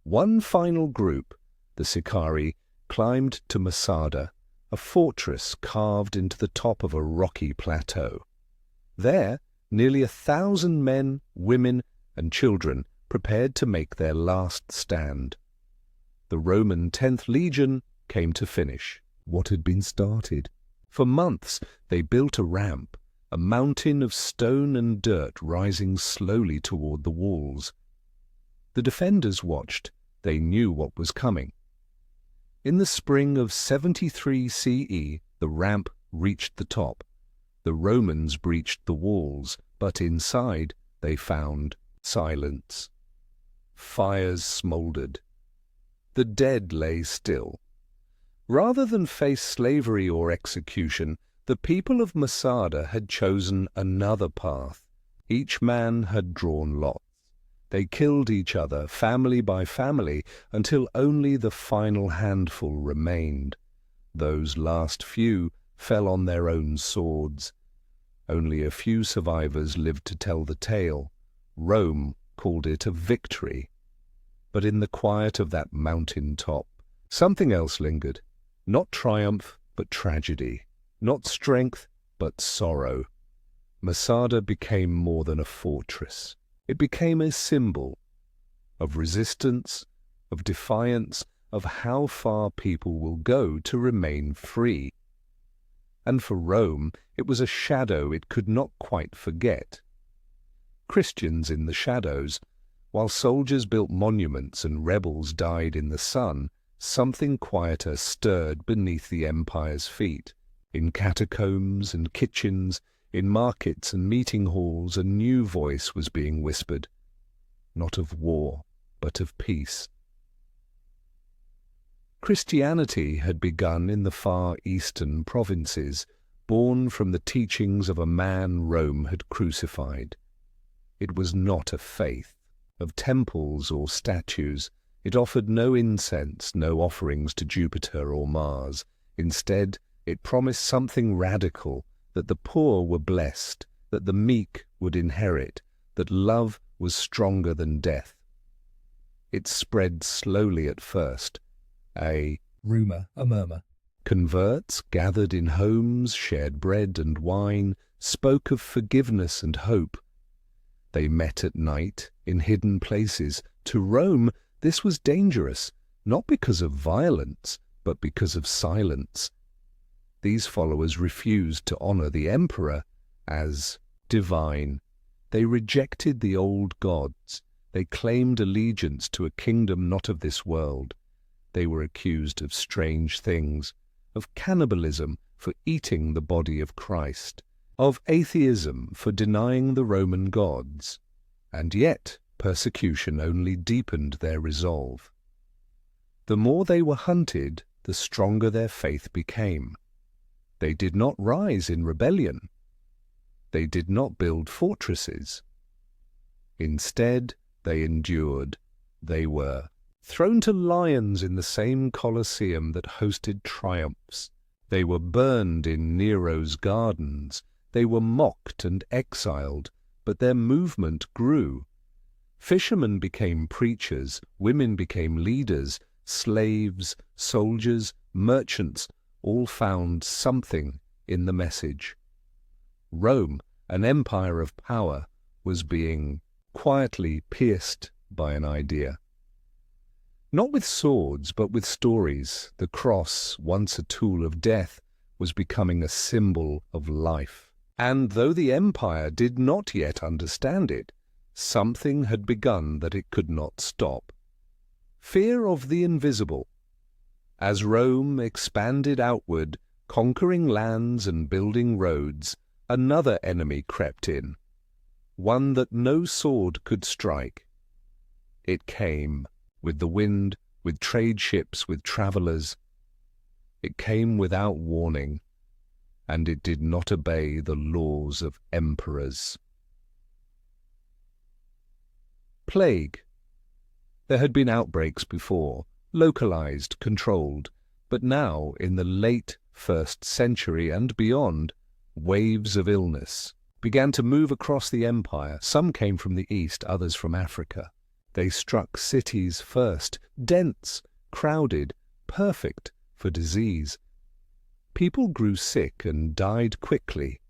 A: One final group, the Sicarii, climbed to Masada, a fortress carved into the top of a rocky plateau. There, nearly 1,000 men, women, and children prepared to make their last stand. The Roman 10th Legion came to finish what had been started. For months they built a ramp, a mountain of stone and dirt rising slowly toward the walls. The defenders watched. They knew what was coming. In the spring of 73 CE, the ramp reached the top. The Romans breached the walls, but inside they found silence. Fires smoldered. The dead lay still. Rather than face slavery or execution, the people of Masada had chosen another path. Each man had drawn lots. They killed each other, family by family, until only the final handful remained. Those last few fell on their own swords. Only a few survivors lived to tell the tale. Rome called it a victory. But in the quiet of that mountain top, something else lingered. Not triumph, but tragedy. Not strength, but sorrow. Masada became more than a fortress. It became a symbol of resistance, of defiance, of how far people will go to remain free. And for Rome, it was a shadow it could not quite forget. Christians in the shadows, while soldiers built monuments and rebels died in the sun, something quieter stirred beneath the empire's feet. In catacombs and kitchens, in markets and meeting halls, a new voice was being whispered, not of war, but of peace. Christianity had begun in the far eastern provinces, born from the teachings of a man Rome had crucified. It was not a faith of temples or statues. It offered no incense, no offerings to Jupiter or Mars. Instead, it promised something radical, that the poor were blessed, that the meek would inherit, that love was stronger than death. It spread slowly at first. A
B: rumor, a murmur.
A: Converts gathered in homes, shared bread and wine, spoke of forgiveness and hope. They met at night, in hidden places. To Rome, this was dangerous, not because of violence, but because of silence. These followers refused to honor the emperor as divine. They rejected the old gods. They claimed allegiance to a kingdom not of this world. They were accused of strange things, of cannibalism for eating the body of Christ, of atheism for denying the Roman gods. And yet persecution only deepened their resolve. The more they were hunted, the stronger their faith became. They did not rise in rebellion. They did not build fortresses. Instead, they endured. They were thrown to lions in the same Colosseum that hosted triumphs. They were burned in Nero's gardens. They were mocked and exiled, but their movement grew. Fishermen became preachers, women became leaders, slaves, soldiers, merchants, all found something in the message. Rome, an empire of power, was being quietly pierced by an idea. Not with swords, but with stories, the cross, once a tool of death, was becoming a symbol of life. And though the empire did not yet understand it, something had begun that it could not stop. Fear of the invisible. As Rome expanded outward, conquering lands and building roads, another enemy crept in, one that no sword could strike. It came with the wind, with trade ships, with travelers. It came without warning, and it did not obey the laws of emperors. Plague. There had been outbreaks before, localized, controlled, but now, in the late 1st century and beyond, waves of illness began to move across the empire. Some came from the east, others from Africa. They struck cities first, dense, crowded, perfect for disease. People grew sick and died quickly.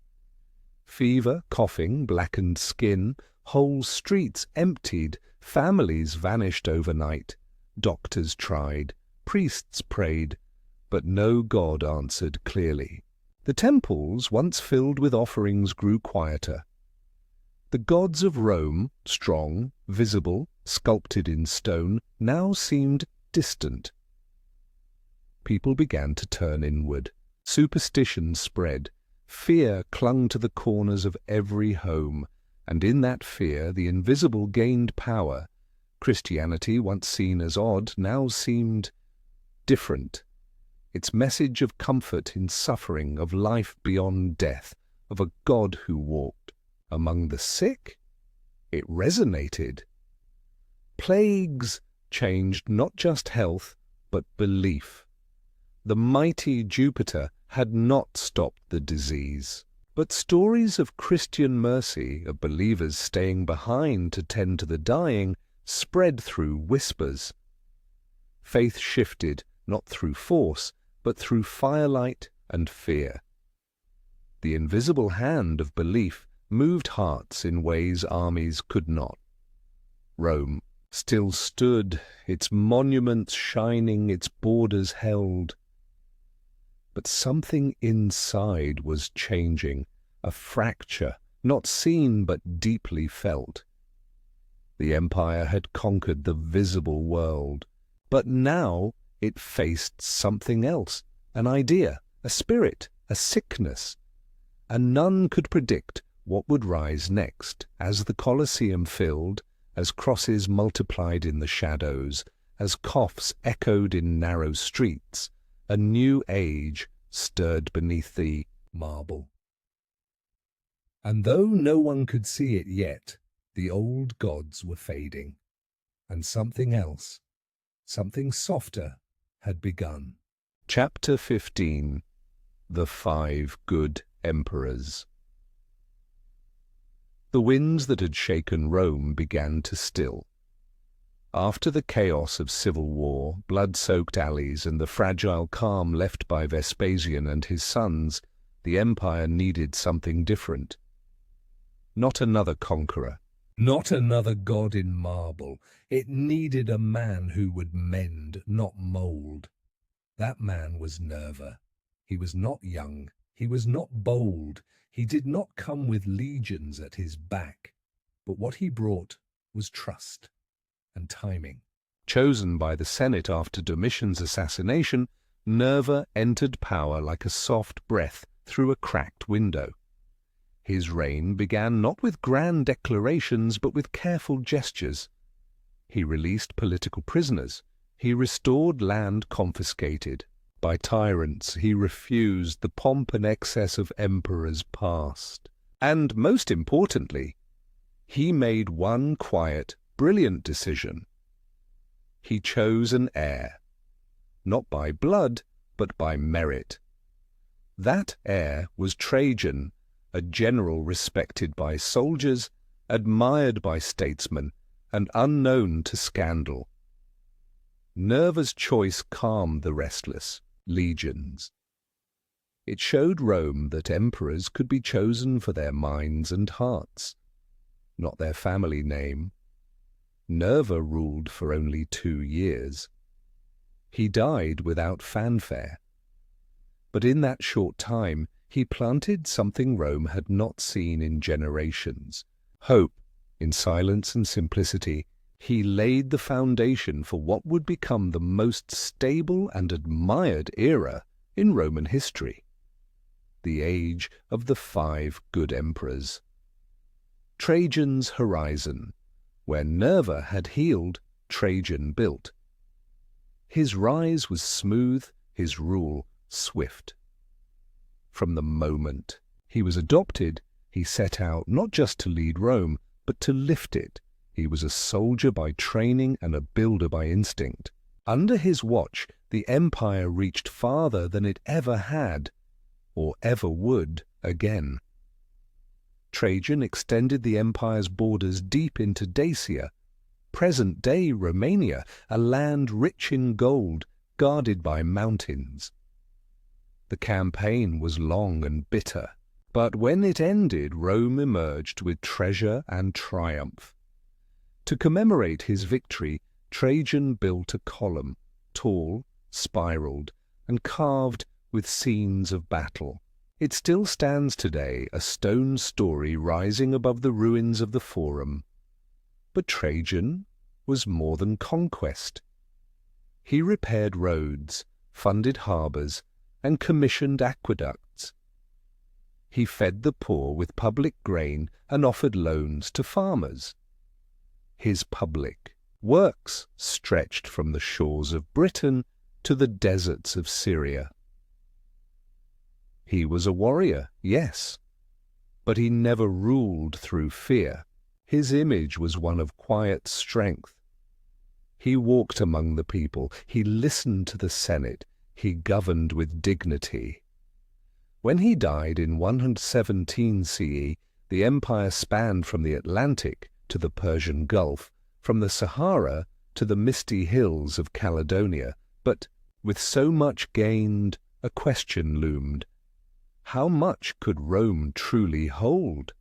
A: Fever, coughing, blackened skin, whole streets emptied, families vanished overnight. Doctors tried, priests prayed, but no god answered clearly. The temples, once filled with offerings, grew quieter. The gods of Rome, strong, visible, sculpted in stone, now seemed distant. People began to turn inward. Superstition spread. Fear clung to the corners of every home, and in that fear the invisible gained power. Christianity, once seen as odd, now seemed different. Its message of comfort in suffering, of life beyond death, of a God who walked among the sick, it resonated. Plagues changed not just health, but belief. The mighty Jupiter had not stopped the disease, but stories of Christian mercy, of believers staying behind to tend to the dying, spread through whispers. Faith shifted, not through force, but through firelight and fear. The invisible hand of belief moved hearts in ways armies could not. Rome still stood, its monuments shining, its borders held. But something inside was changing, a fracture, not seen but deeply felt. The empire had conquered the visible world, but now it faced something else, an idea, a spirit, a sickness, and none could predict what would rise next as the Colosseum filled, as crosses multiplied in the shadows, as coughs echoed in narrow streets. A new age stirred beneath the
B: marble. And though no one could see it yet, the old gods were fading, and something else, something softer, had begun.
A: Chapter 15. The 5 Good Emperors. The winds that had shaken Rome began to still. After the chaos of civil war, blood-soaked alleys, and the fragile calm left by Vespasian and his sons, the empire needed something different. Not another conqueror.
B: Not another god in marble. It needed a man who would mend, not mold. That man was Nerva. He was not young. He was not bold. He did not come with legions at his back. But what he brought was trust and timing.
A: Chosen by the Senate after Domitian's assassination, Nerva entered power like a soft breath through a cracked window. His reign began not with grand declarations but with careful gestures. He released political prisoners. He restored land confiscated by tyrants. He refused the pomp and excess of emperors past. And most importantly, he made one quiet, brilliant decision. He chose an heir, not by blood, but by merit. That heir was Trajan, a general respected by soldiers, admired by statesmen, and unknown to scandal. Nerva's choice calmed the restless legions. It showed Rome that emperors could be chosen for their minds and hearts, not their family name. Nerva ruled for only 2 years. He died without fanfare. But in that short time, he planted something Rome had not seen in generations. Hope, in silence and simplicity, he laid the foundation for what would become the most stable and admired era in Roman history. The age of the 5 good emperors. Trajan's horizon. Where Nerva had healed, Trajan built. His rise was smooth, his rule swift. From the moment he was adopted, he set out not just to lead Rome, but to lift it. He was a soldier by training and a builder by instinct. Under his watch, the empire reached farther than it ever had, or ever would again. Trajan extended the empire's borders deep into Dacia, present-day Romania, a land rich in gold, guarded by mountains. The campaign was long and bitter, but when it ended, Rome emerged with treasure and triumph. To commemorate his victory, Trajan built a column, tall, spiraled, and carved with scenes of battle. It still stands today, a stone story rising above the ruins of the Forum. But Trajan was more than conquest. He repaired roads, funded harbours, and commissioned aqueducts. He fed the poor with public grain and offered loans to farmers. His public works stretched from the shores of Britain to the deserts of Syria. He was a warrior, yes, but he never ruled through fear. His image was one of quiet strength. He walked among the people, he listened to the Senate, he governed with dignity. When he died in 117 CE, the empire spanned from the Atlantic to the Persian Gulf, from the Sahara to the misty hills of Caledonia. But with so much gained, a question loomed. How much could Rome truly hold?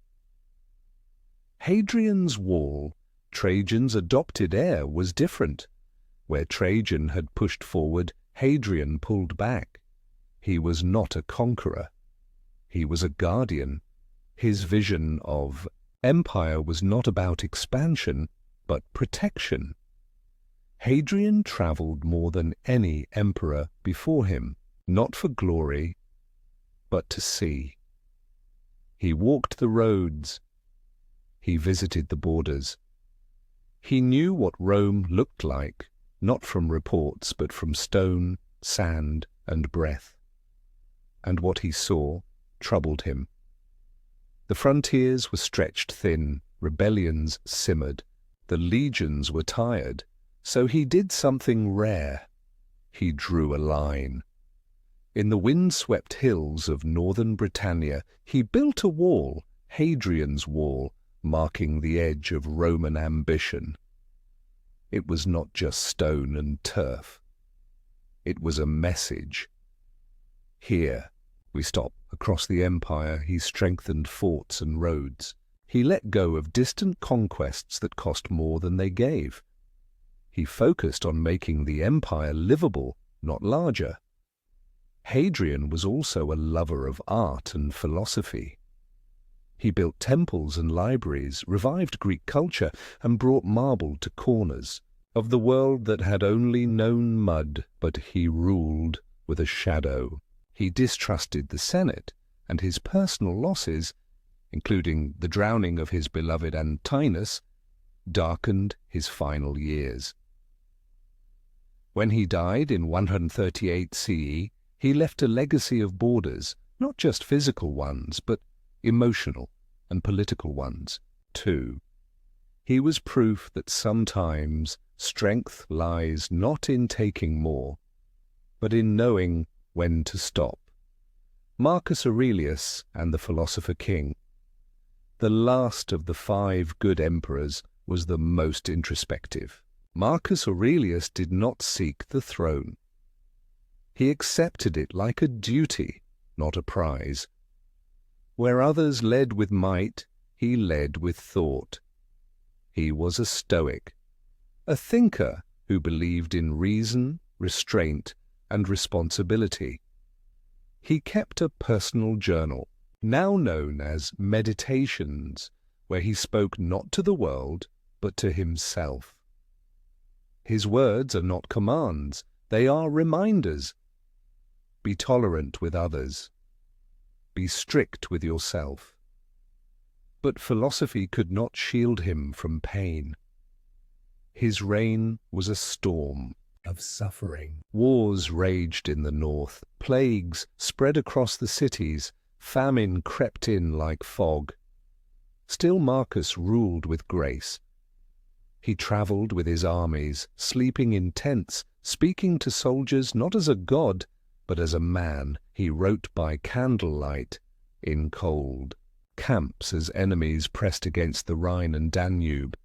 A: Hadrian's wall, Trajan's adopted heir, was different. Where Trajan had pushed forward, Hadrian pulled back. He was not a conqueror. He was a guardian. His vision of empire was not about expansion, but protection. Hadrian travelled more than any emperor before him, not for glory, but to see. He walked the roads. He visited the borders. He knew what Rome looked like, not from reports, but from stone, sand, and breath. And what he saw troubled him. The frontiers were stretched thin, rebellions simmered, the legions were tired, so he did something rare. He drew a line. In the wind-swept hills of northern Britannia, he built a wall, Hadrian's wall, marking the edge of Roman ambition. It was not just stone and turf. It was a message. Here, we stop. Across the empire, he strengthened forts and roads. He let go of distant conquests that cost more than they gave. He focused on making the empire livable, not larger. Hadrian was also a lover of art and philosophy. He built temples and libraries, revived Greek culture, and brought marble to corners of the world that had only known mud, but he ruled with a shadow. He distrusted the Senate, and his personal losses, including the drowning of his beloved Antinous, darkened his final years. When he died in 138 CE, he left a legacy of borders, not just physical ones, but emotional and political ones, too. He was proof that sometimes strength lies not in taking more, but in knowing when to stop. Marcus Aurelius and the philosopher king. The last of the 5 good emperors was the most introspective. Marcus Aurelius did not seek the throne. He accepted it like a duty, not a prize. Where others led with might, he led with thought. He was a Stoic, a thinker who believed in reason, restraint, and responsibility. He kept a personal journal, now known as Meditations, where he spoke not to the world, but to himself. His words are not commands, they are reminders. Be tolerant with others. Be strict with yourself. But philosophy could not shield him from pain. His reign was a storm of suffering. Wars raged in the north, plagues spread across the cities, famine crept in like fog. Still Marcus ruled with grace. He travelled with his armies, sleeping in tents, speaking to soldiers not as a god, but as a man. He wrote by candlelight, in cold. Camps as enemies pressed against the Rhine and Danube.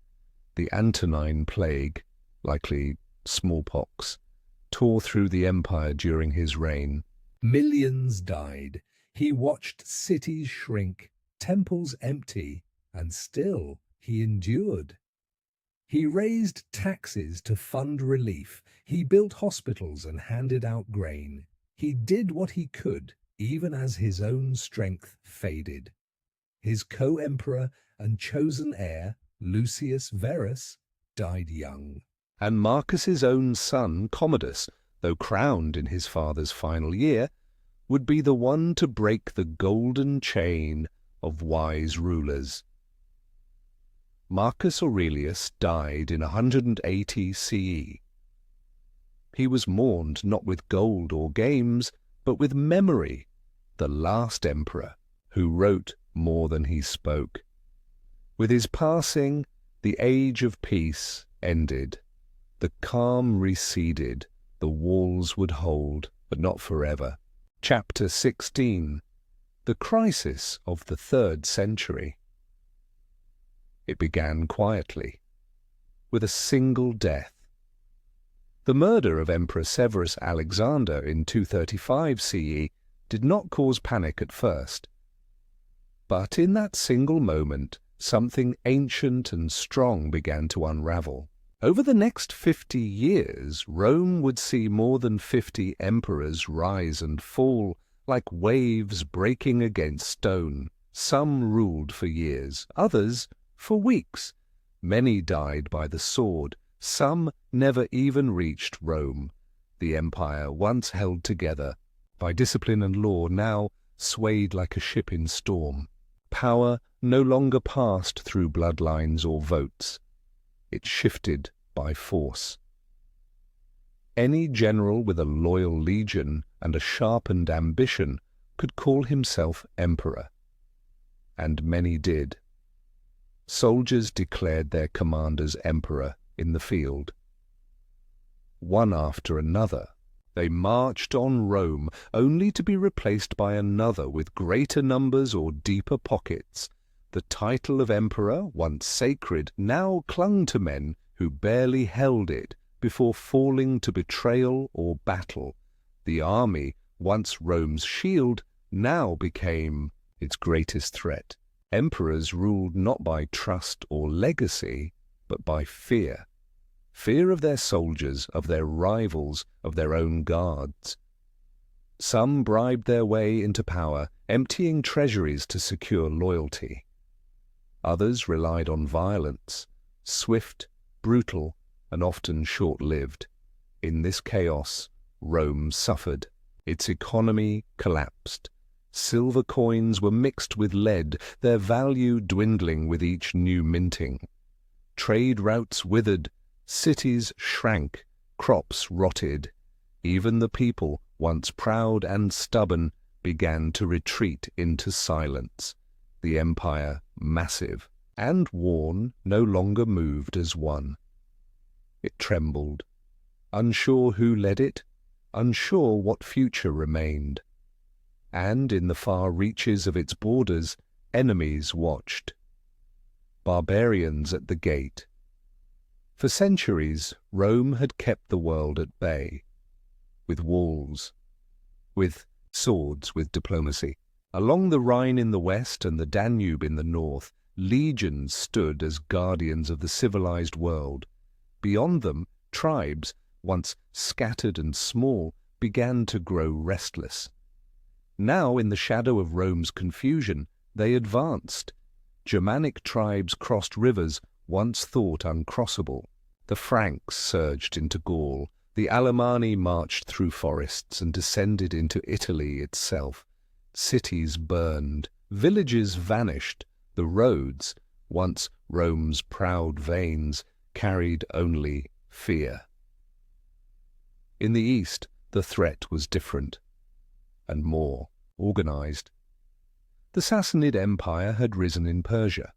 A: The Antonine plague, likely smallpox, tore through the empire during his reign. Millions died. He watched cities shrink, temples empty, and still he endured. He raised taxes to fund relief. He built hospitals and handed out grain. He did what he could, even as his own strength faded. His co-emperor and chosen heir, Lucius Verus, died young. And Marcus's own son, Commodus, though crowned in his father's final year, would be the one to break the golden chain of wise rulers. Marcus Aurelius died in 180 CE. He was mourned not with gold or games, but with memory, the last emperor who wrote more than he spoke. With his passing, the age of peace ended. The calm receded. The walls would hold, but not forever. Chapter 16. The Crisis of the 3rd Century. It began quietly, with a single death. The murder of Emperor Severus Alexander in 235 CE did not cause panic at first. But in that single moment, something ancient and strong began to unravel. Over the next 50 years, Rome would see more than 50 emperors rise and fall like waves breaking against stone. Some ruled for years, others for weeks. Many died by the sword. Some never even reached Rome. The empire, once held together by discipline and law, now swayed like a ship in storm. Power no longer passed through bloodlines or votes. It shifted by force. Any general with a loyal legion and a sharpened ambition could call himself emperor. And many did. Soldiers declared their commanders emperor in the field. One after another, they marched on Rome, only to be replaced by another with greater numbers or deeper pockets. The title of emperor, once sacred, now clung to men who barely held it before falling to betrayal or battle. The army, once Rome's shield, now became its greatest threat. Emperors ruled not by trust or legacy, but by fear. Fear of their soldiers, of their rivals, of their own guards. Some bribed their way into power, emptying treasuries to secure loyalty. Others relied on violence, swift, brutal, and often short-lived. In this chaos, Rome suffered. Its economy collapsed. Silver coins were mixed with lead, their value dwindling with each new minting. Trade routes withered, cities shrank, crops rotted. Even the people, once proud and stubborn, began to retreat into silence. The empire, massive and worn, no longer moved as one. It trembled, unsure who led it, unsure what future remained. And in the far reaches of its borders, enemies watched. Barbarians at the gate. For centuries, Rome had kept the world at bay, with walls, with swords, with diplomacy. Along the Rhine in the west and the Danube in the north, legions stood as guardians of the civilized world. Beyond them, tribes, once scattered and small, began to grow restless. Now, in the shadow of Rome's confusion, they advanced. Germanic tribes crossed rivers once thought uncrossable. The Franks surged into Gaul. The Alemanni marched through forests and descended into Italy itself. Cities burned, villages vanished. The roads, once Rome's proud veins, carried only fear. In the east, the threat was different and more organized. The Sassanid Empire had risen in Persia.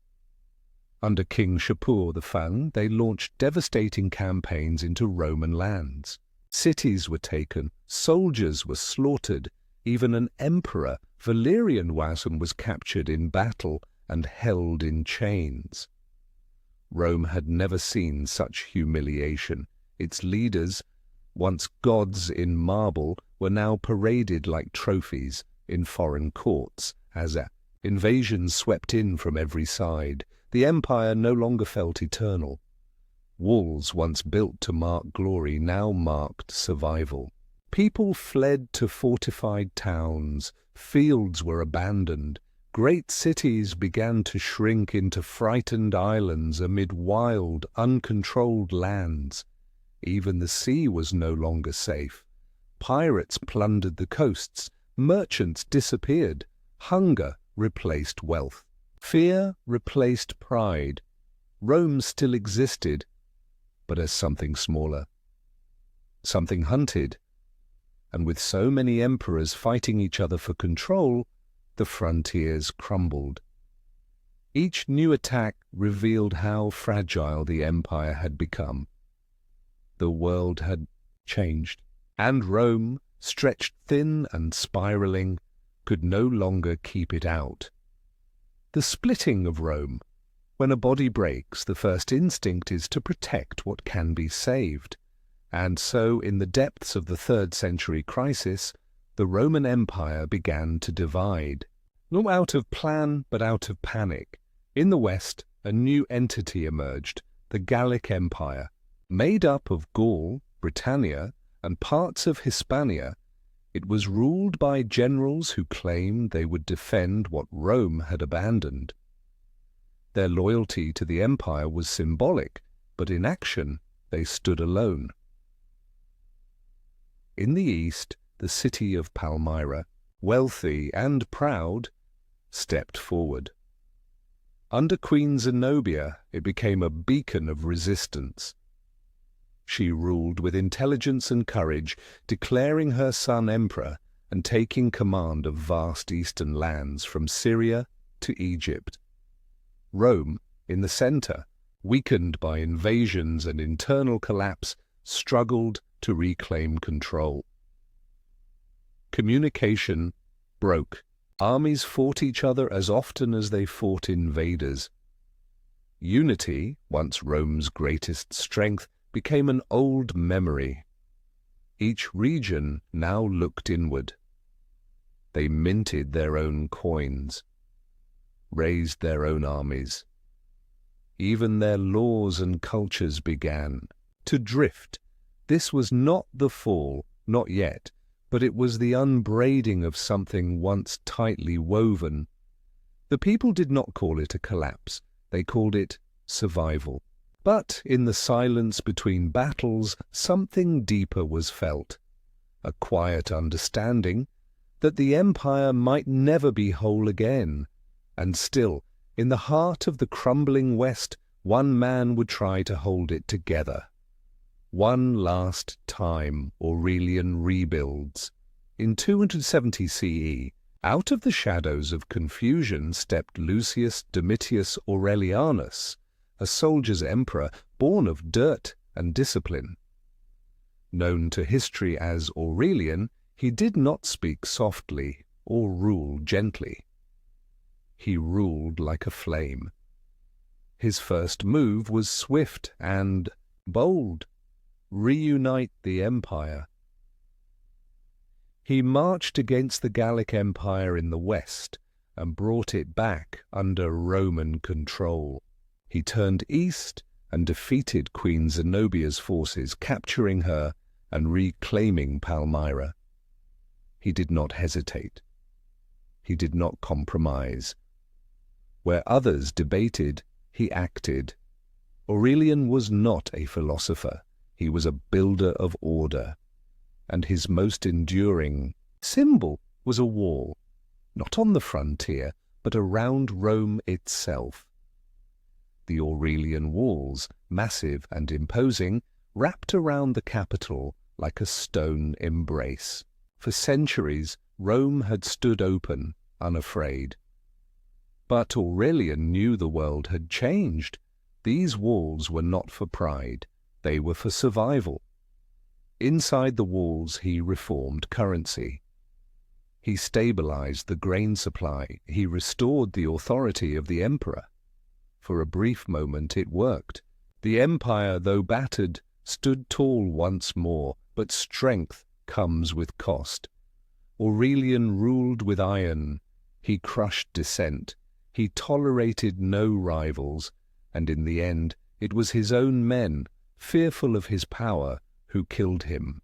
A: Under King Shapur the Fang, they launched devastating campaigns into Roman lands. Cities were taken, soldiers were slaughtered, even an emperor, Valerian Wasm, was captured in battle and held in chains. Rome had never seen such humiliation. Its leaders, once gods in marble, were now paraded like trophies in foreign courts as invasions swept in from every side. The empire no longer felt eternal. Walls once built to mark glory now marked survival. People fled to fortified towns, fields were abandoned, great cities began to shrink into frightened islands amid wild, uncontrolled lands. Even the sea was no longer safe. Pirates plundered the coasts, merchants disappeared, hunger replaced wealth, fear replaced pride. Rome still existed, but as something smaller, something hunted. And with so many emperors fighting each other for control, the frontiers crumbled. Each new attack revealed how fragile the empire had become. The world had changed, and Rome, stretched thin and spiraling, could no longer keep it out. The splitting of Rome. When a body breaks, the first instinct is to protect what can be saved. And so, in the depths of the 3rd century crisis, The Roman Empire began to divide, not out of plan but out of panic. In the West, a new entity emerged, the Gallic Empire. Made up of Gaul, Britannia, and parts of Hispania, it was ruled by generals who claimed they would defend what Rome had abandoned. Their loyalty to the empire was symbolic, but in action they stood alone. In the east, the city of Palmyra, wealthy and proud, stepped forward. Under Queen Zenobia, it became a beacon of resistance. She ruled with intelligence and courage, declaring her son emperor and taking command of vast eastern lands from Syria to Egypt. Rome, in the center, weakened by invasions and internal collapse, struggled to reclaim control. Communication broke. Armies fought each other as often as they fought invaders. Unity, once Rome's greatest strength, became an old memory. Each region now looked inward. They minted their own coins, raised their own armies. Even their laws and cultures began to drift. This was not the fall, not yet, but it was the unbraiding of something once tightly woven. The people did not call it a collapse, they called it survival. But in the silence between battles, something deeper was felt, a quiet understanding that the empire might never be whole again. And still, in the heart of the crumbling West, one man would try to hold it together. One last time Aurelian rebuilds. In 270 CE, out of the shadows of confusion stepped Lucius Domitius Aurelianus, a soldier's emperor born of dirt and discipline. Known to history as Aurelian, he did not speak softly or rule gently. He ruled like a flame. His first move was swift and bold. Reunite the empire. He marched against the Gallic Empire in the west and brought it back under Roman control. He turned east and defeated Queen Zenobia's forces, capturing her and reclaiming Palmyra. He did not hesitate. He did not compromise. Where others debated, he acted. Aurelian was not a philosopher. He was a builder of order, and his most enduring symbol was a wall, not on the frontier, but around Rome itself. The Aurelian walls, massive and imposing, wrapped around the capital like a stone embrace. For centuries, Rome had stood open, unafraid. But Aurelian knew the world had changed. These walls were not for pride. They were for survival. Inside the walls he reformed currency. He stabilized the grain supply. He restored the authority of the emperor. For a brief moment it worked. The empire, though battered, stood tall once more, but strength comes with cost. Aurelian ruled with iron. He crushed dissent. He tolerated no rivals, and in the end it was his own men, fearful of his power, who killed him.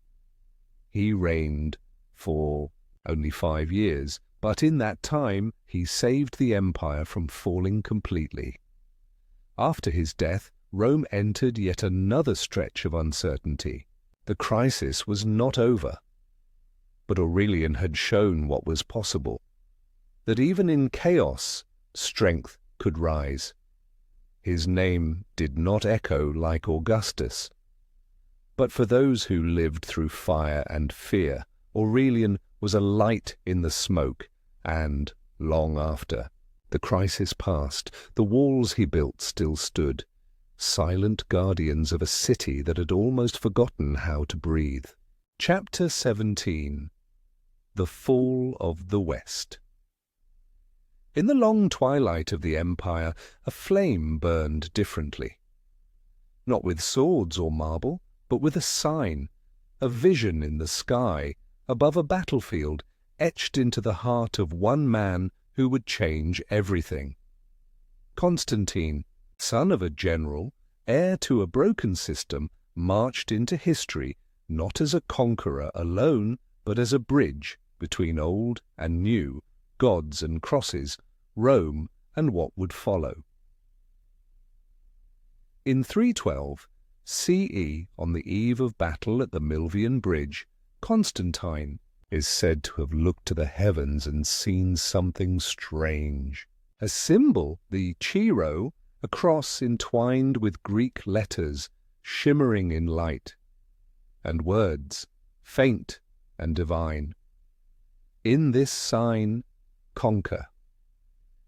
A: He reigned for only 5 years, but in that time he saved the empire from falling completely. After his death, Rome entered yet another stretch of uncertainty. The crisis was not over. But Aurelian had shown what was possible, that even in chaos, strength could rise. His name did not echo like Augustus. But for those who lived through fire and fear, Aurelian was a light in the smoke, and, long after, the crisis passed, the walls he built still stood, silent guardians of a city that had almost forgotten how to breathe. Chapter 17. The Fall of the West. In the long twilight of the empire, a flame burned differently. Not with swords or marble, but with a sign, a vision in the sky, above a battlefield, etched into the heart of one man who would change everything. Constantine, son of a general, heir to a broken system, marched into history not as a conqueror alone, but as a bridge between old and new, gods and crosses, Rome and what would follow. In 312 CE, on the eve of battle at the Milvian Bridge, Constantine is said to have looked to the heavens and seen something strange. A symbol, the Chi, a cross entwined with Greek letters, shimmering in light, and words, faint and divine. In this sign, conquer.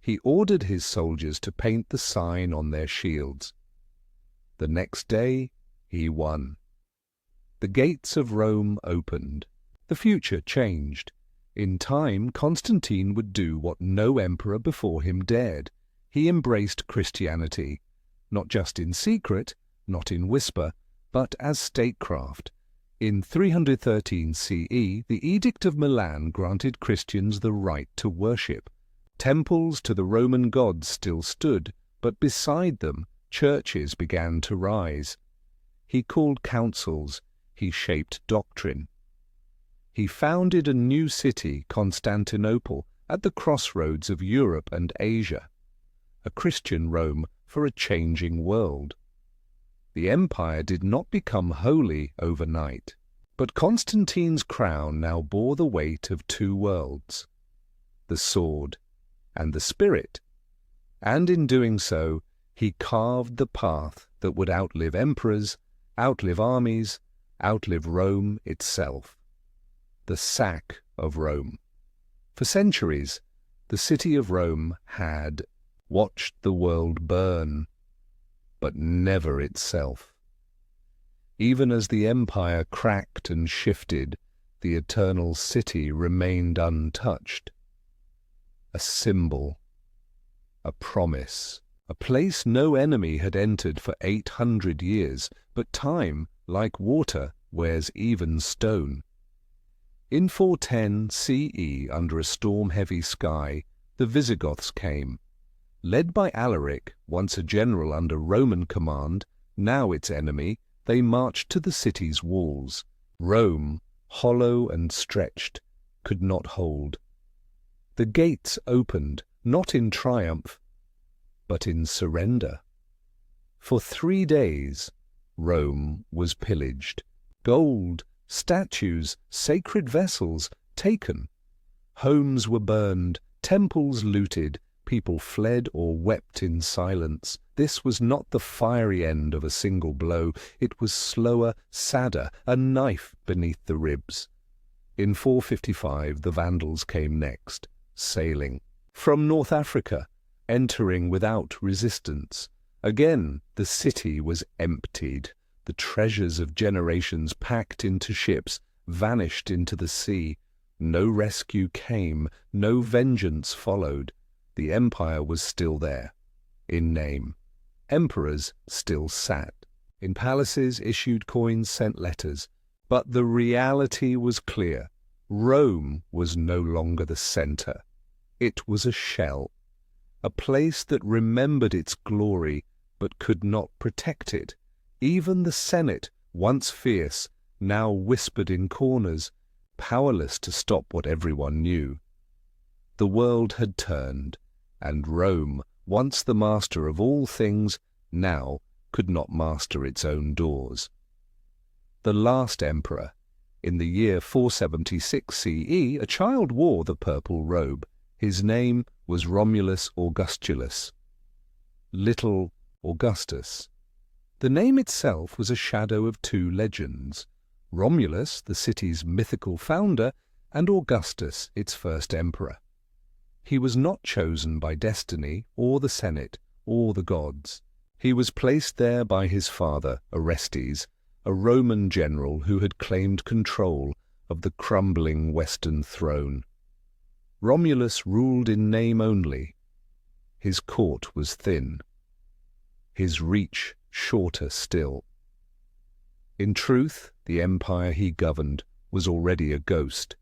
A: He ordered his soldiers to paint the sign on their shields. The next day, he won. The gates of Rome opened. The future changed. In time, Constantine would do what no emperor before him dared. He embraced Christianity, not just in secret, not in whisper, but as statecraft. In 313 CE, the Edict of Milan granted Christians the right to worship. Temples to the Roman gods still stood, but beside them, churches began to rise. He called councils, he shaped doctrine. He founded a new city, Constantinople, at the crossroads of Europe and Asia, a Christian Rome for a changing world. The empire did not become holy overnight, but Constantine's crown now bore the weight of two worlds, the sword and the spirit, and in doing so, he carved the path that would outlive emperors, outlive armies, outlive Rome itself. The sack of Rome. For centuries, the city of Rome had watched the world burn, but never itself. Even as the empire cracked and shifted, the eternal city remained untouched. A symbol, a promise, a place no enemy had entered for 800 years, but time, like water, wears even stone. In 410 CE, under a storm-heavy sky, the Visigoths came. Led by Alaric, once a general under Roman command, now its enemy, they marched to the city's walls. Rome, hollow and stretched, could not hold. The gates opened, not in triumph, but in surrender. For 3 days, Rome was pillaged. Gold, statues, sacred vessels taken. Homes were burned, temples looted, people fled or wept in silence. This was not the fiery end of a single blow. It was slower, sadder, a knife beneath the ribs. In 455 the Vandals came next, sailing from North Africa, entering without resistance. Again the city was emptied. The treasures of generations packed into ships vanished into the sea. No rescue came, no vengeance followed. The empire was still there, in name. Emperors still sat. In palaces, issued coins, sent letters. But the reality was clear. Rome was no longer the center. It was a shell, a place that remembered its glory but could not protect it. Even the Senate, once fierce, now whispered in corners, powerless to stop what everyone knew. The world had turned, and Rome, once the master of all things, now could not master its own doors. The last emperor, in the year 476 CE, a child wore the purple robe. His name was Romulus Augustulus, Little Augustus. The name itself was a shadow of two legends, Romulus, the city's mythical founder, and Augustus, its first emperor. He was not chosen by destiny, or the Senate, or the gods. He was placed there by his father, Orestes, a Roman general who had claimed control of the crumbling Western throne. Romulus ruled in name only. His court was thin, his reach shorter still. In truth, the empire he governed was already a ghost.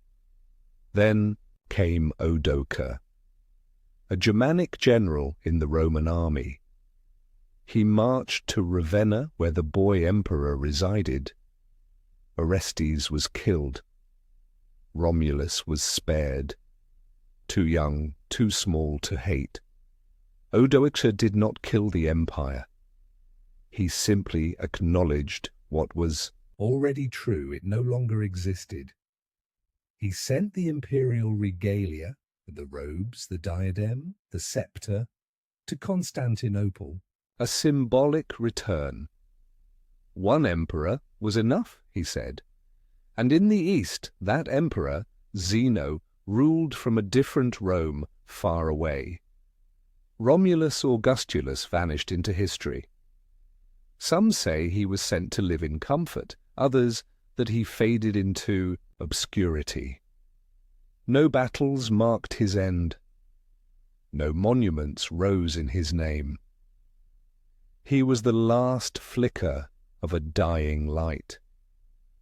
A: Then came Odoacer, a Germanic general in the Roman army. He marched to Ravenna, where the boy emperor resided. Orestes was killed. Romulus was spared. Too young, too small to hate. Odoacer did not kill the empire. He simply acknowledged what was
B: already true. It no longer existed. He sent the imperial regalia, the robes, the diadem, the scepter, to Constantinople.
A: a symbolic return. One emperor was enough, he said, and in the East that emperor, Zeno, ruled from a different Rome far away. Romulus Augustulus vanished into history. Some say he was sent to live in comfort, others that he faded into obscurity. No battles marked his end. No monuments rose in his name. He was the last flicker of a dying light,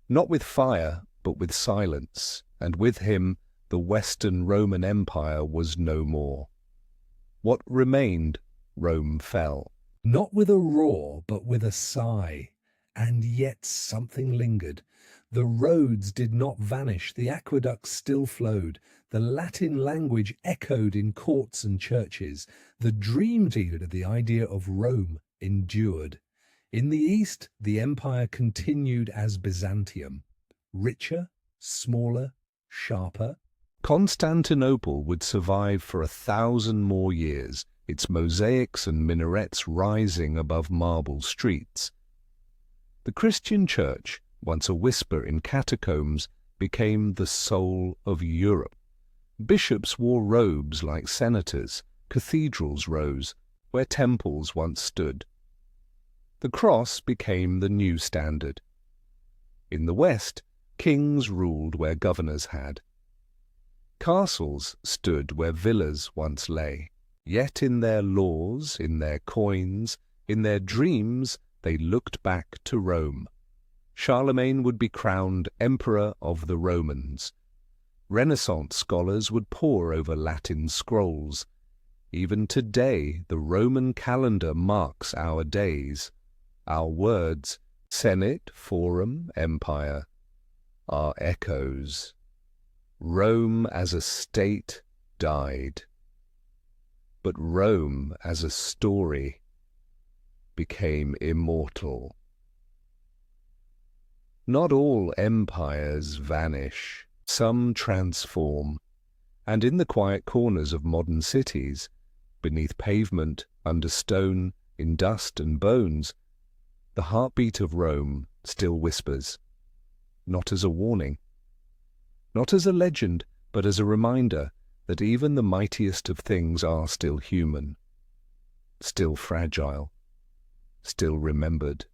A: not with fire, but with silence, and with him the Western Roman Empire was no more. What remained, Rome fell.
B: Not with a roar, but with a sigh. And yet something lingered. The roads did not vanish, the aqueducts still flowed, the Latin language echoed in courts and churches, the dream of the idea of Rome endured. In the East, the empire continued as Byzantium, richer, smaller, sharper.
A: Constantinople would survive for 1,000 more years, its mosaics and minarets rising above marble streets. The Christian Church, once a whisper in catacombs, became the soul of Europe. Bishops wore robes like senators, cathedrals rose, where temples once stood. The cross became the new standard. In the West, kings ruled where governors had. Castles stood where villas once lay. Yet in their laws, in their coins, in their dreams, they looked back to Rome. Charlemagne would be crowned Emperor of the Romans. Renaissance scholars would pore over Latin scrolls. Even today, the Roman calendar marks our days. Our words, Senate, Forum, Empire, are echoes. Rome as a state died. But Rome as a story became immortal. Not all empires vanish. Some transform, and in the quiet corners of modern cities, beneath pavement, under stone, in dust and bones, the heartbeat of Rome still whispers, not as a warning, not as a legend, but as a reminder that even the mightiest of things are still human, still fragile, still remembered.